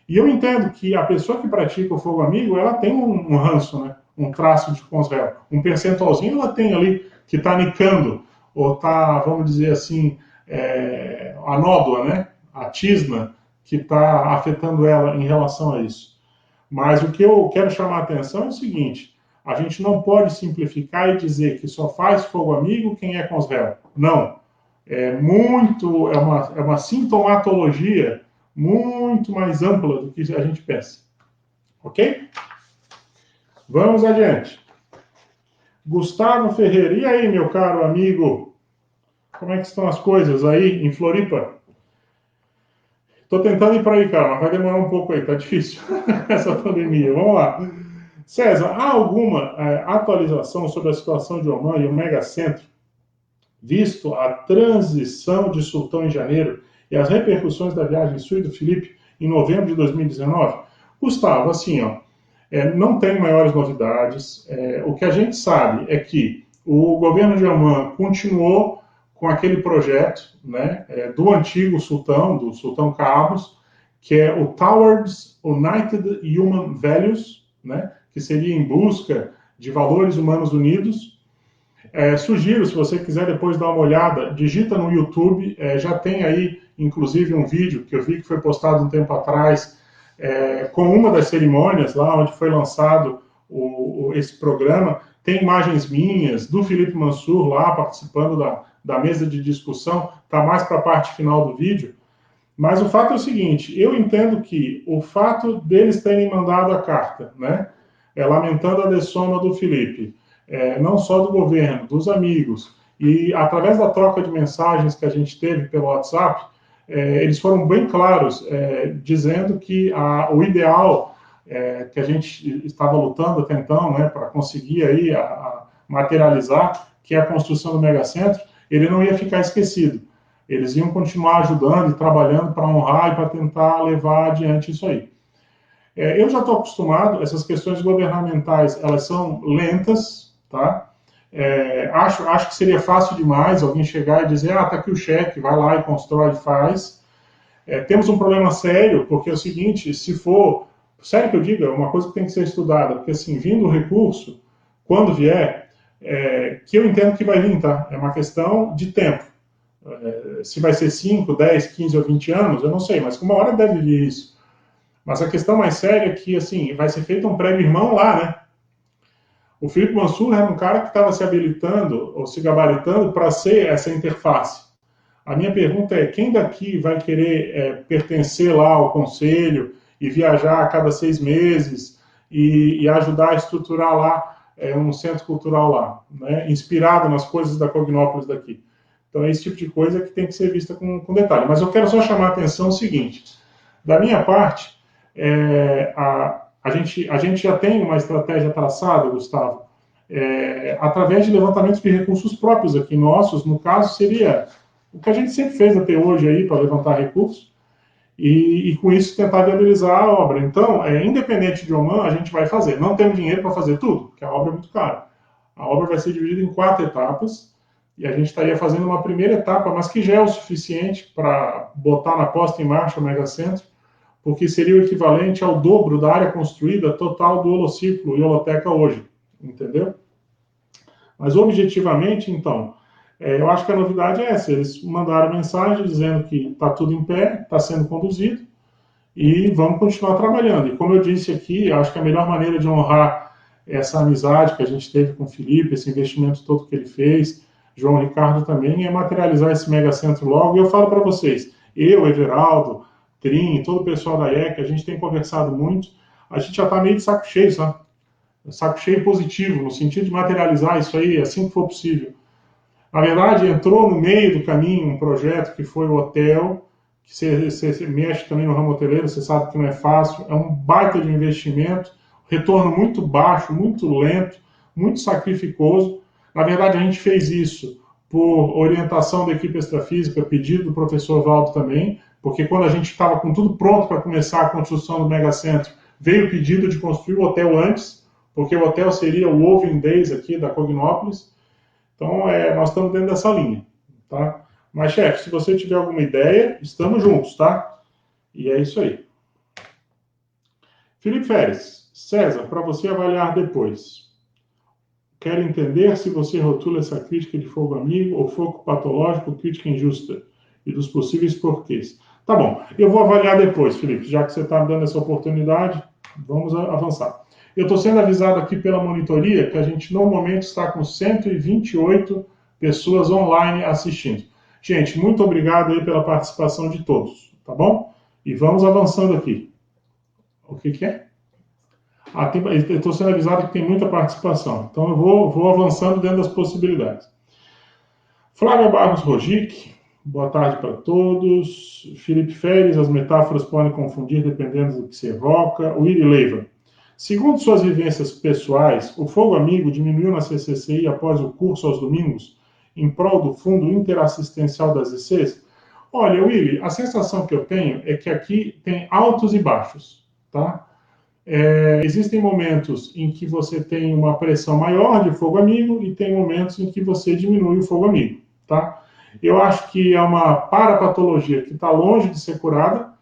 E eu entendo que a pessoa que pratica o fogo amigo, ela tem um ranço, né? Um traço de consréu. Um percentualzinho ela tem ali que está nicando, ou está, vamos dizer assim, a nódoa, né? A tisna que está afetando ela em relação a isso. Mas o que eu quero chamar a atenção é o seguinte, a gente não pode simplificar e dizer que só faz fogo amigo quem é consréu. Não. É uma sintomatologia muito mais ampla do que a gente pensa. Ok? Vamos adiante. Gustavo Ferreira. E aí, meu caro amigo? Como é que estão as coisas aí em Floripa? Estou tentando ir para aí, cara, mas vai demorar um pouco aí, tá difícil essa pandemia. Vamos lá. César, há alguma atualização sobre a situação de Oman e o megacentro, visto a transição de Sultão em janeiro e as repercussões da viagem sua e do Felipe em novembro de 2019? Gustavo, assim, não tem maiores novidades. O que a gente sabe é que o governo de Oman continuou com aquele projeto, né, do antigo sultão, do sultão Carlos, que é o Towards United Human Values, né, que seria em busca de valores humanos unidos. Sugiro, se você quiser depois dar uma olhada, digita no YouTube, já tem aí, inclusive, um vídeo que eu vi que foi postado um tempo atrás, com uma das cerimônias, lá onde foi lançado esse programa, tem imagens minhas, do Felipe Mansur lá, participando da mesa de discussão, está mais para a parte final do vídeo, mas o fato é o seguinte, eu entendo que o fato deles terem mandado a carta, né, lamentando a dessoma do Felipe, não só do governo, dos amigos, e através da troca de mensagens que a gente teve pelo WhatsApp, eles foram bem claros, dizendo que o ideal que a gente estava lutando até então, né, para conseguir aí materializar, que é a construção do megacentro, ele não ia ficar esquecido. Eles iam continuar ajudando e trabalhando para honrar e para tentar levar adiante isso aí. Eu já estou acostumado, essas questões governamentais, elas são lentas, tá? Acho que seria fácil demais alguém chegar e dizer, tá aqui o cheque, vai lá e constrói e faz. Temos um problema sério, porque é o seguinte, se for, sério que eu digo, é uma coisa que tem que ser estudada, porque assim, vindo o recurso, quando vier, que eu entendo que vai vir, tá? É uma questão de tempo. Se vai ser 5, 10, 15 ou 20 anos, eu não sei, mas uma hora deve vir isso. Mas a questão mais séria é que, assim, vai ser feito um prédio-irmão lá, né? O Felipe Mansur era um cara que estava se habilitando ou se gabaritando para ser essa interface. A minha pergunta é, quem daqui vai querer pertencer lá ao conselho e viajar a cada 6 meses e ajudar a estruturar lá um centro cultural lá, né? Inspirado nas coisas da Cognópolis daqui? Então é esse tipo de coisa que tem que ser vista com detalhe. Mas eu quero só chamar a atenção o seguinte, da minha parte, a gente já tem uma estratégia traçada, Gustavo, através de levantamentos de recursos próprios aqui nossos, no caso seria o que a gente sempre fez até hoje aí para levantar recursos e com isso tentar viabilizar a obra. Então, independente de Oman, a gente vai fazer. Não temos dinheiro para fazer tudo, porque a obra é muito cara. A obra vai ser dividida em 4 etapas e a gente estaria fazendo uma primeira etapa, mas que já é o suficiente para botar na posta em marcha o megacentro, porque seria o equivalente ao dobro da área construída total do Holociclo e Holoteca hoje, entendeu? Mas objetivamente, então, eu acho que a novidade é essa, eles mandaram mensagem dizendo que está tudo em pé, está sendo conduzido, e vamos continuar trabalhando. E como eu disse aqui, acho que a melhor maneira de honrar essa amizade que a gente teve com o Felipe, esse investimento todo que ele fez, João Ricardo também, é materializar esse megacentro logo. E eu falo para vocês, eu, Everaldo, Trim, todo o pessoal da IEC, a gente tem conversado muito, a gente já está meio de saco cheio, sabe? Saco cheio positivo, no sentido de materializar isso aí assim que for possível. Na verdade, entrou no meio do caminho um projeto que foi o hotel, que você mexe também no ramo hoteleiro, você sabe que não é fácil, é um baita de investimento, retorno muito baixo, muito lento, muito sacrificoso. Na verdade, a gente fez isso por orientação da equipe extrafísica, pedido do professor Valdo também, porque quando a gente estava com tudo pronto para começar a construção do megacentro, veio o pedido de construir o hotel antes, porque o hotel seria o Woven Days aqui da Cognópolis. Então, nós estamos dentro dessa linha, tá? Mas, chefe, se você tiver alguma ideia, estamos juntos, tá? E é isso aí. Felipe Feres, César, para você avaliar depois. Quero entender se você rotula essa crítica de fogo amigo ou fogo patológico, crítica injusta, e dos possíveis porquês. Tá bom, eu vou avaliar depois, Felipe, já que você está me dando essa oportunidade, vamos avançar. Eu estou sendo avisado aqui pela monitoria que a gente normalmente está com 128 pessoas online assistindo. Gente, muito obrigado aí pela participação de todos, tá bom? E vamos avançando aqui. O que é? Eu estou sendo avisado que tem muita participação, então eu vou avançando dentro das possibilidades. Flávia Barros Rogic, boa tarde para todos. Felipe Feres, as metáforas podem confundir dependendo do que se evoca. Willy Leiva. Segundo suas vivências pessoais, o fogo amigo diminuiu na CCCI após o curso aos domingos, em prol do Fundo Interassistencial das ICs? Olha, Willy, a sensação que eu tenho é que aqui tem altos e baixos, tá? Existem momentos em que você tem uma pressão maior de fogo amigo e tem momentos em que você diminui o fogo amigo, tá? Eu acho que é uma parapatologia que está longe de ser curada,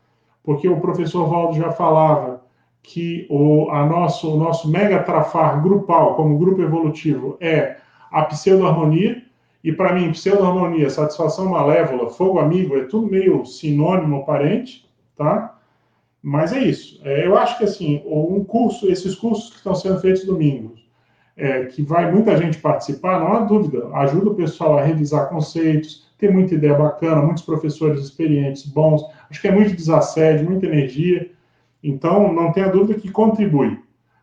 porque o professor Valdo já falava que o nosso mega trafar grupal, como grupo evolutivo, é a pseudo-harmonia, e para mim, pseudo-harmonia, satisfação malévola, fogo amigo, é tudo meio sinônimo, aparente, tá? Mas é isso. Eu acho que, assim, esses cursos que estão sendo feitos domingos, que vai muita gente participar, não há dúvida, ajuda o pessoal a revisar conceitos, tem muita ideia bacana, muitos professores experientes, bons, acho que é muito desassédio, muita energia. Então, não tenha dúvida que contribui.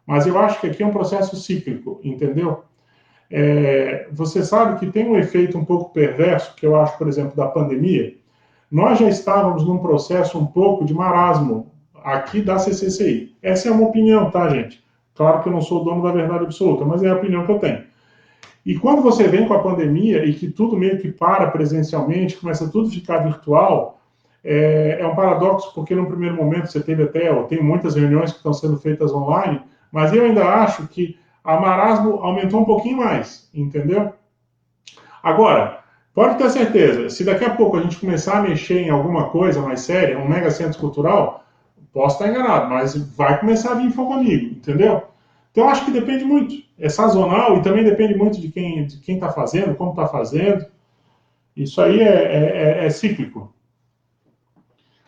Mas eu acho que aqui é um processo cíclico, entendeu? Você sabe que tem um efeito um pouco perverso, que eu acho, por exemplo, da pandemia. Nós já estávamos num processo um pouco de marasmo aqui da CCCI. Essa é uma opinião, tá, gente? Claro que eu não sou o dono da verdade absoluta, mas é a opinião que eu tenho. E quando você vem com a pandemia e que tudo meio que para presencialmente, começa tudo a ficar virtual, é um paradoxo, porque no primeiro momento você teve tem muitas reuniões que estão sendo feitas online, mas eu ainda acho que a marasmo aumentou um pouquinho mais, entendeu? Agora, pode ter certeza, se daqui a pouco a gente começar a mexer em alguma coisa mais séria, um mega centro cultural, posso estar enganado, mas vai começar a vir fogo amigo, entendeu? Então, acho que depende muito. É sazonal e também depende muito de quem está fazendo, como está fazendo. Isso aí é cíclico.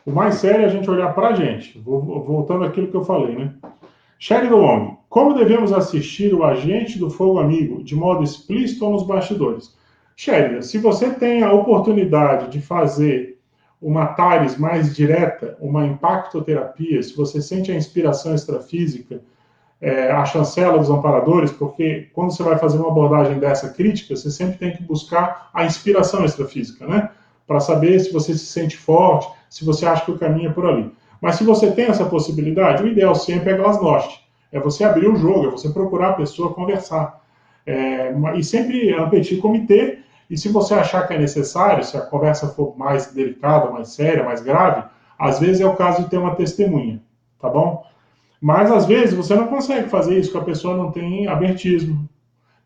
O mais sério é a gente olhar para a gente. Voltando àquilo que eu falei, né? Sheridan Wong, como devemos assistir o agente do fogo amigo de modo explícito ou nos bastidores? Sheridan, se você tem a oportunidade de fazer uma TARES mais direta, uma impactoterapia, se você sente a inspiração extrafísica, a chancela dos amparadores, porque quando você vai fazer uma abordagem dessa crítica, você sempre tem que buscar a inspiração extrafísica, né? Para saber se você se sente forte, se você acha que o caminho é por ali. Mas se você tem essa possibilidade, o ideal sempre é glasnost. É você abrir o jogo, é você procurar a pessoa, conversar. E sempre repetir comitê, e se você achar que é necessário, se a conversa for mais delicada, mais séria, mais grave, às vezes é o caso de ter uma testemunha, tá bom? Mas às vezes você não consegue fazer isso, porque a pessoa não tem abertismo.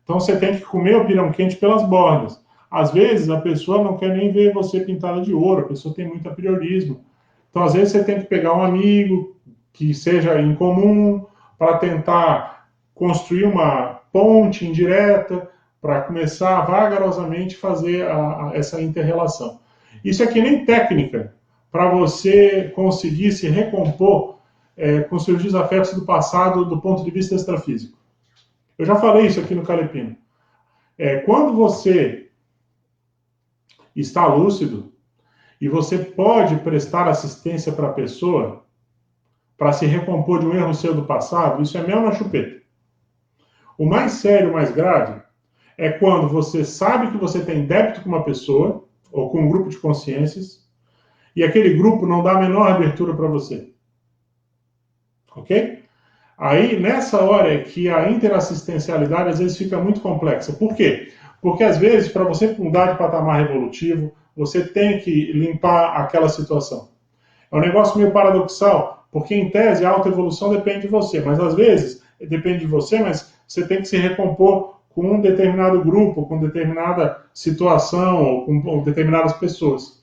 Então você tem que comer o pirão quente pelas bordas. Às vezes a pessoa não quer nem ver você pintada de ouro, a pessoa tem muito apriorismo. Então às vezes você tem que pegar um amigo que seja em comum para tentar construir uma ponte indireta para começar vagarosamente fazer essa inter-relação. Isso é que nem técnica para você conseguir se recompor com seus desafetos do passado do ponto de vista extrafísico. Eu já falei isso aqui no Calepino. Quando você está lúcido e você pode prestar assistência para a pessoa para se recompor de um erro seu do passado, isso é mel na chupeta. O mais sério, o mais grave, é quando você sabe que você tem débito com uma pessoa ou com um grupo de consciências e aquele grupo não dá a menor abertura para você. Ok? Aí, nessa hora é que a interassistencialidade às vezes fica muito complexa. Por quê? Porque às vezes, para você mudar de patamar evolutivo, você tem que limpar aquela situação. É um negócio meio paradoxal, porque em tese a autoevolução depende de você, mas às vezes depende de você, mas você tem que se recompor com um determinado grupo, com determinada situação, ou com determinadas pessoas.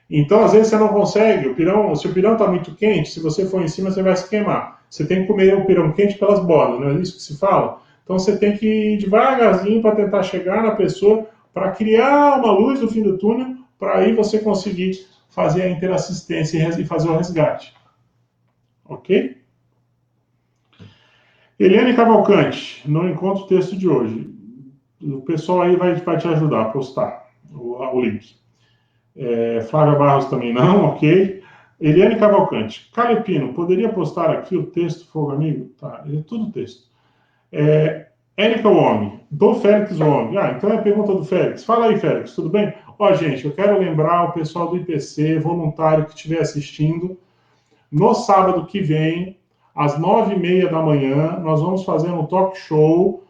Então, às vezes, você não consegue. Se o pirão está muito quente, se você for em cima, você vai se queimar. Você tem que comer o pirão quente pelas bordas, não é isso que se fala? Então, você tem que ir devagarzinho para tentar chegar na pessoa, para criar uma luz no fim do túnel, para aí você conseguir fazer a interassistência e fazer o resgate. Ok? Eliane Cavalcante, não encontro o texto de hoje. O pessoal aí vai te ajudar a postar o link. Flávia Barros também não, ok. Eliane Cavalcante, Calepino, poderia postar aqui o texto, Fogo Amigo? Tá, é tudo texto. Érica Wong, do Félix Wong. Então é a pergunta do Félix. Fala aí, Félix, tudo bem? Gente, eu quero lembrar o pessoal do IPC, voluntário que estiver assistindo, no sábado que vem, às 9h30 da manhã, nós vamos fazer um talk show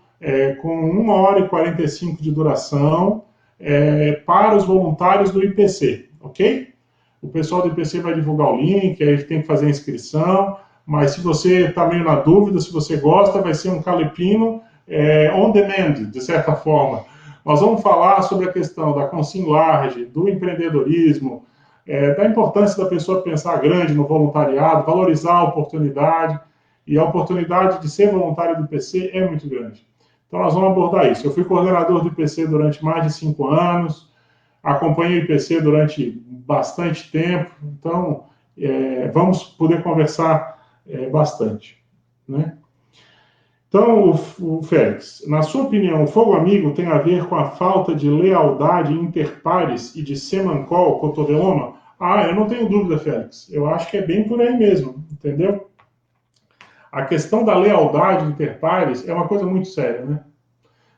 com 1h45 de duração para os voluntários do IPC, ok? O pessoal do IPC vai divulgar o link, aí tem que fazer a inscrição, mas se você está meio na dúvida, se você gosta, vai ser um Calepino on demand, de certa forma. Nós vamos falar sobre a questão da consignlarge, do empreendedorismo, da importância da pessoa pensar grande no voluntariado, valorizar a oportunidade, e a oportunidade de ser voluntário do IPC é muito grande. Então nós vamos abordar isso. Eu fui coordenador do IPC durante mais de 5 anos, acompanhei o IPC durante bastante tempo, então vamos poder conversar bastante, né? Então, o Félix, na sua opinião, o fogo amigo tem a ver com a falta de lealdade interpares e de semancol, cotoveloma? Eu não tenho dúvida, Félix. Eu acho que é bem por aí mesmo, entendeu? A questão da lealdade interpares é uma coisa muito séria, né?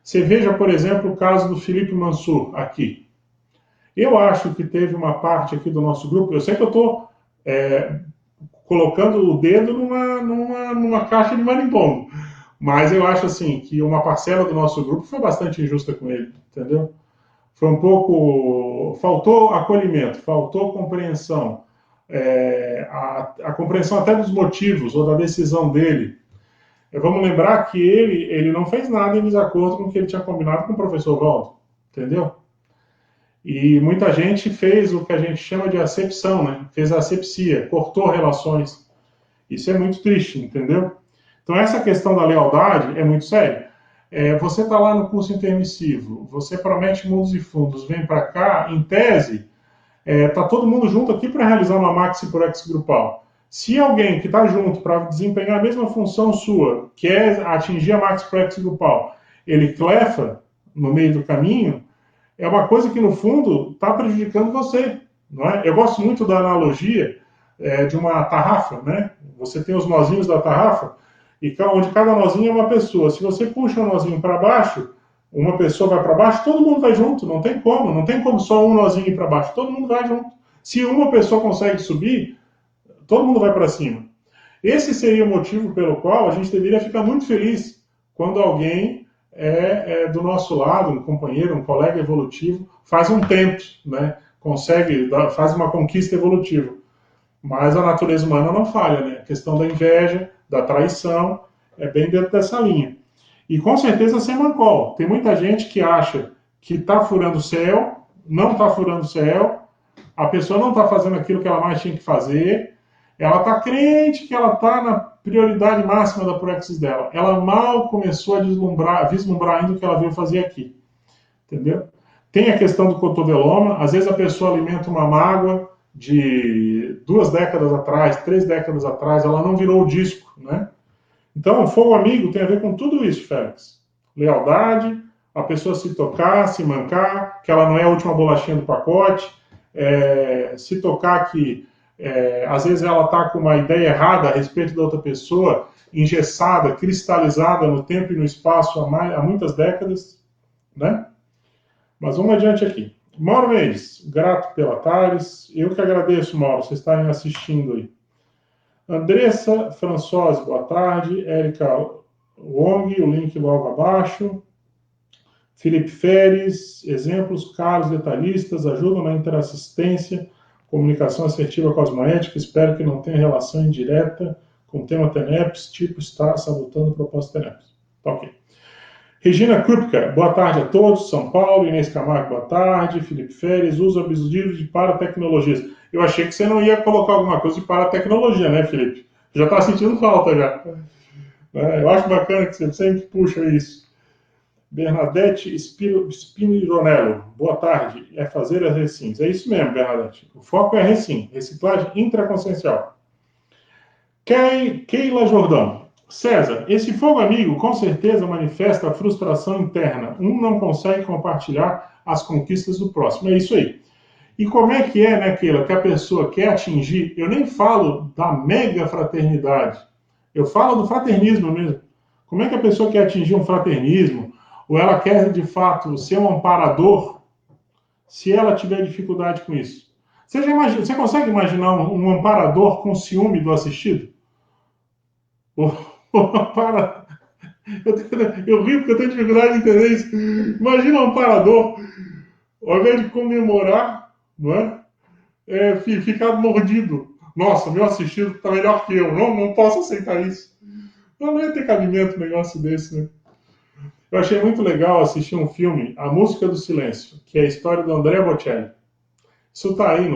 Você veja, por exemplo, o caso do Felipe Mansur aqui. Eu acho que teve uma parte aqui do nosso grupo, eu sei que eu estou colocando o dedo numa caixa de marimbondo, mas eu acho assim que uma parcela do nosso grupo foi bastante injusta com ele, entendeu? Foi um pouco... faltou acolhimento, faltou compreensão, a compreensão até dos motivos ou da decisão dele. Vamos lembrar que ele não fez nada em desacordo com o que ele tinha combinado com o professor Valdo, entendeu? E muita gente fez o que a gente chama de acepção, né? Fez a asepsia, cortou relações. Isso é muito triste, entendeu? Então essa questão da lealdade é muito séria. Você está lá no curso intermissivo, você promete mundos e fundos, vem para cá, em tese, Está todo mundo junto aqui para realizar uma maxi por X grupal. Se alguém que está junto para desempenhar a mesma função sua, que é atingir a maxi por X grupal, ele clefa no meio do caminho, é uma coisa que, no fundo, está prejudicando você. Não é? Eu gosto muito da analogia de uma tarrafa, né? Você tem os nozinhos da tarrafa, e onde cada nozinho é uma pessoa. Se você puxa o nozinho para baixo, uma pessoa vai para baixo, todo mundo vai junto, não tem como só um nozinho ir para baixo, todo mundo vai junto. Se uma pessoa consegue subir, todo mundo vai para cima. Esse seria o motivo pelo qual a gente deveria ficar muito feliz quando alguém do nosso lado, um companheiro, um colega evolutivo, faz um tempo, né? Faz uma conquista evolutiva. Mas a natureza humana não falha, né? A questão da inveja, da traição, é bem dentro dessa linha. E com certeza sem mancol. Tem muita gente que acha que está furando o céu, não está furando o céu, a pessoa não está fazendo aquilo que ela mais tinha que fazer, ela está crente que ela está na prioridade máxima da Proexis dela. Ela mal começou a vislumbrar ainda o que ela veio fazer aqui. Entendeu? Tem a questão do cotoveloma, às vezes a pessoa alimenta uma mágoa de 2 décadas atrás, 3 décadas atrás, ela não virou o disco, né? Então, o fogo amigo tem a ver com tudo isso, Félix. Lealdade, a pessoa se tocar, se mancar, que ela não é a última bolachinha do pacote, se tocar que, às vezes, ela está com uma ideia errada a respeito da outra pessoa, engessada, cristalizada no tempo e no espaço há muitas décadas, né? Mas vamos adiante aqui. Mauro Mendes, grato pela Thales. Eu que agradeço, Mauro, vocês estarem assistindo aí. Andressa Françoise, boa tarde. Érica Wong, o link logo abaixo. Felipe Feres, exemplos caros, detalhistas, ajudam na interassistência, comunicação assertiva cosmoética. Espero que não tenha relação indireta com o tema TENEPS, tipo está sabotando o propósito TENEPS. Tá ok. Regina Krupka, boa tarde a todos. São Paulo. Inês Camargo, boa tarde. Felipe Feres, uso abusivo de paratecnologias. Eu achei que você não ia colocar alguma coisa de paratecnologia, né, Felipe? Já está sentindo falta, já. Eu acho bacana que você sempre puxa isso. Bernadette Spinironello, boa tarde. É fazer as recins. É isso mesmo, Bernadette. O foco é a recim, reciclagem intraconsciencial. Keila Jordão. César, esse fogo amigo com certeza manifesta a frustração interna. Um não consegue compartilhar as conquistas do próximo. É isso aí. E como é que é, né, Keila, que a pessoa quer atingir? Eu nem falo da mega fraternidade. Eu falo do fraternismo mesmo. Como é que a pessoa quer atingir um fraternismo? Ou ela quer, de fato, ser um amparador se ela tiver dificuldade com isso? Você consegue imaginar um amparador com ciúme do assistido? Eu rio porque eu tenho dificuldade de entender isso. Imagina um amparador, ao invés de comemorar, não é? Ficar mordido. Nossa, meu assistido está melhor que eu. Não posso aceitar isso. Não ia ter cabimento um negócio desse, né? Eu achei muito legal assistir um filme, A Música do Silêncio, que é a história do Andrea Bocelli. Isso está aí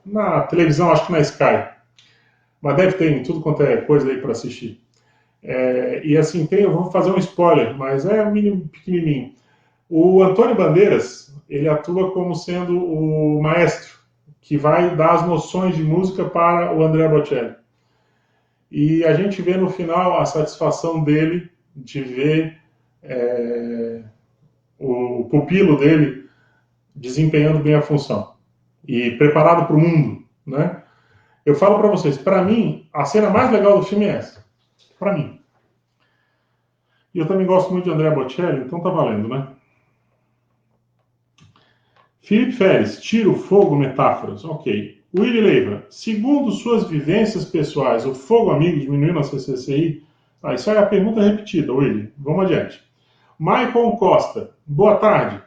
na televisão, acho que na Sky. Mas deve ter em tudo quanto é coisa aí para assistir. E assim, eu vou fazer um spoiler, mas é um mínimo pequenininho. O Antônio Bandeiras, ele atua como sendo o maestro, que vai dar as noções de música para o Andrea Bocelli. E a gente vê no final a satisfação dele de ver o pupilo dele desempenhando bem a função e preparado para o mundo, né? Eu falo para vocês, para mim, a cena mais legal do filme é essa. Para mim. E eu também gosto muito de Andrea Bocelli, então tá valendo, né? Felipe Feres, tiro, fogo, metáforas. Ok. Willy Leiva, segundo suas vivências pessoais, o fogo amigo diminuiu na CCCI? Isso é a pergunta repetida, Willy. Vamos adiante. Michael Costa, boa tarde.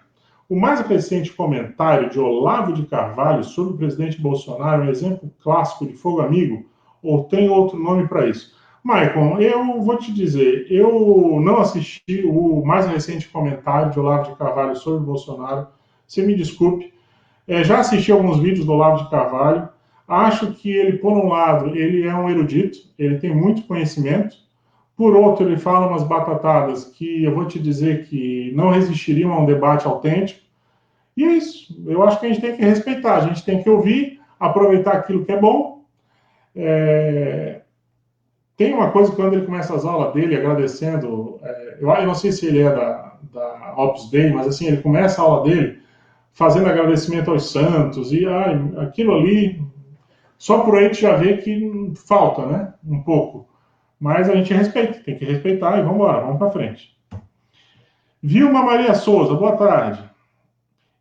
O mais recente comentário de Olavo de Carvalho sobre o presidente Bolsonaro é um exemplo clássico de fogo amigo? Ou tem outro nome para isso? Michael, eu vou te dizer, eu não assisti o mais recente comentário de Olavo de Carvalho sobre o Bolsonaro. Você me desculpe. Já assisti alguns vídeos do Olavo de Carvalho. Acho que ele, por um lado, ele é um erudito, ele tem muito conhecimento. Por outro, ele fala umas batatadas que eu vou te dizer que não resistiriam a um debate autêntico. E é isso. Eu acho que a gente tem que respeitar, a gente tem que ouvir, aproveitar aquilo que é bom. Tem uma coisa que quando ele começa as aulas dele agradecendo, eu não sei se ele é da Opus Dei, mas assim, ele começa a aula dele fazendo agradecimento aos santos, e aquilo ali, só por aí a gente já vê que falta, né? Um pouco. Mas a gente respeita, tem que respeitar e vamos embora, vamos para frente. Vilma Maria Souza, boa tarde.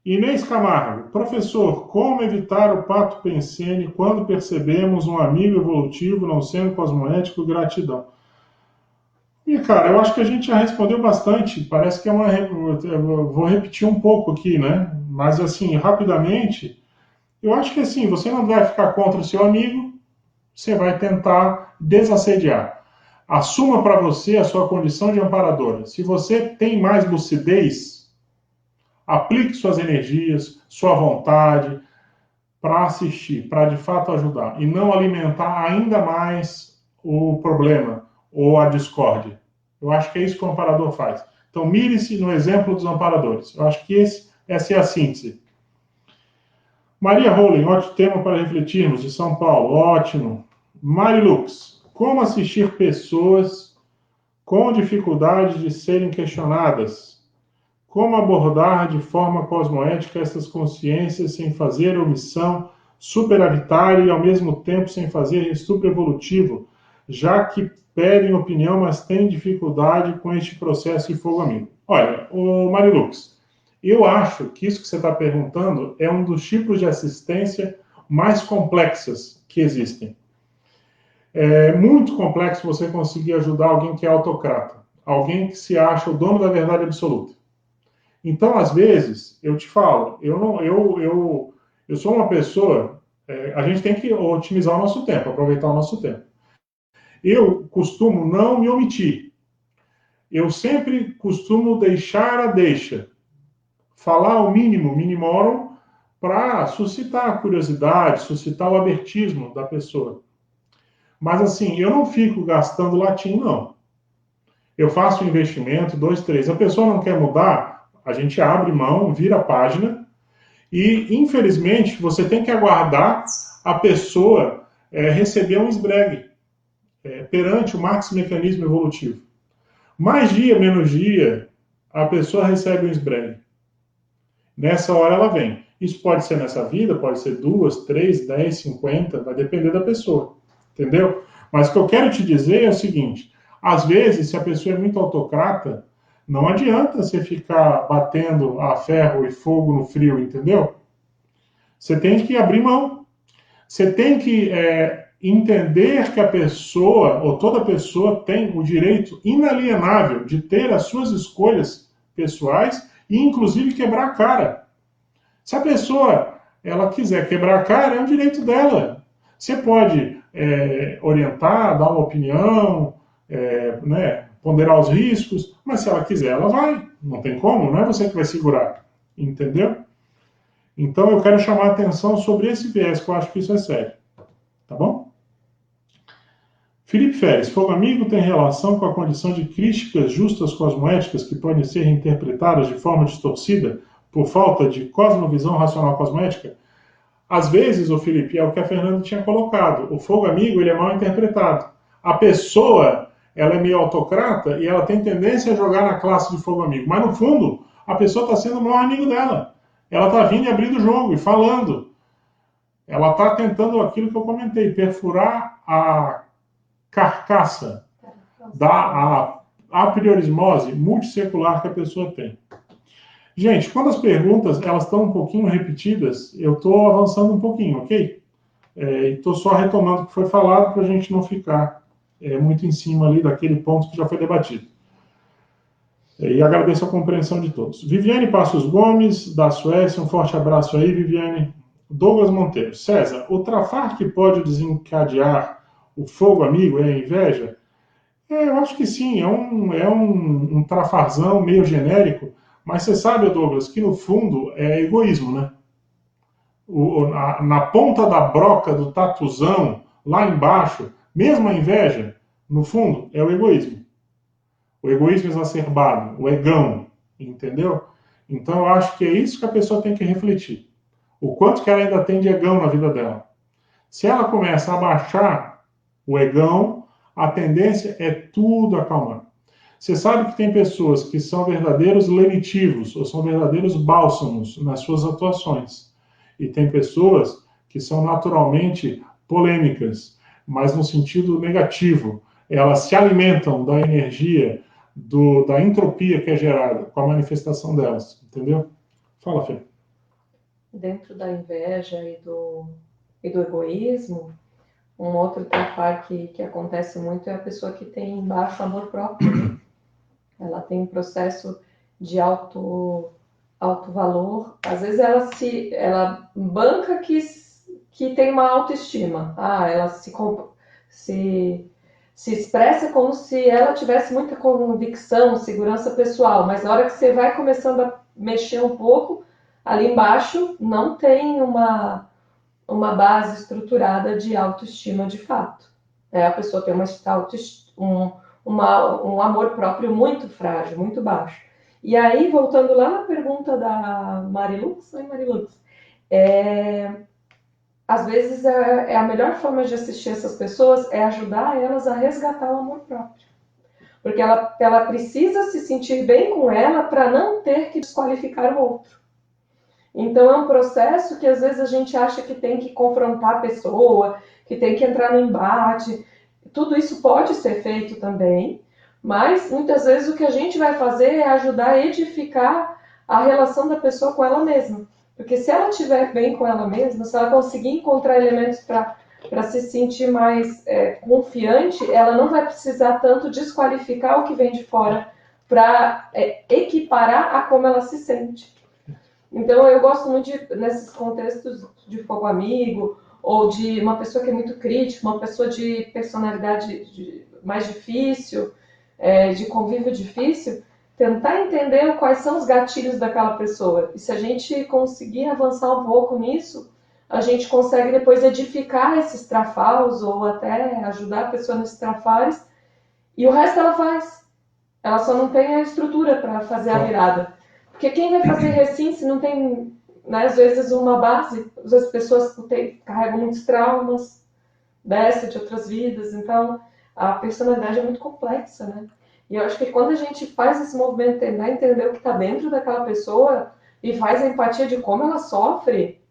Inês Camargo, professor, como evitar o pato pensene quando percebemos um amigo evolutivo não sendo cosmoético? Gratidão. E, cara, eu acho que a gente já respondeu bastante. Parece que é uma. Eu vou repetir um pouco aqui, né? Mas, assim, rapidamente, eu acho que, assim, você não vai ficar contra o seu amigo, você vai tentar desassediar. Assuma para você a sua condição de amparadora. Se você tem mais lucidez, aplique suas energias, sua vontade para assistir, para de fato ajudar e não alimentar ainda mais o problema ou a discórdia. Eu acho que é isso que o amparador faz. Então, mire-se no exemplo dos amparadores. Eu acho que essa é a síntese. Maria Rowling, ótimo tema para refletirmos, de São Paulo, ótimo. Marilux, como assistir pessoas com dificuldade de serem questionadas? Como abordar de forma cosmoética essas consciências sem fazer omissão superavitária e, ao mesmo tempo, sem fazer estupro evolutivo, já que pedem opinião, mas têm dificuldade com este processo de fogo amigo? Olha, o Marilux, eu acho que isso que você está perguntando é um dos tipos de assistência mais complexas que existem. É muito complexo você conseguir ajudar alguém que é autocrata, alguém que se acha o dono da verdade absoluta. Então, às vezes, eu te falo, eu sou uma pessoa, a gente tem que otimizar o nosso tempo, aproveitar o nosso tempo. Eu costumo não me omitir. Eu sempre costumo deixar a deixa. Falar o mínimo, minimorum, para suscitar a curiosidade, suscitar o abertismo da pessoa. Mas, assim, eu não fico gastando latim, não. Eu faço um investimento, 2, 3. A pessoa não quer mudar, a gente abre mão, vira a página e, infelizmente, você tem que aguardar a pessoa receber um esbregue perante o max mecanismo evolutivo. Mais dia, menos dia, a pessoa recebe um esbregue. Nessa hora ela vem. Isso pode ser nessa vida, pode ser 2, 3, 10, 50, vai depender da pessoa, entendeu? Mas o que eu quero te dizer é o seguinte, às vezes, se a pessoa é muito autocrata, não adianta você ficar batendo a ferro e fogo no frio, entendeu? Você tem que abrir mão. Você tem que entender que a pessoa, ou toda pessoa, tem o direito inalienável de ter as suas escolhas pessoais e, inclusive, quebrar a cara. Se a pessoa ela quiser quebrar a cara, é um direito dela. Você pode orientar, dar uma opinião, né, ponderar os riscos, mas se ela quiser, ela vai. Não tem como, não é você que vai segurar. Entendeu? Então eu quero chamar a atenção sobre esse viés, que eu acho que isso é sério. Tá bom? Felipe Feres, fogo amigo tem relação com a condição de críticas justas cosmoéticas que podem ser interpretadas de forma distorcida por falta de cosmovisão racional cosmoética? Às vezes, o Felipe, é o que a Fernanda tinha colocado. O fogo amigo ele é mal interpretado. A pessoa ela é meio autocrata e ela tem tendência a jogar na classe de fogo amigo. Mas, no fundo, a pessoa está sendo o maior amigo dela. Ela está vindo e abrindo o jogo e falando. Ela está tentando aquilo que eu comentei, perfurar a carcaça da apriorismose multissecular que a pessoa tem. Gente, quando as perguntas elas estão um pouquinho repetidas, eu estou avançando um pouquinho, ok? Estou só retomando o que foi falado para a gente não ficar muito em cima ali daquele ponto que já foi debatido. E agradeço a compreensão de todos. Viviane Passos Gomes, da Suécia, um forte abraço aí, Viviane. Douglas Monteiro. César, o trafar que pode desencadear o fogo amigo é a inveja? Eu acho que sim, é um trafarzão meio genérico, mas você sabe, Douglas, que no fundo é egoísmo, né? Na ponta da broca do tatuzão, lá embaixo, mesmo a inveja, no fundo, é o egoísmo. O egoísmo exacerbado, o egão, entendeu? Então, eu acho que é isso que a pessoa tem que refletir. O quanto que ela ainda tem de egão na vida dela. Se ela começa a baixar o egão, a tendência é tudo acalmar. Você sabe que tem pessoas que são verdadeiros lenitivos, ou são verdadeiros bálsamos nas suas atuações. E tem pessoas que são naturalmente polêmicas, mas no sentido negativo. Elas se alimentam da energia, da entropia que é gerada com a manifestação delas, entendeu? Fala, Fê. Dentro da inveja e do egoísmo, um outro trafar que acontece muito é a pessoa que tem baixo amor próprio. Ela tem um processo de alto valor. Às vezes ela banca que tem uma autoestima. Ela se expressa como se ela tivesse muita convicção, segurança pessoal, mas na hora que você vai começando a mexer um pouco, ali embaixo não tem uma base estruturada de autoestima de fato. A pessoa tem um amor próprio muito frágil, muito baixo. E aí, voltando lá na pergunta da Marilux, às vezes a melhor forma de assistir essas pessoas é ajudar elas a resgatar o amor próprio. Porque ela precisa se sentir bem com ela para não ter que desqualificar o outro. Então é um processo que às vezes a gente acha que tem que confrontar a pessoa, que tem que entrar no embate. Tudo isso pode ser feito também, mas muitas vezes o que a gente vai fazer é ajudar a edificar a relação da pessoa com ela mesma. Porque se ela estiver bem com ela mesma, se ela conseguir encontrar elementos para se sentir mais confiante, ela não vai precisar tanto desqualificar o que vem de fora para equiparar a como ela se sente. Então, eu gosto muito nesses contextos de fogo amigo, ou de uma pessoa que é muito crítica, uma pessoa de personalidade mais difícil, de convívio difícil, tentar entender quais são os gatilhos daquela pessoa. E se a gente conseguir avançar um pouco nisso, a gente consegue depois edificar esses trafaus, ou até ajudar a pessoa nesses trafares, e o resto ela faz. Ela só não tem a estrutura para fazer a virada. Porque quem vai fazer recém se não tem, né, às vezes, uma base? As pessoas carregam muitos traumas, de outras vidas. Então, a personalidade é muito complexa, né? E eu acho que quando a gente faz esse movimento, tentar entender o que está dentro daquela pessoa e faz a empatia de como ela sofre,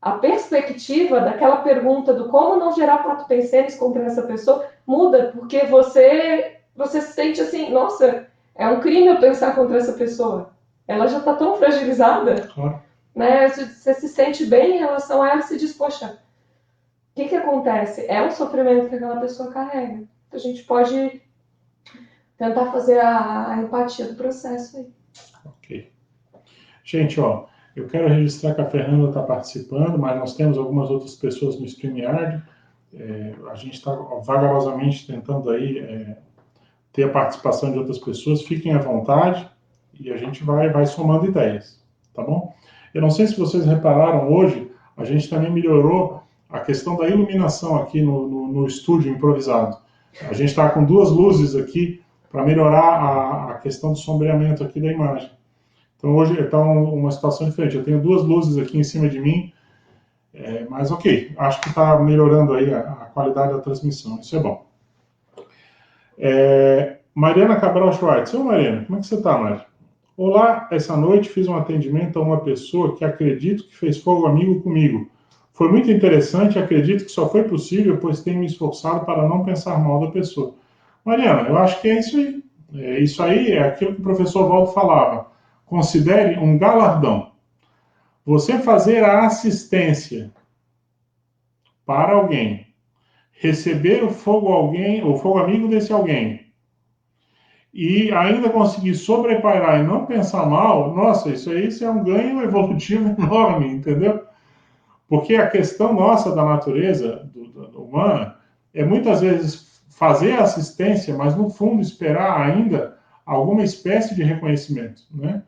a perspectiva daquela pergunta do como não gerar pato pensênis contra essa pessoa muda, porque você se sente assim, nossa, é um crime eu pensar contra essa pessoa. Ela já está tão fragilizada, né? Você se sente bem em relação a ela e se diz, poxa, o que acontece? É um sofrimento que aquela pessoa carrega. Então a gente pode tentar fazer a empatia do processo aí. Ok. Gente, eu quero registrar que a Fernanda está participando, mas nós temos algumas outras pessoas no StreamYard. A gente está vagarosamente tentando aí ter a participação de outras pessoas. Fiquem à vontade. E a gente vai somando ideias, tá bom? Eu não sei se vocês repararam, hoje a gente também melhorou a questão da iluminação aqui no estúdio improvisado. A gente está com 2 luzes aqui para melhorar a questão do sombreamento aqui da imagem. Então hoje está uma situação diferente. Eu tenho 2 luzes aqui em cima de mim, mas ok, acho que está melhorando aí a qualidade da transmissão, isso é bom. Mariana Cabral Schwartz. Ô Mariana, como é que você está, Mari? Olá, essa noite fiz um atendimento a uma pessoa que acredito que fez fogo amigo comigo. Foi muito interessante e acredito que só foi possível pois tenho me esforçado para não pensar mal da pessoa. Mariana, eu acho que é isso aí. Isso aí é aquilo que o professor Valdo falava. Considere um galardão. Você fazer a assistência para alguém, receber o fogo amigo desse alguém, e ainda conseguir sobrepairar e não pensar mal, nossa, isso é um ganho evolutivo enorme, entendeu? Porque a questão nossa da natureza humana é muitas vezes fazer a assistência, mas no fundo esperar ainda alguma espécie de reconhecimento, né?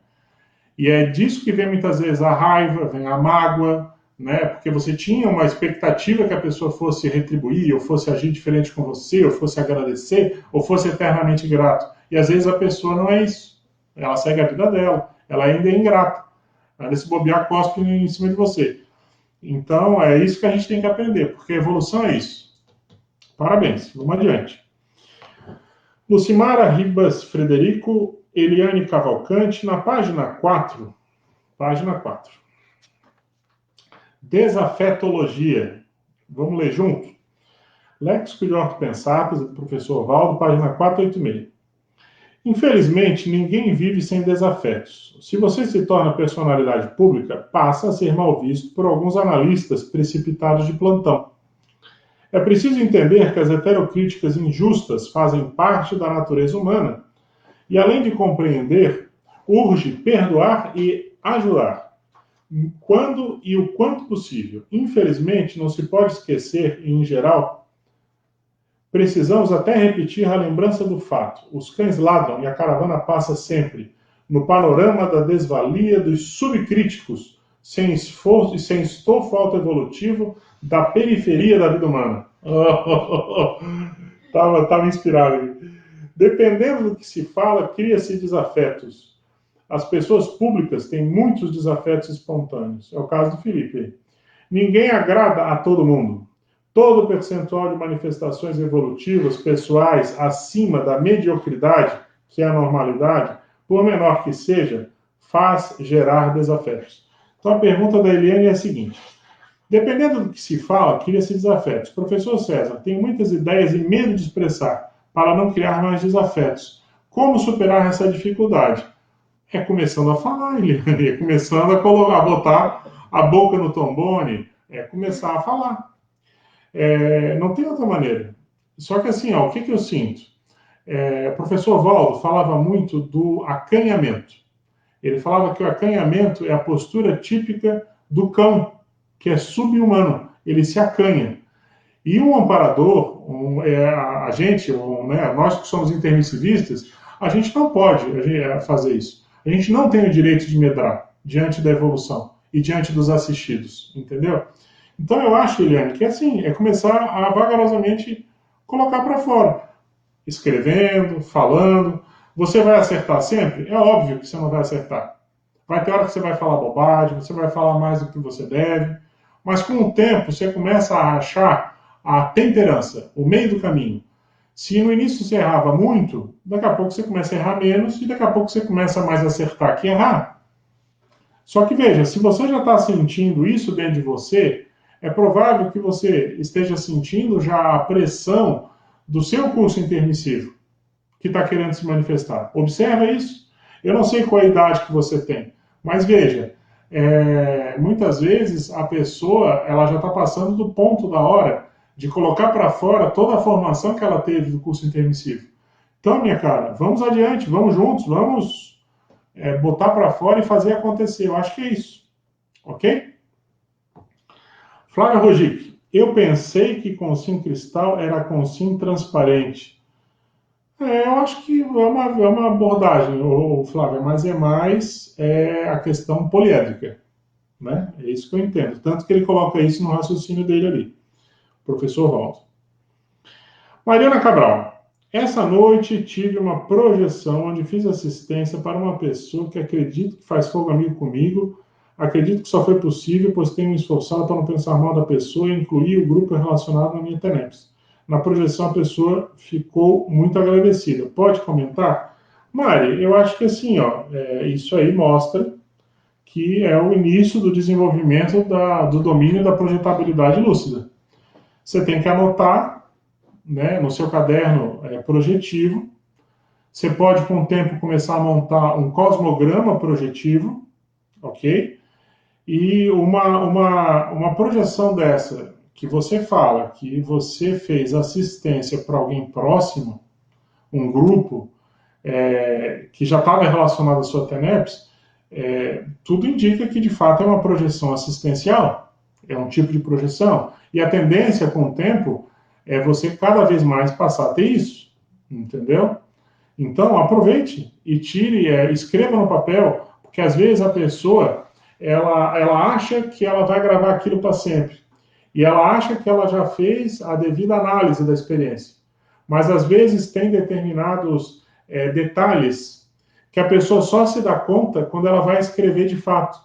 E é disso que vem muitas vezes a raiva, vem a mágoa, né? Porque você tinha uma expectativa que a pessoa fosse retribuir, ou fosse agir diferente com você, ou fosse agradecer, ou fosse eternamente grato. E às vezes a pessoa não é isso. Ela segue a vida dela, ela ainda é ingrata. Ainda se bobear, cospe em cima de você. Então, é isso que a gente tem que aprender, porque a evolução é isso. Parabéns, vamos adiante. Lucimara Ribas Frederico, Eliane Cavalcante, na página 4. Página 4. Desafetologia. Vamos ler junto? Léxico de Orto Pensatas, do professor Valdo, página 486. Infelizmente, ninguém vive sem desafetos. Se você se torna personalidade pública, passa a ser mal visto por alguns analistas precipitados de plantão. É preciso entender que as heterocríticas injustas fazem parte da natureza humana e, além de compreender, urge perdoar e ajudar, quando e o quanto possível. Infelizmente, não se pode esquecer, em geral, precisamos até repetir a lembrança do fato. Os cães ladram e a caravana passa sempre, no panorama da desvalia dos subcríticos, sem esforço e sem estofo autoevolutivo da periferia da vida humana. Tava inspirado. Dependendo do que se fala, cria-se desafetos. As pessoas públicas têm muitos desafetos espontâneos. É o caso do Felipe. Ninguém agrada a todo mundo. Todo percentual de manifestações evolutivas pessoais acima da mediocridade, que é a normalidade, por menor que seja, faz gerar desafetos. Então a pergunta da Eliane é a seguinte: dependendo do que se fala, cria-se desafetos. Professor César, tem muitas ideias e medo de expressar, para não criar mais desafetos. Como superar essa dificuldade? É começando a falar, Eliane, é começando a botar a boca no trombone, é começar a falar. Não tem outra maneira. Só que assim, o que eu sinto? O professor Valdo falava muito do acanhamento. Ele falava que o acanhamento é a postura típica do cão, que é sub-humano. Ele se acanha. E um amparador, a gente, nós que somos intermissivistas, a gente não pode fazer isso. A gente não tem o direito de medrar diante da evolução e diante dos assistidos, entendeu? Então eu acho, Eliane, que assim, é começar a vagarosamente colocar para fora. Escrevendo, falando. Você vai acertar sempre? É óbvio que você não vai acertar. Vai ter hora que você vai falar bobagem, você vai falar mais do que você deve. Mas com o tempo você começa a achar a temperança, o meio do caminho. Se no início você errava muito, daqui a pouco você começa a errar menos e daqui a pouco você começa mais a acertar que errar. Só que veja, se você já está sentindo isso dentro de você, é provável que você esteja sentindo já a pressão do seu curso intermissivo que está querendo se manifestar. Observa isso. Eu não sei qual é a idade que você tem, mas veja, muitas vezes a pessoa ela já está passando do ponto da hora de colocar para fora toda a formação que ela teve do curso intermissivo. Então, minha cara, vamos adiante, vamos juntos, vamos botar para fora e fazer acontecer. Eu acho que é isso. Ok? Flávia Rogic, eu pensei que Consim cristal era Consim transparente. Eu acho que é uma abordagem, Flávia, mas é mais a questão poliédrica. Né? É isso que eu entendo. Tanto que ele coloca isso no raciocínio dele ali. Professor Valdo. Mariana Cabral. Essa noite tive uma projeção onde fiz assistência para uma pessoa que acredito que faz fogo amigo comigo. Acredito que só foi possível, pois tenho me esforçado para não pensar mal da pessoa e incluir o grupo relacionado na minha TENEPS. Na projeção, a pessoa ficou muito agradecida. Pode comentar? Mari, eu acho que assim, isso aí mostra que é o início do desenvolvimento do domínio da projetabilidade lúcida. Você tem que anotar, né, no seu caderno projetivo. Você pode, com o tempo, começar a montar um cosmograma projetivo, ok? E uma projeção dessa, que você fala que você fez assistência para alguém próximo, um grupo que já estava relacionado à sua TENEPS, tudo indica que, de fato, é uma projeção assistencial, é um tipo de projeção. E a tendência, com o tempo, é você cada vez mais passar a ter isso, entendeu? Então, aproveite e tire, escreva no papel, porque às vezes a pessoa ela acha que ela vai gravar aquilo para sempre. E ela acha que ela já fez a devida análise da experiência. Mas às vezes tem determinados detalhes que a pessoa só se dá conta quando ela vai escrever de fato.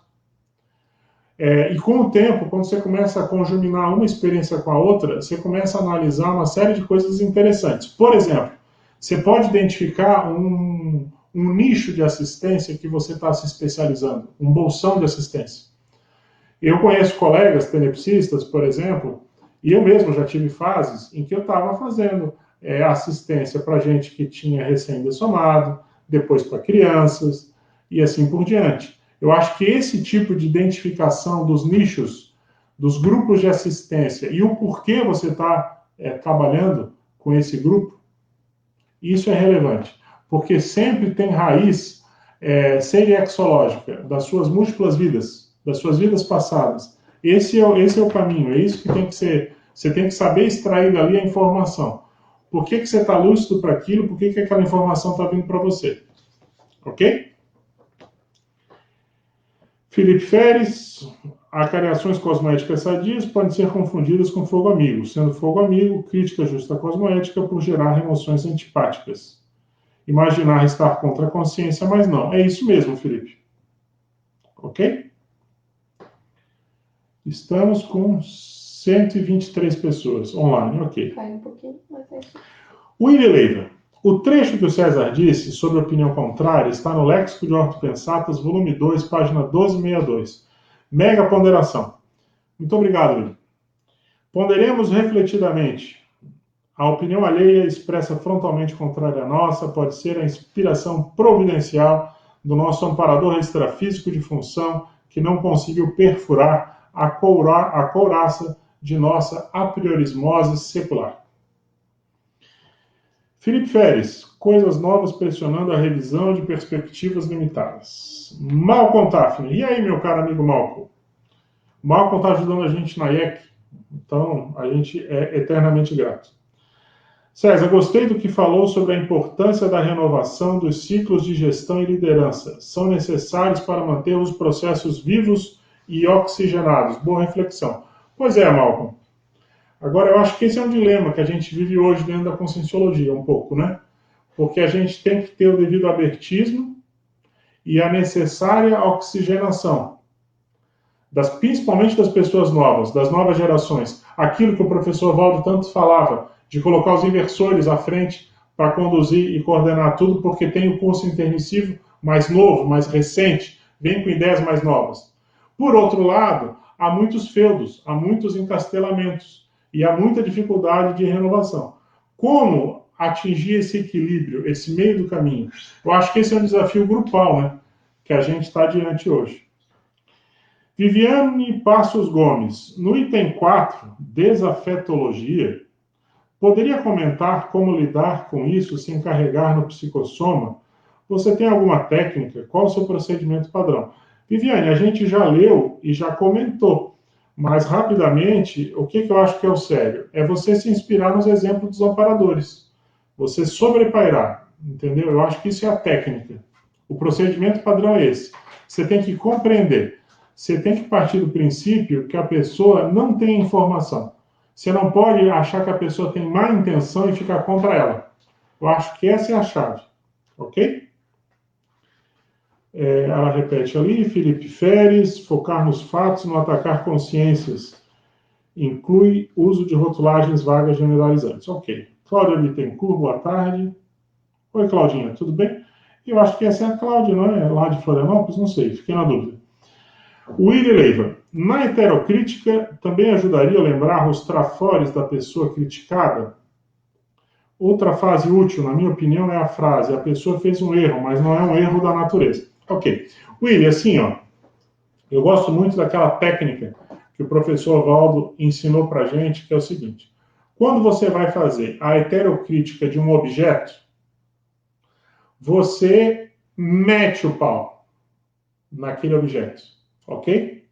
E com o tempo, quando você começa a conjuminar uma experiência com a outra, você começa a analisar uma série de coisas interessantes. Por exemplo, você pode identificar um nicho de assistência que você está se especializando, um bolsão de assistência. Eu conheço colegas tenepsistas, por exemplo, e eu mesmo já tive fases em que eu estava fazendo assistência para gente que tinha recém-dessomado, depois para crianças, e assim por diante. Eu acho que esse tipo de identificação dos nichos, dos grupos de assistência e o porquê você está trabalhando com esse grupo, isso é relevante, porque sempre tem raiz seriexológica das suas múltiplas vidas, das suas vidas passadas. Esse é o caminho, é isso que tem que ser. Você tem que saber extrair dali a informação. Por que você está lúcido para aquilo? Por que aquela informação está vindo para você? Ok? Felipe Feres, acariações cosmoéticas sadias podem ser confundidas com fogo amigo, sendo fogo amigo, crítica justa cosmoética por gerar emoções antipáticas. Imaginar estar contra a consciência, mas não. É isso mesmo, Felipe. Ok? Estamos com 123 pessoas online, ok. Cai um pouquinho, mas é isso. William Leiva. O trecho que o César disse sobre a opinião contrária está no Léxico de Ortopensatas, volume 2, página 1262. Mega ponderação. Muito obrigado, William. Ponderemos refletidamente. A opinião alheia, expressa frontalmente contrária à nossa, pode ser a inspiração providencial do nosso amparador extrafísico de função que não conseguiu perfurar a couraça de nossa apriorismose secular. Felipe Feres, coisas novas pressionando a revisão de perspectivas limitadas. Malcolm Tafner, e aí, meu caro amigo Malcolm? Malcolm está ajudando a gente na IEC, então a gente é eternamente grato. César, gostei do que falou sobre a importância da renovação dos ciclos de gestão e liderança. São necessários para manter os processos vivos e oxigenados. Boa reflexão. Pois é, Malcolm. Agora, eu acho que esse é um dilema que a gente vive hoje dentro da conscienciologia, um pouco, né? Porque a gente tem que ter o devido abertismo e a necessária oxigenação, principalmente das pessoas novas, das novas gerações. Aquilo que o professor Valdo tanto falava, de colocar os inversores à frente para conduzir e coordenar tudo, porque tem o curso intermissivo mais novo, mais recente, vem com ideias mais novas. Por outro lado, há muitos feudos, há muitos encastelamentos e há muita dificuldade de renovação. Como atingir esse equilíbrio, esse meio do caminho? Eu acho que esse é um desafio grupal, né, que a gente está diante hoje. Viviane Passos Gomes, no item 4, desafetologia, poderia comentar como lidar com isso sem carregar no psicossoma? Você tem alguma técnica? Qual o seu procedimento padrão? Viviane, a gente já leu e já comentou, mas rapidamente, o que eu acho que é o sério? É você se inspirar nos exemplos dos amparadores. Você sobrepairar, entendeu? Eu acho que isso é a técnica. O procedimento padrão é esse. Você tem que compreender. Você tem que partir do princípio que a pessoa não tem informação. Você não pode achar que a pessoa tem má intenção e ficar contra ela. Eu acho que essa é a chave. Ok? Ela repete ali, Felipe Feres, focar nos fatos, não atacar consciências. Inclui uso de rotulagens vagas generalizantes. Ok. Cláudia Bittencourt, boa tarde. Oi, Claudinha, tudo bem? Eu acho que essa é a Cláudia, não é? Lá de Florianópolis? Não sei, fiquei na dúvida. William Leiva. Na heterocrítica, também ajudaria a lembrar os trafores da pessoa criticada? Outra frase útil, na minha opinião, é a frase: a pessoa fez um erro, mas não é um erro da natureza. Ok. William, assim, ó, eu gosto muito daquela técnica que o professor Valdo ensinou pra gente, que é o seguinte: quando você vai fazer a heterocrítica de um objeto, você mete o pau naquele objeto, ok?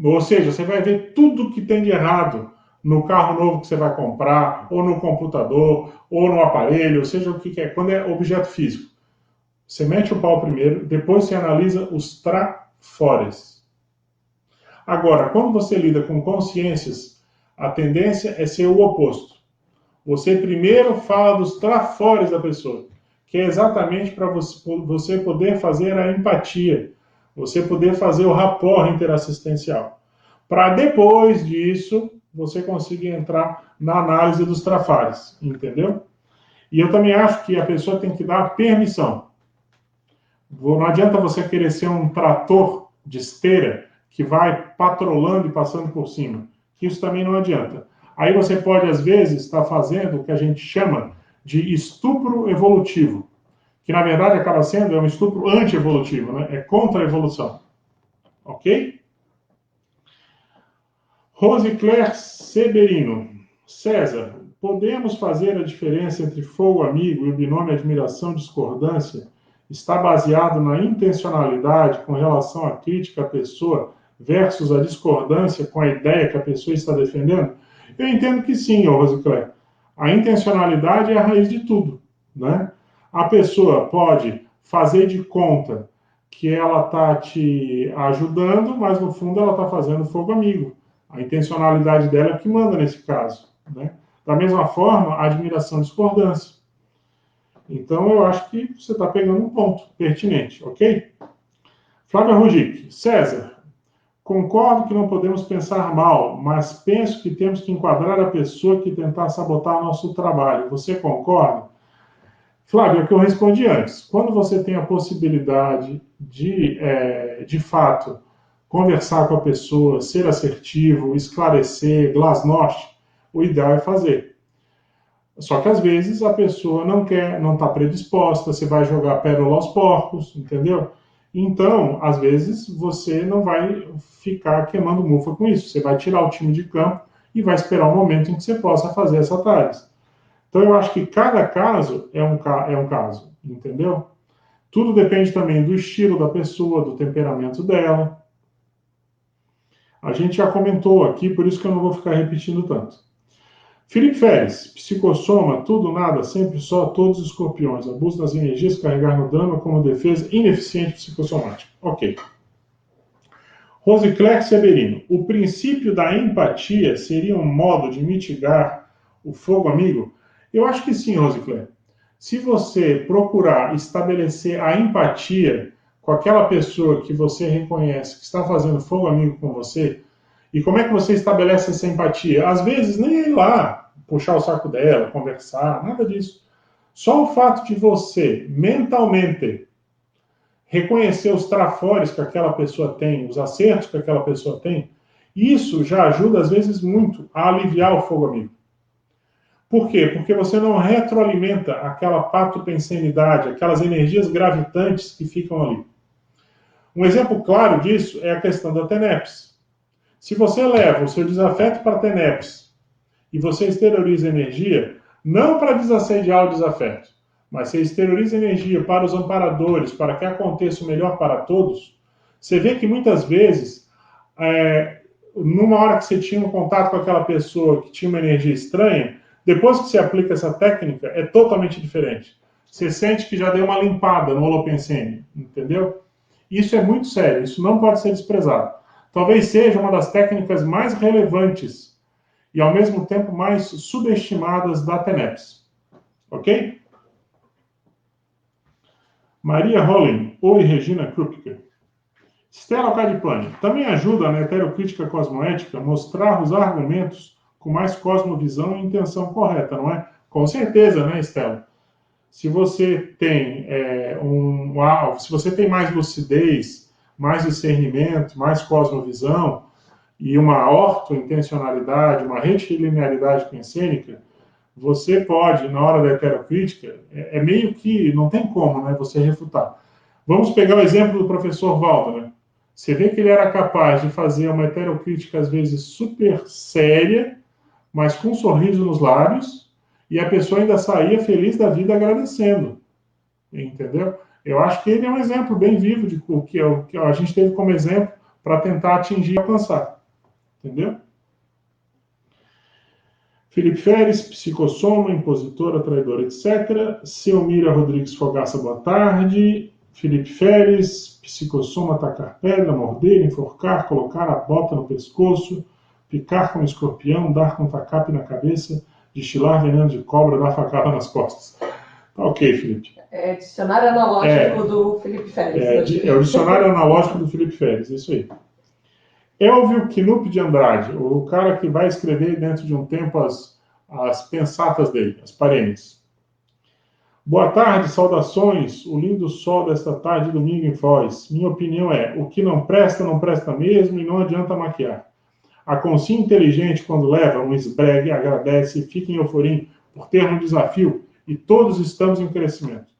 Ou seja, você vai ver tudo que tem de errado no carro novo que você vai comprar, ou no computador, ou no aparelho, ou seja o que é, quando é objeto físico. Você mete o pau primeiro, depois você analisa os trafores. Agora, quando você lida com consciências, a tendência é ser o oposto. Você primeiro fala dos trafores da pessoa. que é exatamente para você poder fazer a empatia, você poder fazer o rapport interassistencial. Para depois disso, você conseguir entrar na análise dos trafares, entendeu? E eu também acho que a pessoa tem que dar permissão. Não adianta você querer ser um trator de esteira que vai patrolando e passando por cima. Isso também não adianta. Aí você pode, às vezes, estar fazendo o que a gente chama de estupro evolutivo, que na verdade acaba sendo um estupro anti-evolutivo, né? É contra a evolução. Ok? Rosicler Severino. César, podemos fazer a diferença entre fogo amigo e o binômio admiração-discordância? Está baseado na intencionalidade com relação à crítica à pessoa versus a discordância com a ideia que a pessoa está defendendo? Eu entendo que sim, Rosicler. A intencionalidade é a raiz de tudo, né? A pessoa pode fazer de conta que ela está te ajudando, mas no fundo ela está fazendo fogo amigo. A intencionalidade dela é o que manda nesse caso, né? Da mesma forma, a admiração e discordância. Então, eu acho que você está pegando um ponto pertinente, ok? Flávia Rugic. César, concordo que não podemos pensar mal, mas penso que temos que enquadrar a pessoa que tentar sabotar nosso trabalho. Você concorda? Flávia, é o que eu respondi antes. Quando você tem a possibilidade de fato, conversar com a pessoa, ser assertivo, esclarecer, glasnost, o ideal é fazer. Só que às vezes a pessoa não quer, não está predisposta, você vai jogar pérola aos porcos, entendeu? Então, às vezes, você não vai ficar queimando mufa com isso. Você vai tirar o time de campo e vai esperar um momento em que você possa fazer essa análise. Então, eu acho que cada caso é um caso, entendeu? Tudo depende também do estilo da pessoa, do temperamento dela. A gente já comentou aqui, por isso que eu não vou ficar repetindo tanto. Felipe Férez, psicossoma, tudo, nada, sempre só, todos os escorpiões. Abuso das energias, carregar no drama como defesa, ineficiente psicossomática. Ok. Rosicler Severino, o princípio da empatia seria um modo de mitigar o fogo amigo? Eu acho que sim, Rosicler. Se você procurar estabelecer a empatia com aquela pessoa que você reconhece que está fazendo fogo amigo com você, e como é que você estabelece essa empatia? Às vezes nem é ir lá, puxar o saco dela, conversar, nada disso. Só o fato de você, mentalmente, reconhecer os trafores que aquela pessoa tem, os acertos que aquela pessoa tem, isso já ajuda, às vezes, muito a aliviar o fogo amigo. Por quê? Porque você não retroalimenta aquela patopensenidade, aquelas energias gravitantes que ficam ali. Um exemplo claro disso é a questão da TENEPS. Se você leva o seu desafeto para a TENEPS e você exterioriza energia, não para desassediar o desafeto, mas você exterioriza energia para os amparadores, para que aconteça o melhor para todos, você vê que muitas vezes, numa hora que você tinha um contato com aquela pessoa que tinha uma energia estranha, depois que você aplica essa técnica, é totalmente diferente. Você sente que já deu uma limpada no holopensene, entendeu? Isso é muito sério, isso não pode ser desprezado. Talvez seja uma das técnicas mais relevantes e, ao mesmo tempo, mais subestimadas da TENEPS. Ok? Maria Holling, oi, Regina Krupke. Stella Cadipani, também ajuda na heterocrítica cosmoética mostrar os argumentos com mais cosmovisão e intenção correta, não é? Com certeza, né, Stella? Se você tem se você tem mais lucidez, mais discernimento, mais cosmovisão e uma ortointencionalidade, uma retilinearidade pensênica, você pode, na hora da heterocrítica, é meio que não tem como, né, você refutar. Vamos pegar o exemplo do professor Waldner. Você vê que ele era capaz de fazer uma heterocrítica, às vezes, super séria, mas com um sorriso nos lábios, e a pessoa ainda saía feliz da vida agradecendo. Entendeu? Eu acho que ele é um exemplo bem vivo de o que a gente teve como exemplo para tentar atingir e alcançar. Entendeu? Felipe Férez, psicossoma, impositora, traidora, etc. Selmira Rodrigues Fogaça, boa tarde. Felipe Férez, psicossoma, atacar pedra, morder, enforcar, colocar a bota no pescoço, picar com escorpião, dar com tacape na cabeça, destilar veneno de cobra, dar facada nas costas. Ok, Felipe. É dicionário analógico do Felipe Félix. É o dicionário analógico do Felipe Félix, isso aí. Elvio Knupp de Andrade, o cara que vai escrever dentro de um tempo as pensatas dele, as parenes. Boa tarde, saudações, o lindo sol desta tarde de domingo em Foz. Minha opinião é, o que não presta mesmo e não adianta maquiar. A Consim inteligente, quando leva um esbregue, agradece e fica em euforia por ter um desafio e todos estamos em crescimento.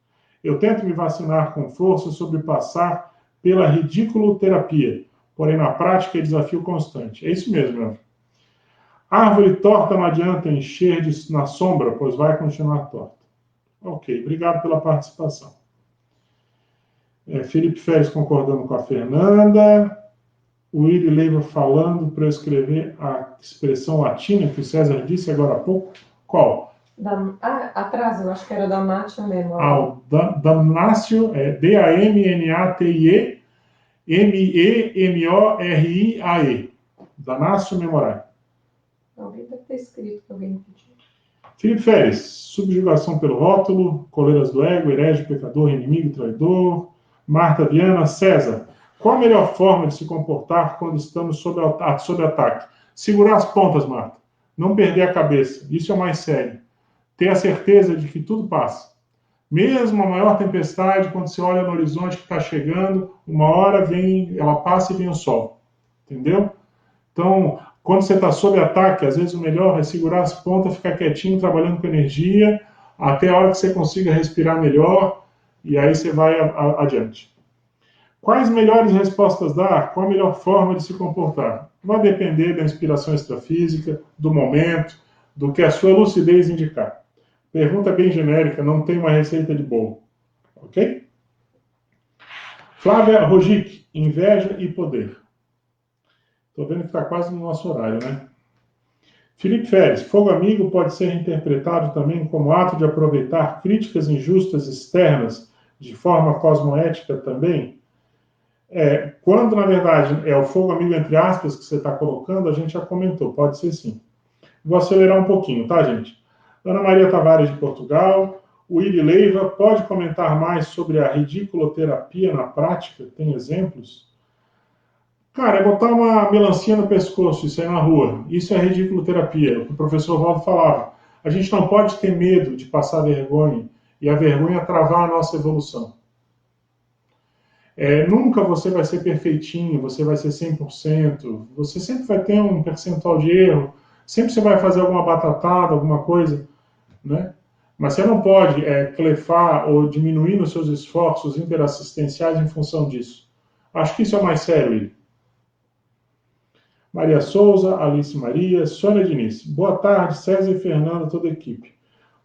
Eu tento me vacinar com força sobre passar pela ridiculoterapia, porém na prática é desafio constante. É isso mesmo, meu. Árvore torta não adianta encher na sombra, pois vai continuar torta. Ok, obrigado pela participação. Felipe Félix concordando com a Fernanda. O Iri Leiva falando para eu escrever a expressão latina que o César disse agora há pouco. Qual? Atrás, eu acho que era Damnatio mesmo. Damnatio é D-A-M-N-A-T-I-E M-E-M-O-R-I-A-E. Damnatio Memorae. Alguém deve ter escrito que alguém pediu. Felipe Félix, subjugação pelo rótulo, coleiras do ego, herege, pecador, inimigo, traidor. Marta Viana, César, qual a melhor forma de se comportar quando estamos sob ataque? Segurar as pontas, Marta. Não perder a cabeça. Isso é o mais sério. Ter a certeza de que tudo passa. Mesmo a maior tempestade, quando você olha no horizonte que está chegando, uma hora ela passa e vem o sol. Entendeu? Então, quando você está sob ataque, às vezes o melhor é segurar as pontas, ficar quietinho, trabalhando com energia, até a hora que você consiga respirar melhor, e aí você vai adiante. Quais melhores respostas dar? Qual a melhor forma de se comportar? Vai depender da inspiração extrafísica, do momento, do que a sua lucidez indicar. Pergunta bem genérica, não tem uma receita de bolo. Ok? Flávia Rogic, inveja e poder. Estou vendo que está quase no nosso horário, né? Felipe Félix, fogo amigo pode ser interpretado também como ato de aproveitar críticas injustas externas de forma cosmoética também? Quando, na verdade, é o fogo amigo, entre aspas, que você está colocando, a gente já comentou, pode ser sim. Vou acelerar um pouquinho, tá, gente? Ana Maria Tavares, de Portugal. O Iri Leiva, pode comentar mais sobre a ridiculoterapia na prática? Tem exemplos? Cara, é botar uma melancia no pescoço e sair na rua. Isso é ridiculoterapia, o que o professor Valdo falava. A gente não pode ter medo de passar vergonha, e a vergonha travar a nossa evolução. Nunca você vai ser perfeitinho, você vai ser 100%, você sempre vai ter um percentual de erro, sempre você vai fazer alguma batatada, alguma coisa, né? Mas você não pode clefar ou diminuir os seus esforços interassistenciais em função disso. Acho que isso é mais sério, Ili. Maria Souza, Alice Maria, Sônia Diniz. Boa tarde, César e Fernanda, toda a equipe.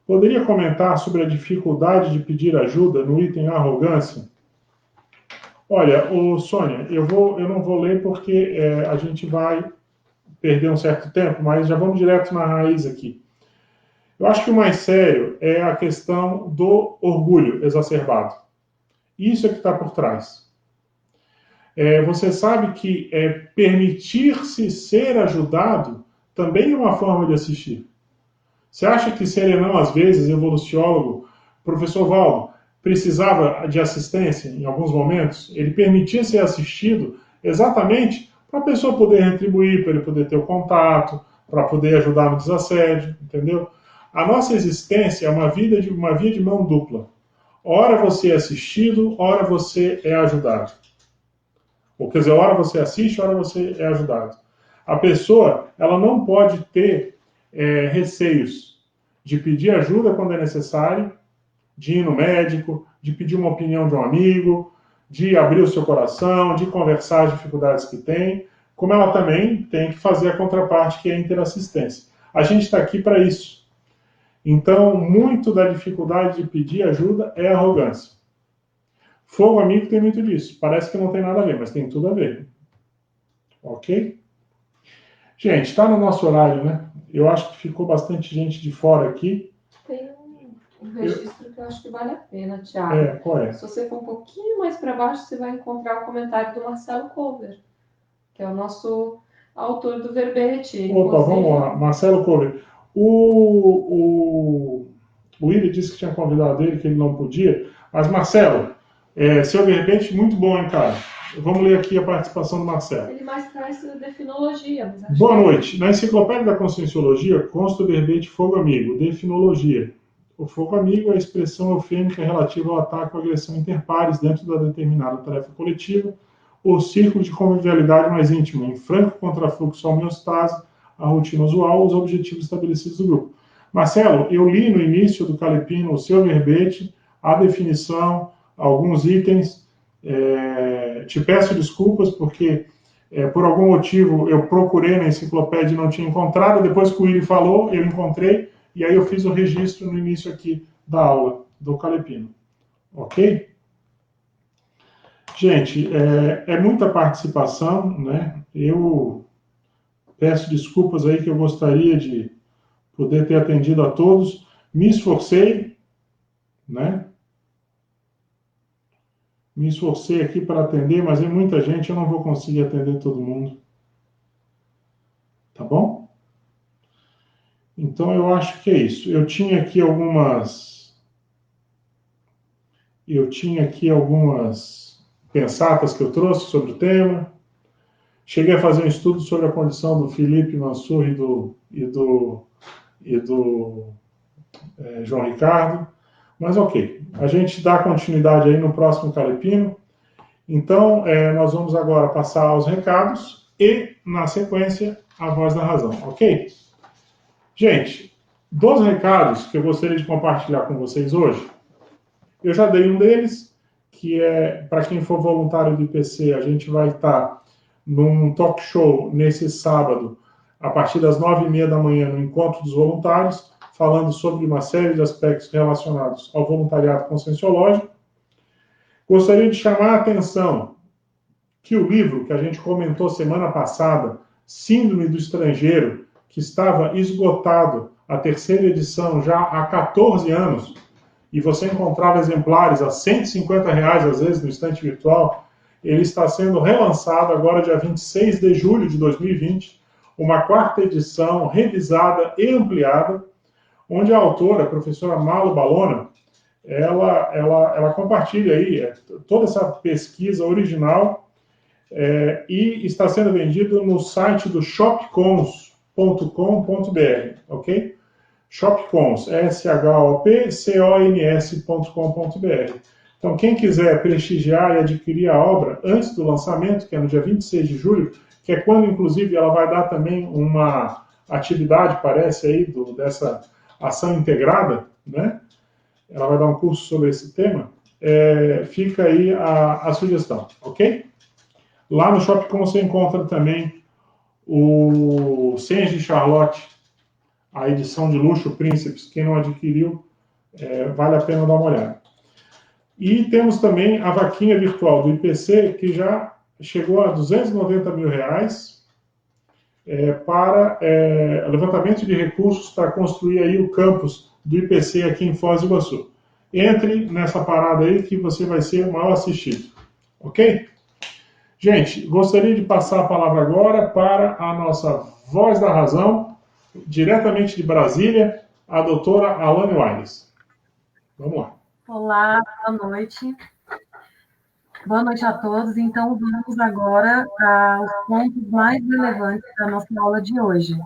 Poderia comentar sobre a dificuldade de pedir ajuda no item arrogância? Olha, Sônia, eu não vou ler porque a gente vai perder um certo tempo, mas já vamos direto na raiz aqui. Eu acho que o mais sério é a questão do orgulho exacerbado. Isso é que está por trás. Você sabe que permitir-se ser ajudado também é uma forma de assistir. Você acha que Serenão, às vezes, evoluciólogo, professor Valdo, precisava de assistência em alguns momentos? Ele permitia ser assistido exatamente para a pessoa poder retribuir, para ele poder ter o contato, para poder ajudar no desassédio, entendeu? A nossa existência é uma via de mão dupla. Ora você é assistido, ora você é ajudado. Ou quer dizer, ora você assiste, ora você é ajudado. A pessoa, ela não pode ter receios de pedir ajuda quando é necessário, de ir no médico, de pedir uma opinião de um amigo, de abrir o seu coração, de conversar as dificuldades que tem, como ela também tem que fazer a contraparte, que é a interassistência. A gente está aqui para isso. Então, muito da dificuldade de pedir ajuda é arrogância. Fogo amigo tem muito disso. Parece que não tem nada a ver, mas tem tudo a ver. Ok? Gente, está no nosso horário, né? Eu acho que ficou bastante gente de fora aqui. Tem um registro que eu acho que vale a pena, Thiago. Qual é? Se você for um pouquinho mais para baixo, você vai encontrar o comentário do Marcelo Cover, que é o nosso autor do verbete. Opa, vamos lá. Marcelo Cover. O O Willi disse que tinha convidado ele, que ele não podia. Mas, Marcelo, seu verbete, muito bom, hein, cara? Vamos ler aqui a participação do Marcelo. Ele mais traz definologia. Mas Boa noite. Na Enciclopédia da Conscienciologia consta o verbete fogo amigo, definologia. O fogo amigo é a expressão eufêmica relativa ao ataque ou agressão interpares dentro da determinada tarefa coletiva ou círculo de convivialidade mais íntimo, em franco contrafluxo à homeostase, à rotina usual, os objetivos estabelecidos do grupo. Marcelo, eu li no início do Calepino o seu verbete, a definição, alguns itens. Te peço desculpas porque, por algum motivo, eu procurei na enciclopédia e não tinha encontrado. Depois que o Willi falou, eu encontrei, e aí eu fiz o registro no início aqui da aula do Calepino. Ok? Gente, é muita participação, né? Eu peço desculpas aí que eu gostaria de poder ter atendido a todos. Me esforcei, né? Me esforcei aqui para atender, mas é muita gente, eu não vou conseguir atender todo mundo. Tá bom? Então, eu acho que é isso. Eu tinha aqui algumas pensatas que eu trouxe sobre o tema. Cheguei a fazer um estudo sobre a condição do Felipe Mansur e do João Ricardo. Mas ok, a gente dá continuidade aí no próximo Calepino. Então, nós vamos agora passar aos recados e, na sequência, a voz da razão, ok? Gente, 2 recados que eu gostaria de compartilhar com vocês hoje. Eu já dei um deles, que é, para quem for voluntário do IPC, a gente vai estar num talk show nesse sábado, a partir das 9h30 da manhã, no Encontro dos Voluntários, falando sobre uma série de aspectos relacionados ao voluntariado conscienciológico. Gostaria de chamar a atenção que o livro que a gente comentou semana passada, Síndrome do Estrangeiro, que estava esgotado, a 3ª edição, já há 14 anos, e você encontrava exemplares a R$150, às vezes, no estante virtual, ele está sendo relançado agora, dia 26 de julho de 2020, uma 4ª edição, revisada e ampliada, onde a autora, a professora Malu Balona, ela compartilha aí toda essa pesquisa original e está sendo vendido no site do shopcons.com.br, ok? Shopcons, shopcons.com.br. Então, quem quiser prestigiar e adquirir a obra antes do lançamento, que é no dia 26 de julho, que é quando, inclusive, ela vai dar também uma atividade, parece aí, dessa ação integrada, né? Ela vai dar um curso sobre esse tema. Fica aí a sugestão, ok? Lá no Shopcom você encontra também o Senhas de Charlotte, a edição de luxo Príncipes. Quem não adquiriu, vale a pena dar uma olhada. E temos também a vaquinha virtual do IPC, que já chegou a R$290 mil para levantamento de recursos para construir aí o campus do IPC aqui em Foz do Iguaçu. Entre nessa parada aí que você vai ser o maior assistido. Ok? Gente, gostaria de passar a palavra agora para a nossa voz da razão, diretamente de Brasília, a doutora Alane Waires. Vamos lá. Olá, boa noite. Boa noite a todos. Então, vamos agora aos pontos mais relevantes da nossa aula de hoje.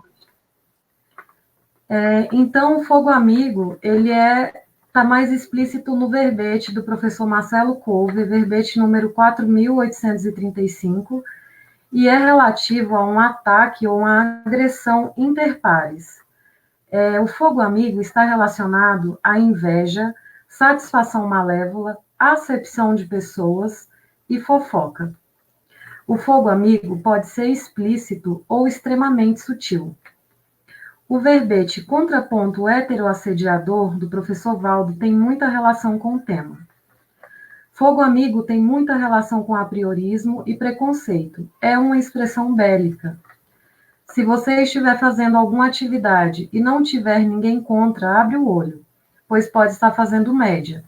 Então, o fogo amigo, ele está mais explícito no verbete do professor Marcelo Couve, verbete número 4.835, e é relativo a um ataque ou uma agressão interpares. O fogo amigo está relacionado à inveja, satisfação malévola, acepção de pessoas e fofoca. O fogo amigo pode ser explícito ou extremamente sutil. O verbete contraponto heteroassediador do professor Valdo tem muita relação com o tema. Fogo amigo tem muita relação com apriorismo e preconceito. É uma expressão bélica. Se você estiver fazendo alguma atividade e não tiver ninguém contra, abre o olho, pois pode estar fazendo média.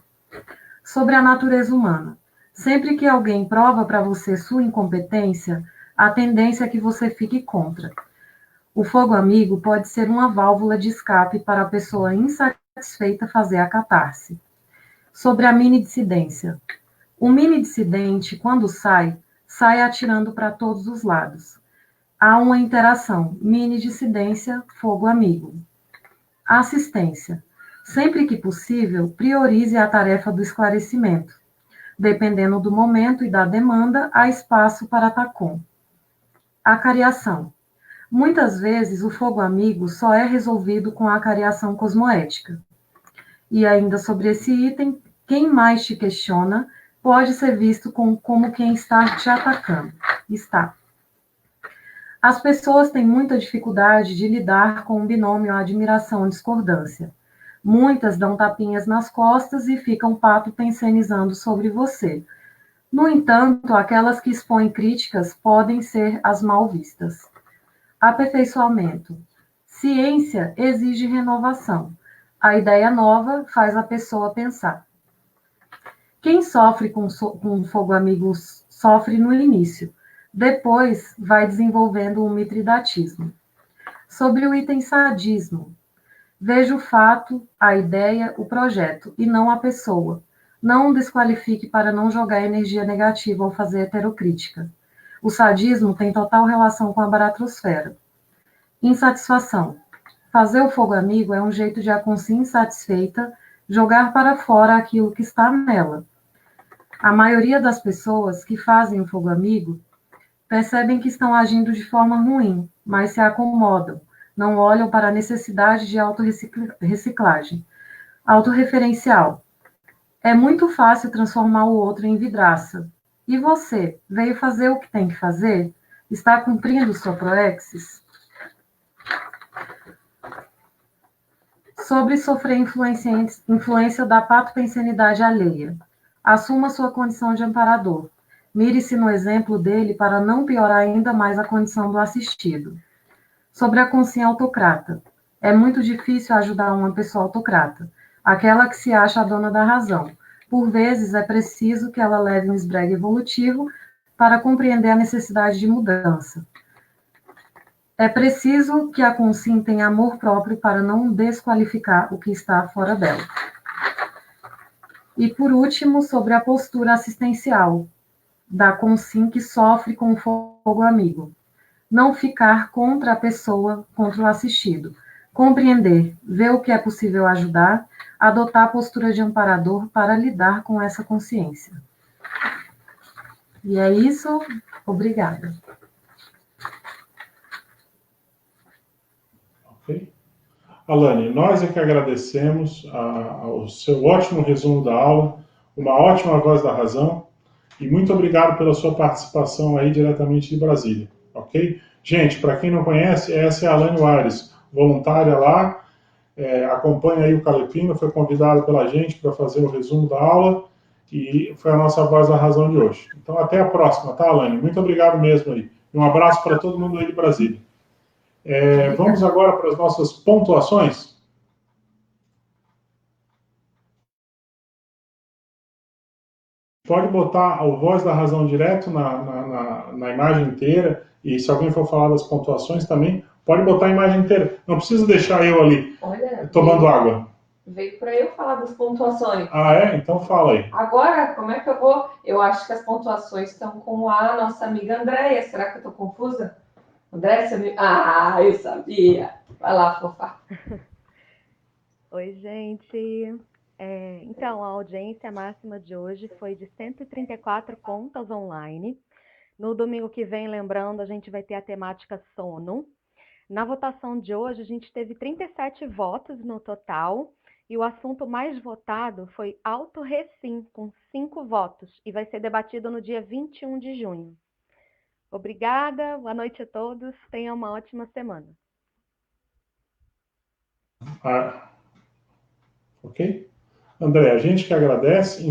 Sobre a natureza humana. Sempre que alguém prova para você sua incompetência, a tendência é que você fique contra. O fogo amigo pode ser uma válvula de escape para a pessoa insatisfeita fazer a catarse. Sobre a mini-dissidência. O mini-dissidente, quando sai atirando para todos os lados. Há uma interação, mini-dissidência, fogo amigo. Assistência. Sempre que possível, priorize a tarefa do esclarecimento. Dependendo do momento e da demanda, há espaço para TACOM. Acariação. Muitas vezes, o fogo amigo só é resolvido com a acariação cosmoética. E ainda sobre esse item, quem mais te questiona pode ser visto como quem está te atacando. Está. As pessoas têm muita dificuldade de lidar com o binômio admiração-discordância. Muitas dão tapinhas nas costas e ficam pato pensionizando sobre você. No entanto, aquelas que expõem críticas podem ser as mal vistas. Aperfeiçoamento. Ciência exige renovação. A ideia nova faz a pessoa pensar. Quem sofre com fogo amigo sofre no início. Depois vai desenvolvendo o mitridatismo. Sobre o item sadismo. Veja o fato, a ideia, o projeto, e não a pessoa. Não o desqualifique para não jogar energia negativa ao fazer heterocrítica. O sadismo tem total relação com a baratrosfera. Insatisfação. Fazer o fogo amigo é um jeito de a consciência insatisfeita jogar para fora aquilo que está nela. A maioria das pessoas que fazem o fogo amigo percebem que estão agindo de forma ruim, mas se acomodam, não olham para a necessidade de autorreciclagem. Autorreferencial. É muito fácil transformar o outro em vidraça. E você, veio fazer o que tem que fazer? Está cumprindo sua proexis? Sobre sofrer influência da patopensenidade alheia. Assuma sua condição de amparador. Mire-se no exemplo dele para não piorar ainda mais a condição do assistido. Sobre a consciência autocrata. É muito difícil ajudar uma pessoa autocrata, aquela que se acha a dona da razão. Por vezes é preciso que ela leve um esbregue evolutivo para compreender a necessidade de mudança. É preciso que a consciência tenha amor próprio para não desqualificar o que está fora dela. E, por último, sobre a postura assistencial da consciência que sofre com o fogo amigo. Não ficar contra a pessoa, contra o assistido. Compreender, ver o que é possível ajudar, adotar a postura de amparador para lidar com essa consciência. E é isso. Obrigada. Ok. Alane, nós é que agradecemos ao seu ótimo resumo da aula, uma ótima voz da razão, e muito obrigado pela sua participação aí diretamente de Brasília, ok? Gente, para quem não conhece, essa é a Alane Wares, voluntária lá, acompanha aí o Calepino, foi convidada pela gente para fazer o resumo da aula, e foi a nossa voz da razão de hoje. Então, até a próxima, tá, Alane? Muito obrigado mesmo aí. E um abraço para todo mundo aí de Brasília. Vamos agora para as nossas pontuações. Pode botar o Voz da Razão direto na imagem inteira, e se alguém for falar das pontuações também, pode botar a imagem inteira. Não precisa deixar eu ali. Olha, tomando água. Veio para eu falar das pontuações. Ah, é? Então fala aí. Agora, como é que eu vou? Eu acho que as pontuações estão com a nossa amiga Andréia. Será que eu estou confusa? Andréia, você me... Ah, eu sabia. Vai lá, fofa. Oi, gente. Então, a audiência máxima de hoje foi de 134 contas online. No domingo que vem, lembrando, a gente vai ter a temática sono. Na votação de hoje, a gente teve 37 votos no total. E o assunto mais votado foi auto-recim, com 5 votos. E vai ser debatido no dia 21 de junho. Obrigada, boa noite a todos. Tenham uma ótima semana. Ok? André, a gente que agradece.